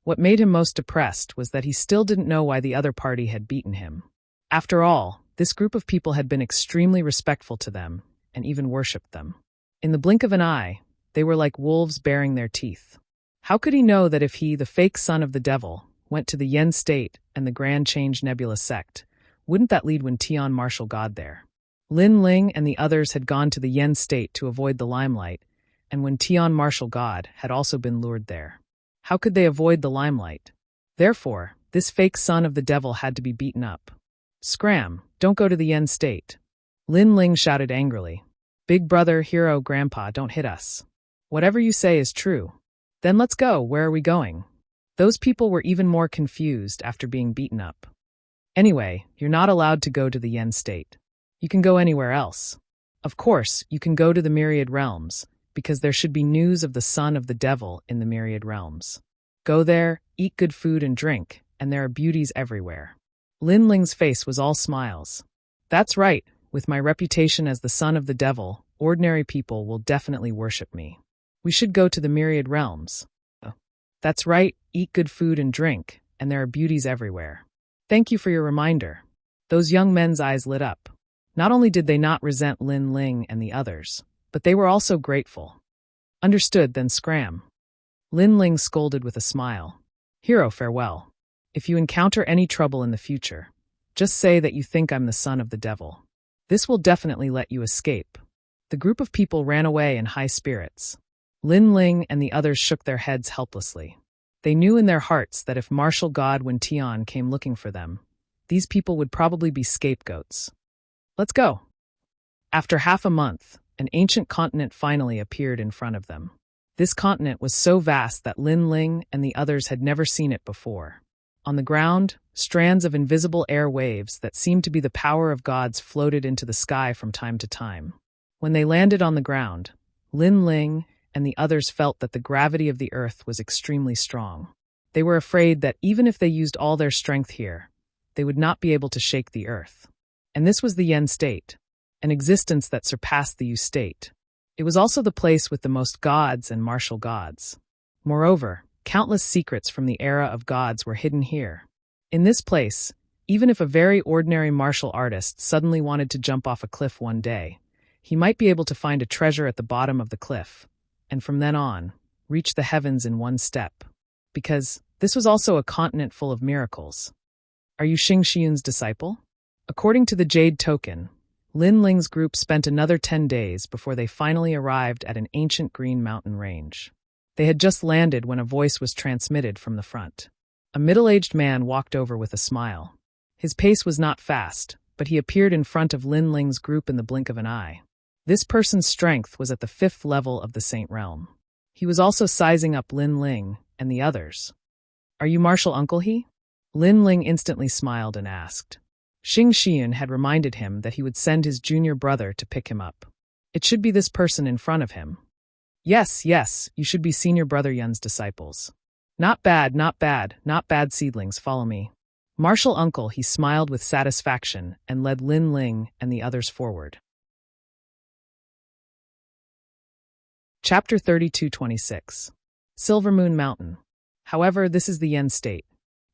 What made him most depressed was that he still didn't know why the other party had beaten him. After all, this group of people had been extremely respectful to them, and even worshipped them. In the blink of an eye, they were like wolves baring their teeth. How could he know that if he, the fake son of the devil, went to the Yen State and the Grand Change Nebula sect, Wouldn't that lead when Tian marshal God there? Lin Ling and the others had gone to the Yen state to avoid the limelight, and when Tian marshal God had also been lured there. How could they avoid the limelight? Therefore, this fake son of the devil had to be beaten up. Scram, don't go to the Yen state. Lin Ling shouted angrily. Big brother, hero, grandpa, don't hit us. Whatever you say is true. Then let's go, where are we going? Those people were even more confused after being beaten up. Anyway, you're not allowed to go to the Yen state. You can go anywhere else. Of course, you can go to the Myriad Realms, because there should be news of the son of the devil in the Myriad Realms. Go there, eat good food and drink, and there are beauties everywhere. Lin Ling's face was all smiles. That's right, with my reputation as the son of the devil, ordinary people will definitely worship me. We should go to the Myriad Realms. That's right, eat good food and drink, and there are beauties everywhere. Thank you for your reminder. Those young men's eyes lit up. Not only did they not resent Lin Ling and the others, but they were also grateful. Understood, then scram. Lin Ling scolded with a smile. Hero, farewell. If you encounter any trouble in the future, just say that you think I'm the son of the devil. This will definitely let you escape. The group of people ran away in high spirits. Lin Ling and the others shook their heads helplessly. They knew in their hearts that if Martial God Wen Tian came looking for them, these people would probably be scapegoats. Let's go. After half a month, an ancient continent finally appeared in front of them. This continent was so vast that Lin Ling and the others had never seen it before. On the ground, strands of invisible air waves that seemed to be the power of gods floated into the sky from time to time. When they landed on the ground, Lin Ling and the others felt that the gravity of the earth was extremely strong. They were afraid that even if they used all their strength here, they would not be able to shake the earth. And this was the Yen state, an existence that surpassed the Yu state. It was also the place with the most gods and martial gods. Moreover, countless secrets from the era of gods were hidden here. In this place, even if a very ordinary martial artist suddenly wanted to jump off a cliff one day, he might be able to find a treasure at the bottom of the cliff, and from then on, reach the heavens in one step. Because this was also a continent full of miracles. Are you Xing Xiyun's disciple? According to the Jade Token, Lin Ling's group spent another 10 days before they finally arrived at an ancient green mountain range. They had just landed when a voice was transmitted from the front. A middle-aged man walked over with a smile. His pace was not fast, but he appeared in front of Lin Ling's group in the blink of an eye. This person's strength was at the 5th level of the Saint Realm. He was also sizing up Lin Ling and the others. Are you Martial Uncle he? Lin Ling instantly smiled and asked. Xing Xiyun had reminded him that he would send his junior brother to pick him up. It should be this person in front of him. Yes, you should be senior brother Yun's disciples. Not bad, seedlings, follow me. Martial Uncle, he smiled with satisfaction and led Lin Ling and the others forward. Chapter 32:26. Silver Moon Mountain. However, this is the Yen state.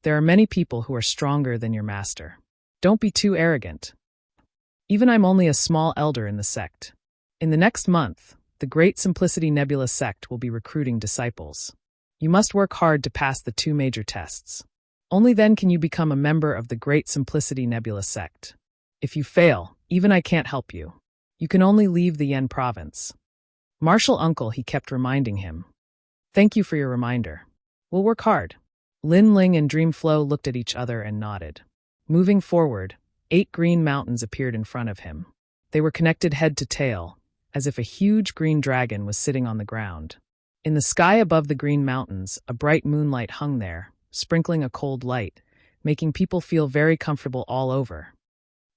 There are many people who are stronger than your master. Don't be too arrogant. Even I'm only a small elder in the sect. In the next month, the Great Simplicity Nebula sect will be recruiting disciples. You must work hard to pass the 2 major tests. Only then can you become a member of the Great Simplicity Nebula sect. If you fail, even I can't help you. You can only leave the Yen province. Martial Uncle, he kept reminding him. Thank you for your reminder. We'll work hard. Lin Ling and Dreamflow looked at each other and nodded. Moving forward, 8 green mountains appeared in front of him. They were connected head to tail, as if a huge green dragon was sitting on the ground. In the sky above the green mountains, a bright moonlight hung there, sprinkling a cold light, making people feel very comfortable all over.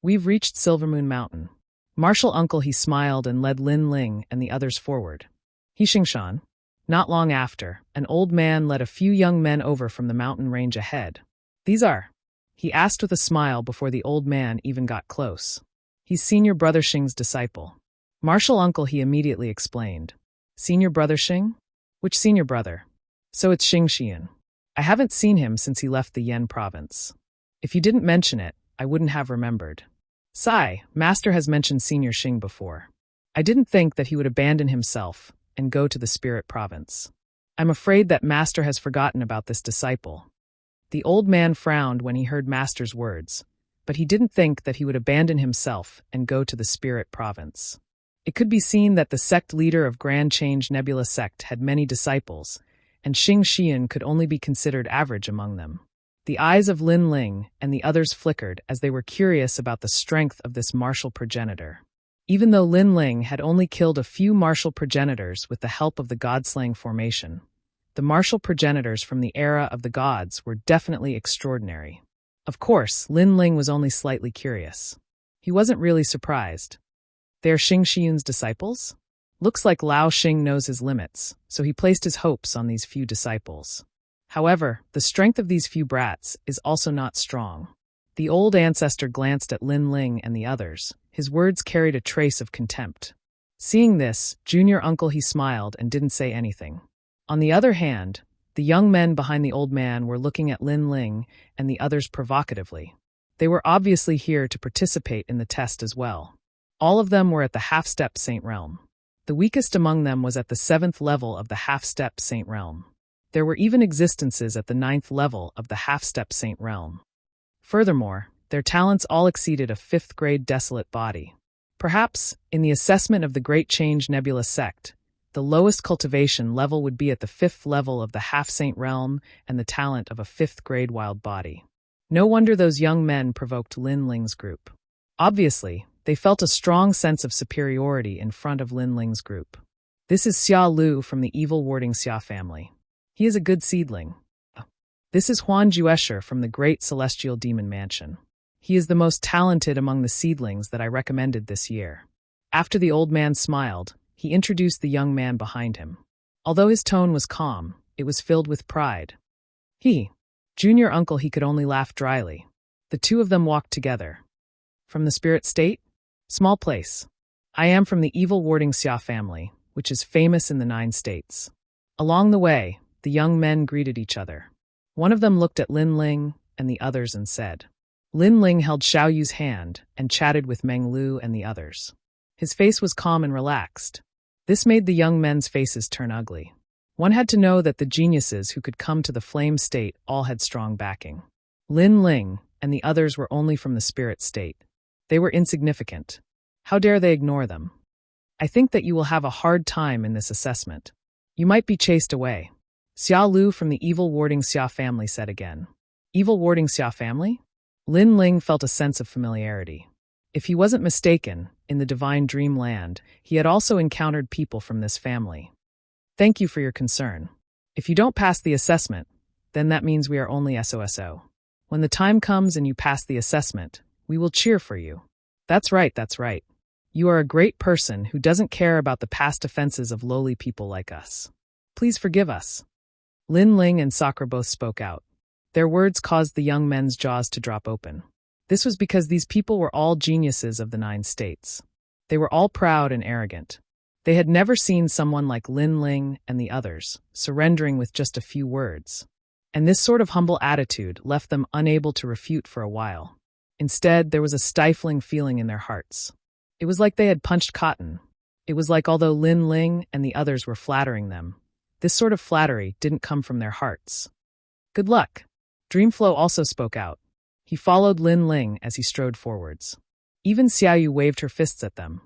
We've reached Silvermoon Mountain. Martial Uncle, he smiled and led Lin Ling and the others forward. He Xingshan. Not long after, an old man led a few young men over from the mountain range ahead. These are? He asked with a smile before the old man even got close. He's senior brother Xing's disciple. Martial Uncle, he immediately explained. Senior brother Xing? Which senior brother? So it's Xing Xiyun. I haven't seen him since he left the Yen province. If you didn't mention it, I wouldn't have remembered. Sai, Master has mentioned Senior Xing before. I didn't think that he would abandon himself and go to the Spirit Province. I'm afraid that Master has forgotten about this disciple. The old man frowned when he heard Master's words, but he didn't think that he would abandon himself and go to the spirit province. It could be seen that the sect leader of Grand Change Nebula sect had many disciples, and Xing Xian could only be considered average among them. The eyes of Lin Ling and the others flickered as they were curious about the strength of this martial progenitor. Even though Lin Ling had only killed a few martial progenitors with the help of the God-slaying formation, the martial progenitors from the era of the gods were definitely extraordinary. Of course, Lin Ling was only slightly curious. He wasn't really surprised. They're Xing Xian's disciples? Looks like Lao Xing knows his limits, so he placed his hopes on these few disciples. However, the strength of these few brats is also not strong. The old ancestor glanced at Lin Ling and the others. His words carried a trace of contempt. Seeing this, junior uncle he smiled and didn't say anything. On the other hand, the young men behind the old man were looking at Lin Ling and the others provocatively. They were obviously here to participate in the test as well. All of them were at the half-step Saint Realm. The weakest among them was at the 7th level of the half-step Saint Realm. There were even existences at the 9th level of the half-step Saint Realm. Furthermore, their talents all exceeded a 5th-grade desolate body. Perhaps, in the assessment of the Great Change Nebula sect, the lowest cultivation level would be at the 5th level of the half-saint realm and the talent of a 5th-grade wild body. No wonder those young men provoked Lin Ling's group. Obviously, they felt a strong sense of superiority in front of Lin Ling's group. This is Xia Lu from the evil warding Xia family. He is a good seedling. This is Huan Juesher from the Great Celestial Demon Mansion. He is the most talented among the seedlings that I recommended this year. After the old man smiled, he introduced the young man behind him. Although his tone was calm, it was filled with pride. Junior uncle he could only laugh dryly. The two of them walked together. From the spirit state? Small place. I am from the evil warding Xia family, which is famous in the 9 states. Along the way, the young men greeted each other. One of them looked at Lin Ling and the others and said. Lin Ling held Xiao Yu's hand and chatted with Meng Lu and the others. His face was calm and relaxed. This made the young men's faces turn ugly. One had to know that the geniuses who could come to the flame state all had strong backing. Lin Ling and the others were only from the spirit state. They were insignificant. How dare they ignore them? I think that you will have a hard time in this assessment. You might be chased away. Xia Lu from the evil warding Xia family said again. Evil warding Xia family? Lin Ling felt a sense of familiarity. If he wasn't mistaken, in the divine dreamland, he had also encountered people from this family. Thank you for your concern. If you don't pass the assessment, then that means we are only SOSO. When the time comes and you pass the assessment, we will cheer for you. That's right, that's right. You are a great person who doesn't care about the past offenses of lowly people like us. Please forgive us. Lin Ling and Sakura both spoke out. Their words caused the young men's jaws to drop open. This was because these people were all geniuses of the 9 states. They were all proud and arrogant. They had never seen someone like Lin Ling and the others, surrendering with just a few words. And this sort of humble attitude left them unable to refute for a while. Instead, there was a stifling feeling in their hearts. It was like they had punched cotton. It was like although Lin Ling and the others were flattering them, this sort of flattery didn't come from their hearts. Good luck. Dreamflow also spoke out. He followed Lin Ling as he strode forwards. Even Xiaoyu waved her fists at them.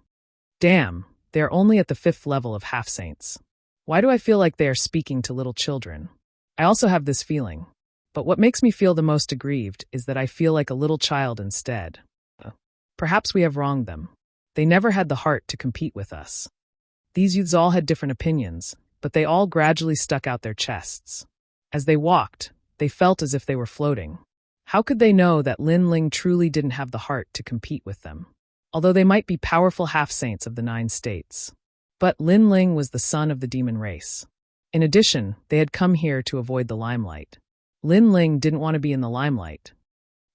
Damn, they are only at the 5th level of half-saints. Why do I feel like they are speaking to little children? I also have this feeling. But what makes me feel the most aggrieved is that I feel like a little child instead. Perhaps we have wronged them. They never had the heart to compete with us. These youths all had different opinions, but they all gradually stuck out their chests. As they walked, they felt as if they were floating. How could they know that Lin Ling truly didn't have the heart to compete with them? Although they might be powerful half-saints of the 9 states. But Lin Ling was the son of the demon race. In addition, they had come here to avoid the limelight. Lin Ling didn't want to be in the limelight.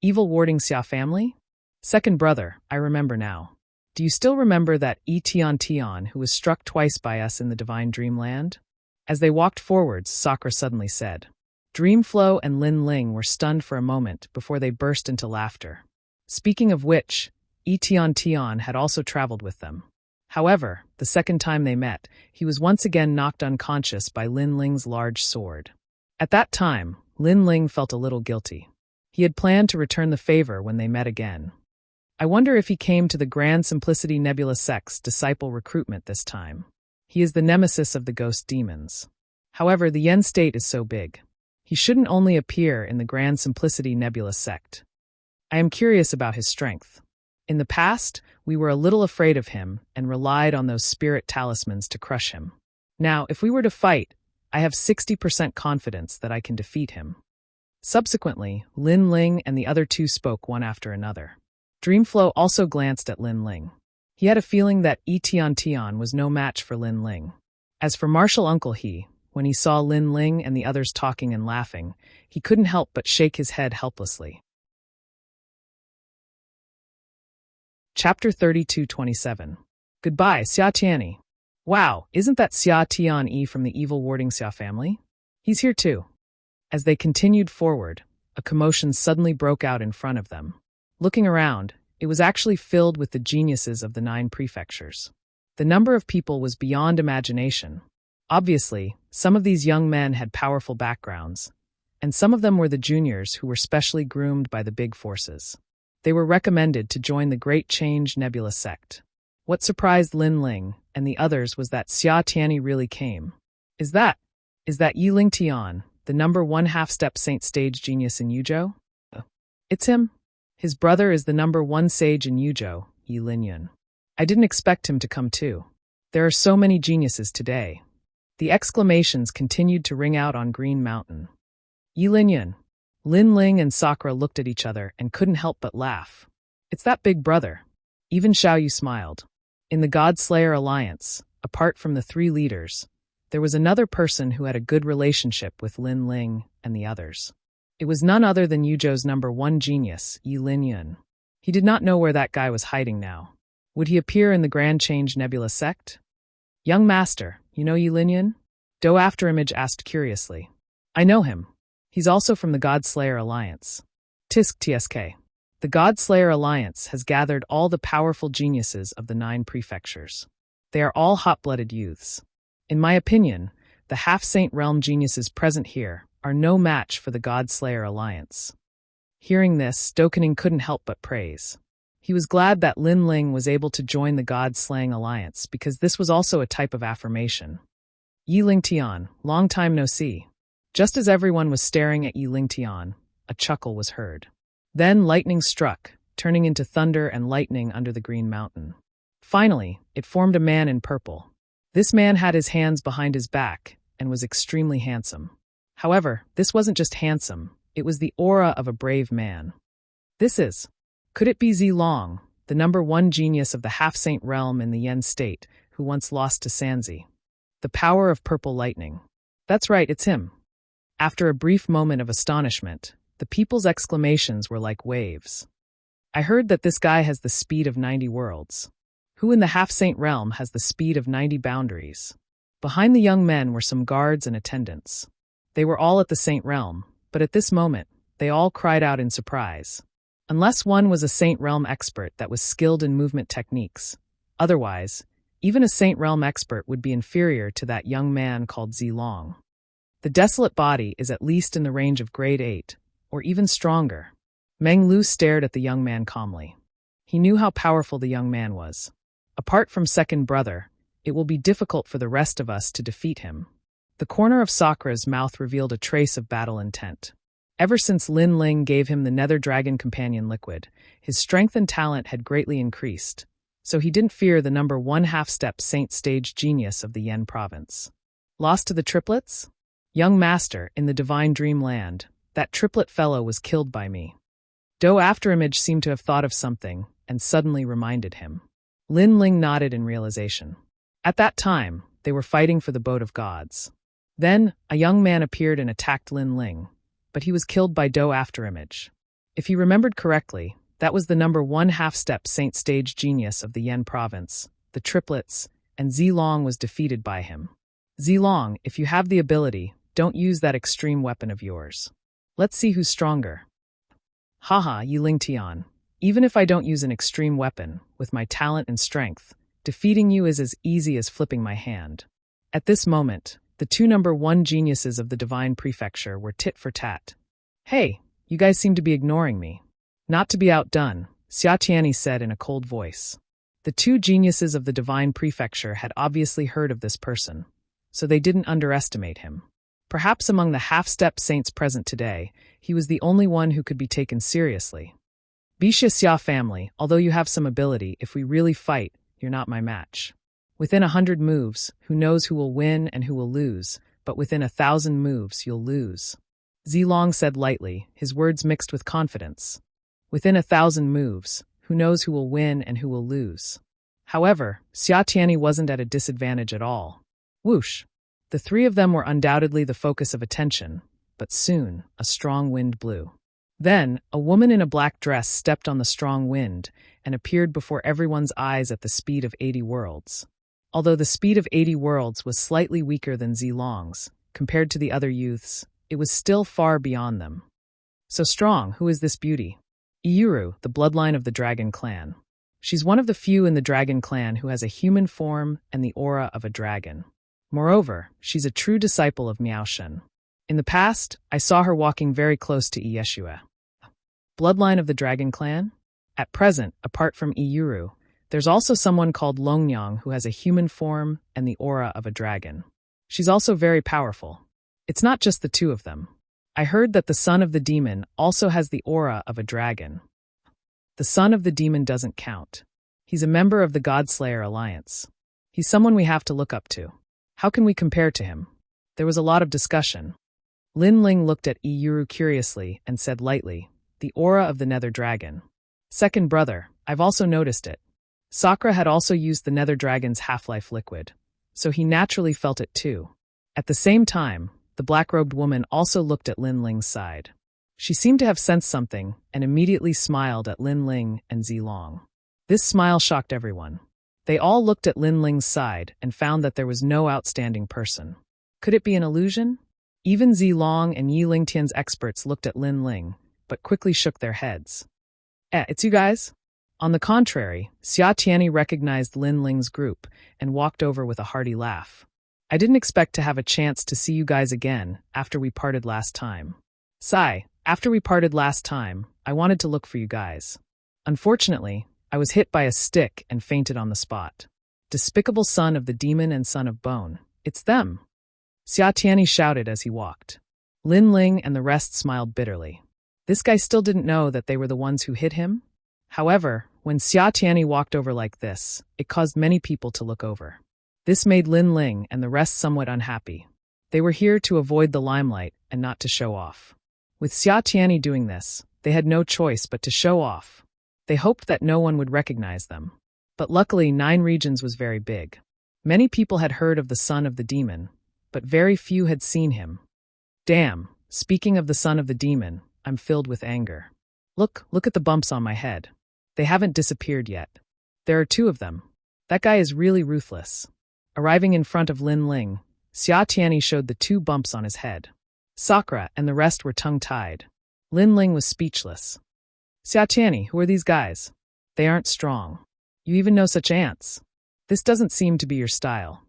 Evil warding Xia family? Second brother, I remember now. Do you still remember that Tian who was struck twice by us in the divine dreamland? As they walked forwards, Sakura suddenly said. Dreamflow and Lin Ling were stunned for a moment before they burst into laughter. Speaking of which, Tian had also traveled with them. However, the second time they met, he was once again knocked unconscious by Lin Ling's large sword. At that time, Lin Ling felt a little guilty. He had planned to return the favor when they met again. I wonder if he came to the Grand Simplicity Nebula sect's disciple recruitment this time. He is the nemesis of the ghost demons. However, the Yen state is so big. He shouldn't only appear in the Grand Simplicity Nebula sect. I am curious about his strength. In the past, we were a little afraid of him and relied on those spirit talismans to crush him. Now, if we were to fight, I have 60% confidence that I can defeat him. Subsequently, Lin Ling and the other two spoke one after another. Dreamflow also glanced at Lin Ling. He had a feeling that Tian Tian was no match for Lin Ling. As for Martial Uncle He, when he saw Lin Ling and the others talking and laughing, he couldn't help but shake his head helplessly. Chapter 32:27. Goodbye, Xia Tianyi. Wow, isn't that Xia Tianyi from the evil warding Xia family? He's here too. As they continued forward, a commotion suddenly broke out in front of them. Looking around, it was actually filled with the geniuses of the 9 prefectures. The number of people was beyond imagination. Obviously, some of these young men had powerful backgrounds, and some of them were the juniors who were specially groomed by the big forces. They were recommended to join the Great Change Nebula sect. What surprised Lin Ling and the others was that Xia Tianyi really came. Is that Yiling Tian, the number 1 half-step saint stage genius in Yuzhou? It's him. His brother is the number 1 sage in Yuzhou, Yi Linyun. I didn't expect him to come too. There are so many geniuses today. The exclamations continued to ring out on Green Mountain. Yi Linyun. Lin Ling and Sakura looked at each other and couldn't help but laugh. It's that big brother. Even Xiaoyu smiled. In the God Slayer Alliance, apart from the 3 leaders, there was another person who had a good relationship with Lin Ling and the others. It was none other than Yuzhou's number 1 genius, Yi Linyun. He did not know where that guy was hiding now. Would he appear in the Grand Change Nebula sect? Young master, you know Yi Linyun? Do Afterimage asked curiously. I know him. He's also from the God Slayer Alliance. Tisk TSK. The God Slayer Alliance has gathered all the powerful geniuses of the 9 prefectures. They are all hot-blooded youths. In my opinion, the half-saint realm geniuses present here are no match for the God Slayer Alliance. Hearing this, Dokunin couldn't help but praise. He was glad that Lin Ling was able to join the God Slaying Alliance because this was also a type of affirmation. Yi Ling Tian, long time no see. Just as everyone was staring at Yi Ling Tian, a chuckle was heard. Then lightning struck, turning into thunder and lightning under the Green Mountain. Finally, it formed a man in purple. This man had his hands behind his back and was extremely handsome. However, this wasn't just handsome, it was the aura of a brave man. Could it be Zilong, the number 1 genius of the half-saint realm in the Yen state, who once lost to Sanzi? The power of purple lightning. That's right, it's him. After a brief moment of astonishment, the people's exclamations were like waves. I heard that this guy has the speed of 90 worlds. Who in the half-saint realm has the speed of 90 boundaries? Behind the young men were some guards and attendants. They were all at the saint realm, but at this moment, they all cried out in surprise. Unless one was a saint realm expert that was skilled in movement techniques. Otherwise, even a saint realm expert would be inferior to that young man called Zilong. The desolate body is at least in the range of grade 8, or even stronger. Meng Lu stared at the young man calmly. He knew how powerful the young man was. Apart from second brother, it will be difficult for the rest of us to defeat him. The corner of Sakura's mouth revealed a trace of battle intent. Ever since Lin Ling gave him the Nether Dragon Companion liquid, his strength and talent had greatly increased, so he didn't fear the number 1 half-step saint stage genius of the Yen province. Lost to the triplets? Young master, in the divine dreamland, that triplet fellow was killed by me. Do Afterimage seemed to have thought of something, and suddenly reminded him. Lin Ling nodded in realization. At that time, they were fighting for the Boat of Gods. Then, a young man appeared and attacked Lin Ling, but he was killed by Do Afterimage. If he remembered correctly, that was the number 1 half-step saint stage genius of the Yen province, the triplets, and Zilong was defeated by him. Zilong, if you have the ability, don't use that extreme weapon of yours. Let's see who's stronger. Haha, Yi Ling Tian. Even if I don't use an extreme weapon, with my talent and strength, defeating you is as easy as flipping my hand. At this moment, the 2 number 1 geniuses of the Divine Prefecture were tit for tat. Hey, You guys seem to be ignoring me. Not to be outdone, Xia Tianyi said in a cold voice. The two geniuses of the divine prefecture had obviously heard of this person, so they didn't underestimate him. Perhaps among the half-step saints present today, he was the only one who could be taken seriously. Bixia Xia family, although you have some ability, if we really fight, you're not my match. Within 100 moves, who knows who will win and who will lose, but within 1,000 moves, you'll lose. Zilong said lightly, his words mixed with confidence. Within 1,000 moves, who knows who will win and who will lose. However, Xia Tianyi wasn't at a disadvantage at all. Whoosh! The three of them were undoubtedly the focus of attention, but soon, a strong wind blew. Then, a woman in a black dress stepped on the strong wind and appeared before everyone's eyes at the speed of 80 worlds. Although the speed of 80 worlds was slightly weaker than Zilong's, compared to the other youths, it was still far beyond them. So strong, who is this beauty? Iyuru, the bloodline of the dragon clan. She's one of the few in the dragon clan who has a human form and the aura of a dragon. Moreover, she's a true disciple of Miaoshen. In the past, I saw her walking very close to Yeshua. Bloodline of the dragon clan? At present, apart from Iyuru, there's also someone called Longyang who has a human form and the aura of a dragon. She's also very powerful. It's not just the two of them. I heard that the son of the demon also has the aura of a dragon. The son of the demon doesn't count. He's a member of the Godslayer Alliance. He's someone we have to look up to. How can we compare to him? There was a lot of discussion. Lin Ling looked at Iyuru curiously and said lightly, the aura of the nether dragon. Second brother, I've also noticed it. Sakura had also used the nether dragon's half-life liquid, so he naturally felt it too. At the same time, the black-robed woman also looked at Lin Ling's side. She seemed to have sensed something and immediately smiled at Lin Ling and Zilong. This smile shocked everyone. They all looked at Lin Ling's side and found that there was no outstanding person. Could it be an illusion? Even Zilong and Yi Lingtian's experts looked at Lin Ling, but quickly shook their heads. It's you guys? On the contrary, Xia Tianyi recognized Lin Ling's group and walked over with a hearty laugh. I didn't expect to have a chance to see you guys again after we parted last time. Sigh, after we parted last time, I wanted to look for you guys. Unfortunately, I was hit by a stick and fainted on the spot. Despicable son of the demon and son of bone. It's them. Xia Tianyi shouted as he walked. Lin Ling and the rest smiled bitterly. This guy still didn't know that they were the ones who hit him? However, when Xia Tianyi walked over like this, it caused many people to look over. This made Lin Ling and the rest somewhat unhappy. They were here to avoid the limelight and not to show off. With Xia Tianyi doing this, they had no choice but to show off. They hoped that no one would recognize them. But luckily, 9 regions was very big. Many people had heard of the son of the demon, but very few had seen him. Damn, speaking of the son of the demon, I'm filled with anger. Look at the bumps on my head. They haven't disappeared yet. There are 2 of them. That guy is really ruthless. Arriving in front of Lin Ling, Xia Tianyi showed the 2 bumps on his head. Sakura and the rest were tongue-tied. Lin Ling was speechless. Xia Tianyi, who are these guys? They aren't strong. You even know such ants. This doesn't seem to be your style.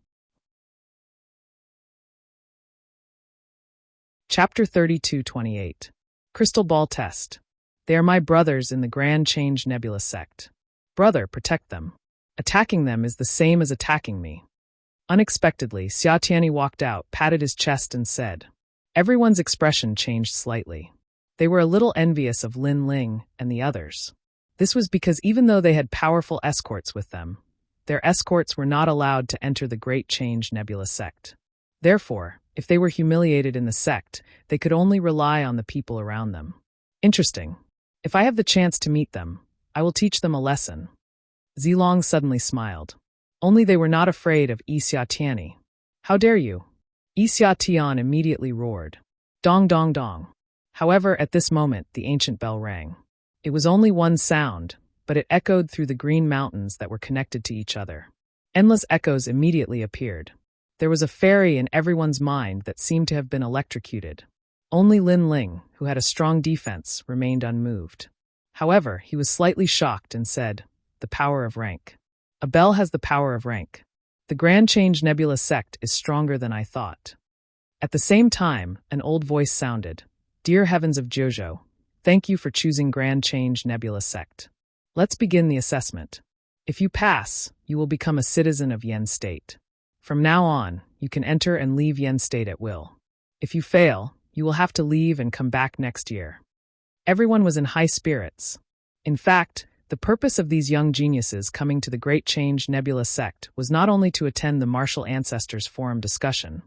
Chapter 32:28. Crystal Ball Test. They are my brothers in the Grand Change Nebula sect. Brother, protect them. Attacking them is the same as attacking me. Unexpectedly, Xia Tianyi walked out, patted his chest and said. Everyone's expression changed slightly. They were a little envious of Lin Ling and the others. This was because even though they had powerful escorts with them, their escorts were not allowed to enter the Great Change Nebula sect. Therefore, if they were humiliated in the sect, they could only rely on the people around them. Interesting. If I have the chance to meet them, I will teach them a lesson. Zilong suddenly smiled. Only they were not afraid of Xia Tianyi. How dare you? Xia Tian immediately roared. Dong dong dong. However, at this moment, the ancient bell rang. It was only one sound, but it echoed through the green mountains that were connected to each other. Endless echoes immediately appeared. There was a fairy in everyone's mind that seemed to have been electrocuted. Only Lin Ling, who had a strong defense, remained unmoved. However, he was slightly shocked and said, the power of rank. A bell has the power of rank. The Grand Change Nebula sect is stronger than I thought. At the same time, an old voice sounded. Dear heavens of Jojo, Thank you for choosing Grand Change Nebula Sect. Let's begin the assessment. If you pass, you will become a citizen of Yen State. From now on, you can enter and leave Yen State at will. If you fail, you will have to leave and come back next year. Everyone was in high spirits. In fact, the purpose of these young geniuses coming to the Great Change Nebula Sect was not only to attend the Martial Ancestors Forum discussion,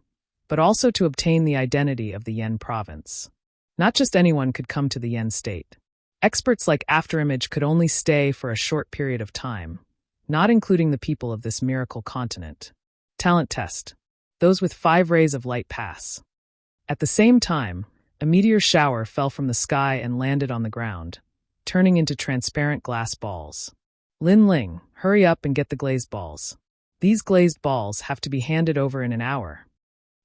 but also to obtain the identity of the Yen province. Not just anyone could come to the Yen State. Experts like Afterimage could only stay for a short period of time, not including the people of this miracle continent. Talent test. Those with 5 rays of light pass. At the same time, a meteor shower fell from the sky and landed on the ground, turning into transparent glass balls. Lin Ling, hurry up and get the glazed balls. These glazed balls have to be handed over in an hour.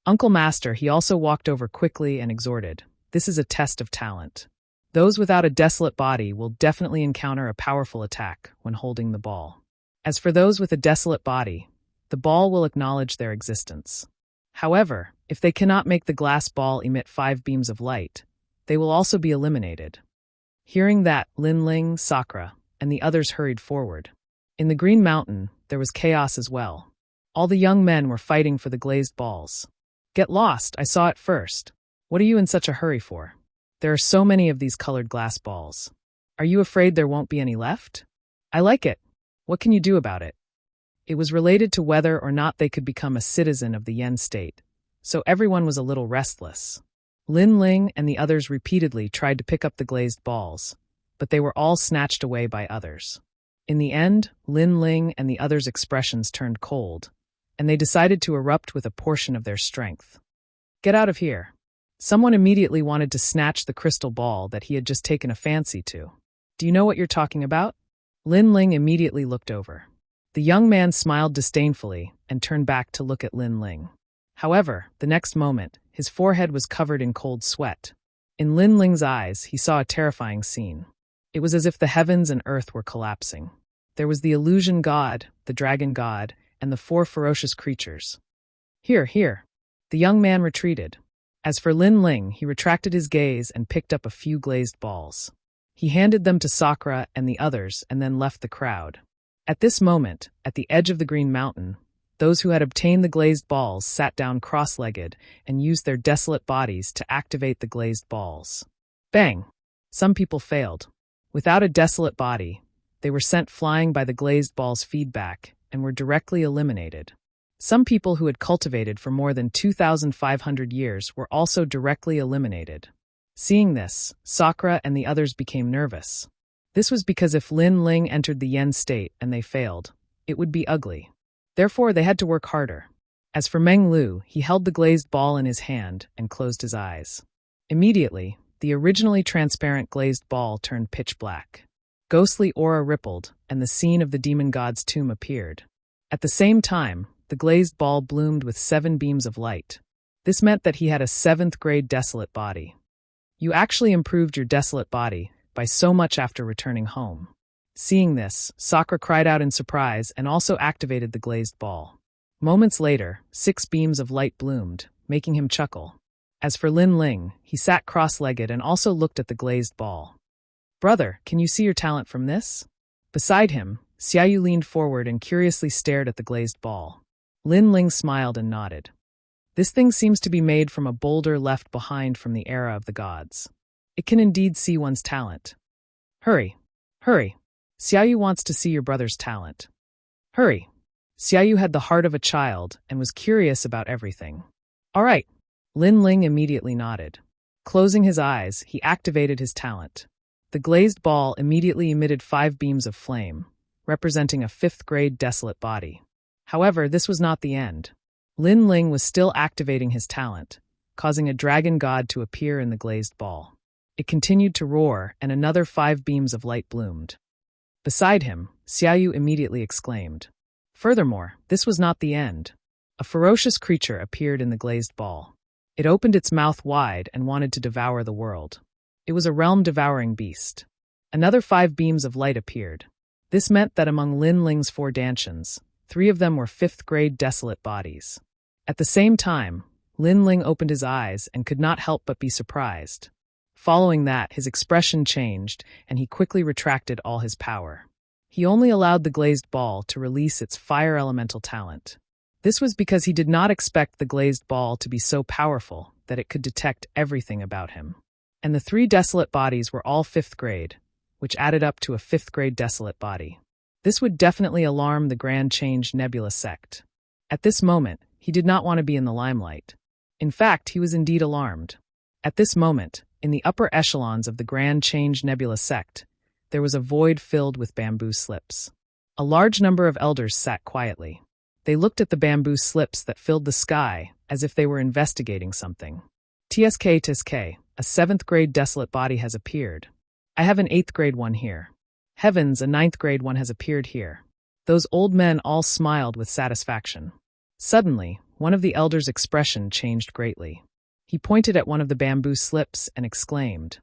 Uncle Master, he also walked over quickly and exhorted. This is a test of talent. Those without a desolate body will definitely encounter a powerful attack when holding the ball. As for those with a desolate body, the ball will acknowledge their existence. However, if they cannot make the glass ball emit 5 beams of light, they will also be eliminated. Hearing that, Lin Ling, Sakura, and the others hurried forward. In the Green Mountain, there was chaos as well. All the young men were fighting for the glazed balls. Get lost, I saw it first. What are you in such a hurry for? There are so many of these colored glass balls. Are you afraid there won't be any left? I like it. What can you do about it? It was related to whether or not they could become a citizen of the Yen State, so everyone was a little restless. Lin Ling and the others repeatedly tried to pick up the glazed balls, but they were all snatched away by others. In the end, Lin Ling and the others' expressions turned cold, and they decided to erupt with a portion of their strength. Get out of here. Someone immediately wanted to snatch the crystal ball that he had just taken a fancy to. Do you know what you're talking about? Lin Ling immediately looked over. The young man smiled disdainfully and turned back to look at Lin Ling. However, the next moment, his forehead was covered in cold sweat. In Lin Ling's eyes, he saw a terrifying scene. It was as if the heavens and earth were collapsing. There was the illusion god, the dragon god, and the 4 ferocious creatures. Here. The young man retreated. As for Lin Ling, he retracted his gaze and picked up a few glazed balls. He handed them to Sakura and the others and then left the crowd. At this moment, at the edge of the Green Mountain, those who had obtained the glazed balls sat down cross-legged and used their desolate bodies to activate the glazed balls. Bang! Some people failed. Without a desolate body, they were sent flying by the glazed ball's feedback and were directly eliminated. Some people who had cultivated for more than 2,500 years were also directly eliminated. Seeing this, Sakura and the others became nervous. This was because if Lin Ling entered the Yen State and they failed, it would be ugly. Therefore, they had to work harder. As for Meng Lu, he held the glazed ball in his hand and closed his eyes. Immediately, the originally transparent glazed ball turned pitch black. Ghostly aura rippled, and the scene of the demon god's tomb appeared. At the same time, the glazed ball bloomed with 7 beams of light. This meant that he had a 7th-grade desolate body. You actually improved your desolate body by so much after returning home. Seeing this, Sakura cried out in surprise and also activated the glazed ball. Moments later, 6 beams of light bloomed, making him chuckle. As for Lin Ling, he sat cross-legged and also looked at the glazed ball. Brother, can you see your talent from this? Beside him, Xiaoyu leaned forward and curiously stared at the glazed ball. Lin Ling smiled and nodded. This thing seems to be made from a boulder left behind from the era of the gods. It can indeed see one's talent. Hurry. Xiaoyu wants to see your brother's talent. Hurry. Xiaoyu had the heart of a child and was curious about everything. All right. Lin Ling immediately nodded. Closing his eyes, he activated his talent. The glazed ball immediately emitted 5 beams of flame, representing a 5th-grade desolate body. However, this was not the end. Lin Ling was still activating his talent, causing a dragon god to appear in the glazed ball. It continued to roar, and another 5 beams of light bloomed. Beside him, Xiaoyu immediately exclaimed. Furthermore, this was not the end. A ferocious creature appeared in the glazed ball. It opened its mouth wide and wanted to devour the world. It was a realm-devouring beast. Another 5 beams of light appeared. This meant that among Lin Ling's 4 Dantians, 3 of them were 5th-grade desolate bodies. At the same time, Lin Ling opened his eyes and could not help but be surprised. Following that, his expression changed, and he quickly retracted all his power. He only allowed the glazed ball to release its fire elemental talent. This was because he did not expect the glazed ball to be so powerful that it could detect everything about him. And the 3 desolate bodies were all 5th grade, which added up to a 5th grade desolate body. This would definitely alarm the Grand Change Nebula sect. At this moment, he did not want to be in the limelight. In fact, he was indeed alarmed. At this moment, in the upper echelons of the Grand Change Nebula sect, there was a void filled with bamboo slips. A large number of elders sat quietly. They looked at the bamboo slips that filled the sky as if they were investigating something. TSK, a 7th grade desolate body has appeared. I have an 8th grade one here. Heavens, a 9th grade one has appeared here. Those old men all smiled with satisfaction. Suddenly, one of the elders' expression changed greatly. He pointed at one of the bamboo slips and exclaimed,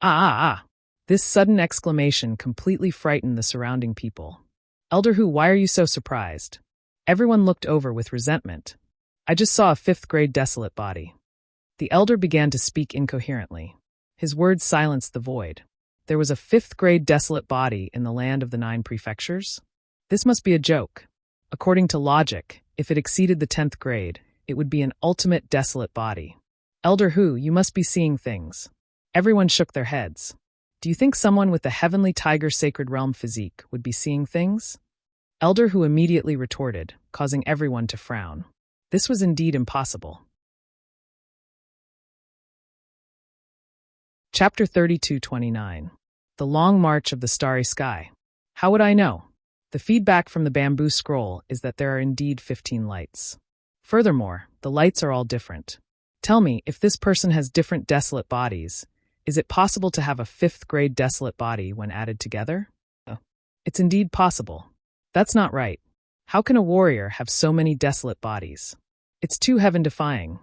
"Ah! This sudden exclamation completely frightened the surrounding people. Elder Who, why are you so surprised? Everyone looked over with resentment. I just saw a 5th grade desolate body. The elder began to speak incoherently. His words silenced the void. There was a 5th grade desolate body in the land of the 9 prefectures? This must be a joke. According to logic, if it exceeded the 10th grade, it would be an ultimate desolate body. Elder Who, you must be seeing things. Everyone shook their heads. Do you think someone with the heavenly tiger sacred realm physique would be seeing things? Elder Who immediately retorted, causing everyone to frown. This was indeed impossible. Chapter 32:29. The Long March of the Starry Sky. How would I know? The feedback from the bamboo scroll is that there are indeed 15 lights. Furthermore, the lights are all different. Tell me, if this person has different desolate bodies, is it possible to have a 5th grade desolate body when added together? It's indeed possible. That's not right. How can a warrior have so many desolate bodies? It's too heaven-defying.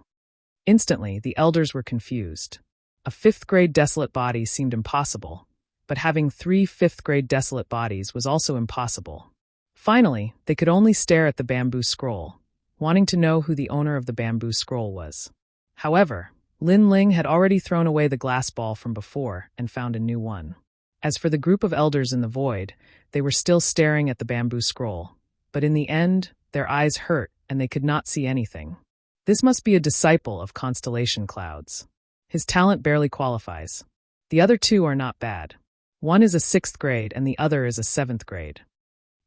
Instantly, the elders were confused. A 5th grade desolate body seemed impossible, but having 3 5th grade desolate bodies was also impossible. Finally, they could only stare at the bamboo scroll, wanting to know who the owner of the bamboo scroll was. However, Lin Ling had already thrown away the glass ball from before and found a new one. As for the group of elders in the void, they were still staring at the bamboo scroll, but in the end, their eyes hurt and they could not see anything. This must be a disciple of Constellation Clouds. His talent barely qualifies. The other 2 are not bad. One is a 6th grade and the other is a 7th grade.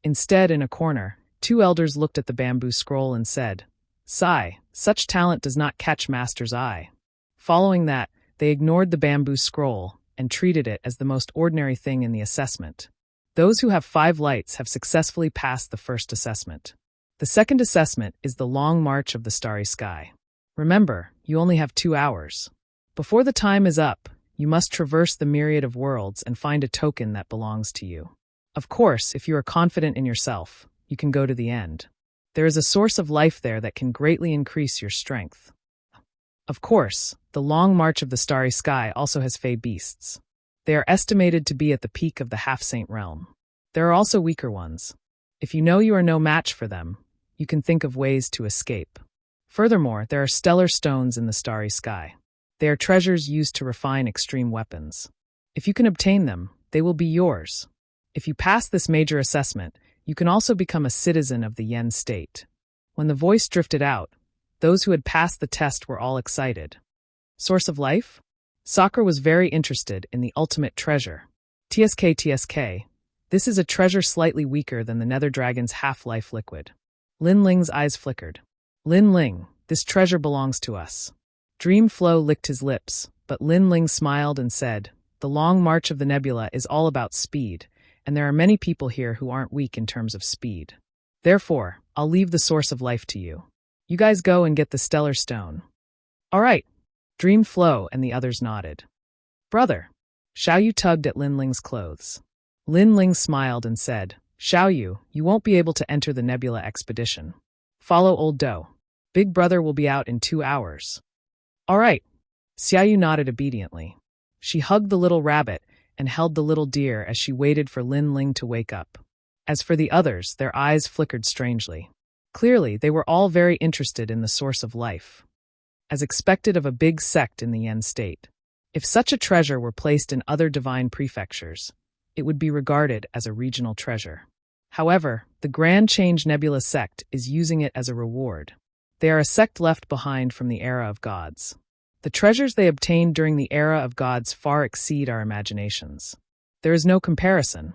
Instead, in a corner, 2 elders looked at the bamboo scroll and said, "Sigh, such talent does not catch Master's eye." Following that, they ignored the bamboo scroll and treated it as the most ordinary thing in the assessment. Those who have 5 lights have successfully passed the first assessment. The second assessment is the Long March of the Starry Sky. Remember, you only have 2 hours. Before the time is up, you must traverse the myriad of worlds and find a token that belongs to you. Of course, if you are confident in yourself, you can go to the end. There is a source of life there that can greatly increase your strength. Of course, the Long March of the Starry Sky also has fey beasts. They are estimated to be at the peak of the half-saint realm. There are also weaker ones. If you know you are no match for them, you can think of ways to escape. Furthermore, there are stellar stones in the starry sky. They are treasures used to refine extreme weapons. If you can obtain them, they will be yours. If you pass this major assessment, you can also become a citizen of the Yen state. When the voice drifted out, those who had passed the test were all excited. Source of life? Sakura was very interested in the ultimate treasure. TSK. This is a treasure slightly weaker than the Nether Dragon's half-life liquid. Lin Ling's eyes flickered. Lin Ling, this treasure belongs to us. Dream Flow licked his lips, but Lin Ling smiled and said, "The Long March of the Nebula is all about speed, and there are many people here who aren't weak in terms of speed. Therefore, I'll leave the source of life to you. You guys go and get the stellar stone." "All right." Dream Flow and the others nodded. "Brother." Xiao Yu tugged at Lin Ling's clothes. Lin Ling smiled and said, "Xiao Yu, you won't be able to enter the Nebula expedition. Follow Old Do. Big Brother will be out in 2 hours." "All right." Xiao Yu nodded obediently. She hugged the little rabbit and held the little deer as she waited for Lin Ling to wake up. As for the others, their eyes flickered strangely. Clearly, they were all very interested in the source of life. As expected of a big sect in the Yen state. If such a treasure were placed in other divine prefectures, it would be regarded as a regional treasure. However, the Grand Change Nebula sect is using it as a reward. They are a sect left behind from the era of gods. The treasures they obtained during the era of gods far exceed our imaginations. There is no comparison.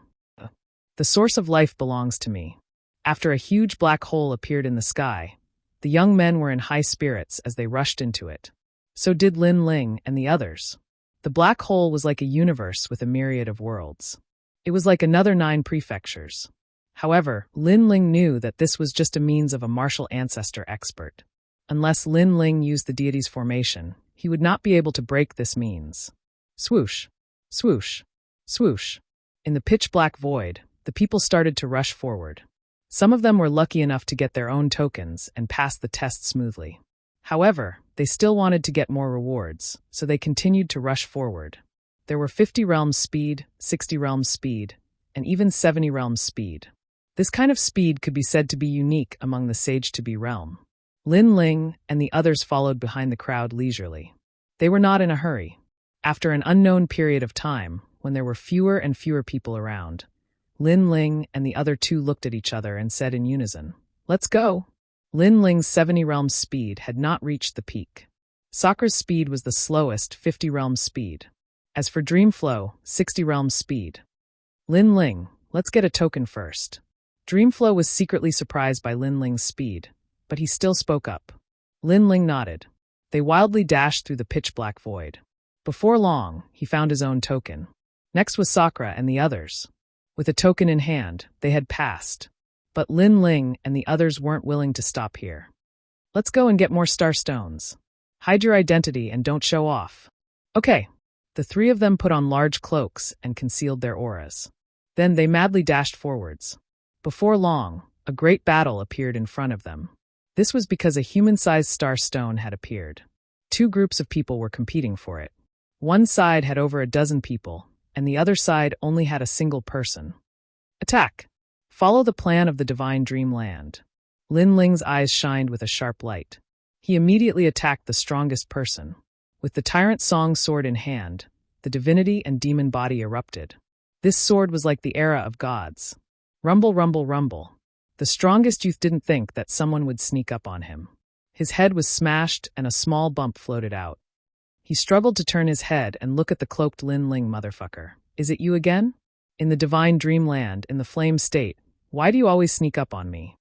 The source of life belongs to me. After a huge black hole appeared in the sky, the young men were in high spirits as they rushed into it. So did Lin Ling and the others. The black hole was like a universe with a myriad of worlds. It was like another 9 prefectures. However, Lin Ling knew that this was just a means of a martial ancestor expert. Unless Lin Ling used the deity's formation, he would not be able to break this means. Swoosh, swoosh, swoosh. In the pitch-black void, the people started to rush forward. Some of them were lucky enough to get their own tokens and pass the test smoothly. However, they still wanted to get more rewards, so they continued to rush forward. There were 50 realms speed, 60 realms speed, and even 70 realms speed. This kind of speed could be said to be unique among the Sage-to-be realm. Lin Ling and the others followed behind the crowd leisurely. They were not in a hurry. After an unknown period of time, when there were fewer and fewer people around, Lin Ling and the other 2 looked at each other and said in unison, "Let's go." Lin Ling's 70 realms speed had not reached the peak. Sakura's speed was the slowest 50 realms speed. As for Dreamflow, 60 realms speed. Lin Ling, let's get a token first. Dreamflow was secretly surprised by Lin Ling's speed, but he still spoke up. Lin Ling nodded. They wildly dashed through the pitch-black void. Before long, he found his own token. Next was Sakura and the others. With a token in hand, they had passed. But Lin Ling and the others weren't willing to stop here. "Let's go and get more star stones. Hide your identity and don't show off." "Okay." The 3 of them put on large cloaks and concealed their auras. Then they madly dashed forwards. Before long, a great battle appeared in front of them. This was because a human-sized star stone had appeared. 2 groups of people were competing for it. One side had over a dozen people, and the other side only had a single person. "Attack! Follow the plan of the divine dreamland." Lin Ling's eyes shined with a sharp light. He immediately attacked the strongest person. With the Tyrant Song sword in hand, the divinity and demon body erupted. This sword was like the era of gods. Rumble, rumble, rumble. The strongest youth didn't think that someone would sneak up on him. His head was smashed and a small bump floated out. He struggled to turn his head and look at the cloaked Lin Ling motherfucker. "Is it you again? In the divine dreamland, in the flame state, why do you always sneak up on me?"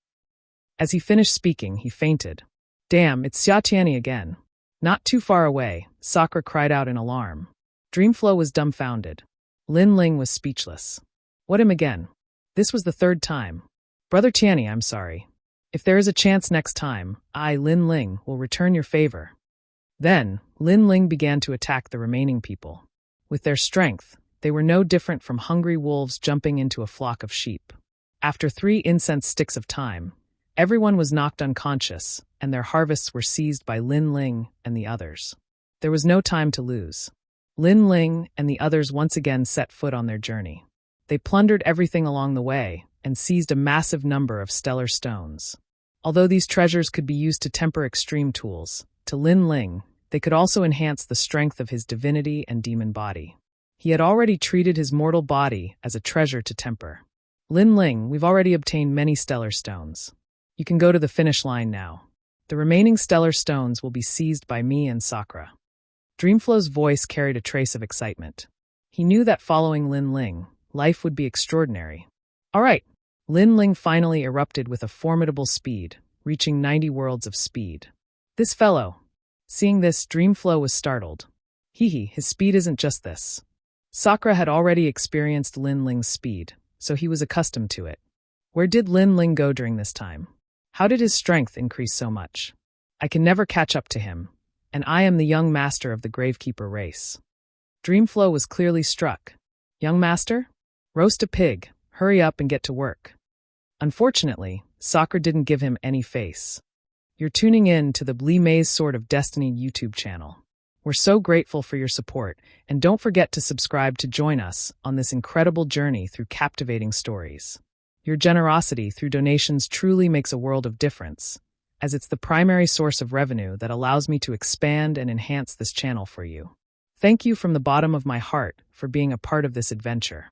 As he finished speaking, he fainted. "Damn, it's Xia Tianyi again." Not too far away, Sakura cried out in alarm. Dreamflow was dumbfounded. Lin Ling was speechless. "What, him again?" This was the 3rd time. "Brother Tianyi, I'm sorry. If there is a chance next time, I, Lin Ling, will return your favor." Then, Lin Ling began to attack the remaining people. With their strength, they were no different from hungry wolves jumping into a flock of sheep. After 3 incense sticks of time, everyone was knocked unconscious, and their harvests were seized by Lin Ling and the others. There was no time to lose. Lin Ling and the others once again set foot on their journey. They plundered everything along the way and seized a massive number of stellar stones. Although these treasures could be used to temper extreme tools, to Lin Ling, they could also enhance the strength of his divinity and demon body. He had already treated his mortal body as a treasure to temper. "Lin Ling, we've already obtained many stellar stones. You can go to the finish line now. The remaining stellar stones will be seized by me and Sakura." Dreamflow's voice carried a trace of excitement. He knew that following Lin Ling, life would be extraordinary. "All right." Lin Ling finally erupted with a formidable speed, reaching 90 worlds of speed. "This fellow." Seeing this, Dreamflow was startled. His speed isn't just this. Sakura had already experienced Lin Ling's speed, so he was accustomed to it. Where did Lin Ling go during this time? How did his strength increase so much? I can never catch up to him, and I am the young master of the Gravekeeper race. Dreamflow was clearly struck. "Young master? Roast a pig, hurry up and get to work." Unfortunately, Sakura didn't give him any face. "You're tuning in to the Blee Maze Sword of Destiny YouTube channel. We're so grateful for your support, and don't forget to subscribe to join us on this incredible journey through captivating stories. Your generosity through donations truly makes a world of difference, as it's the primary source of revenue that allows me to expand and enhance this channel for you. Thank you from the bottom of my heart for being a part of this adventure.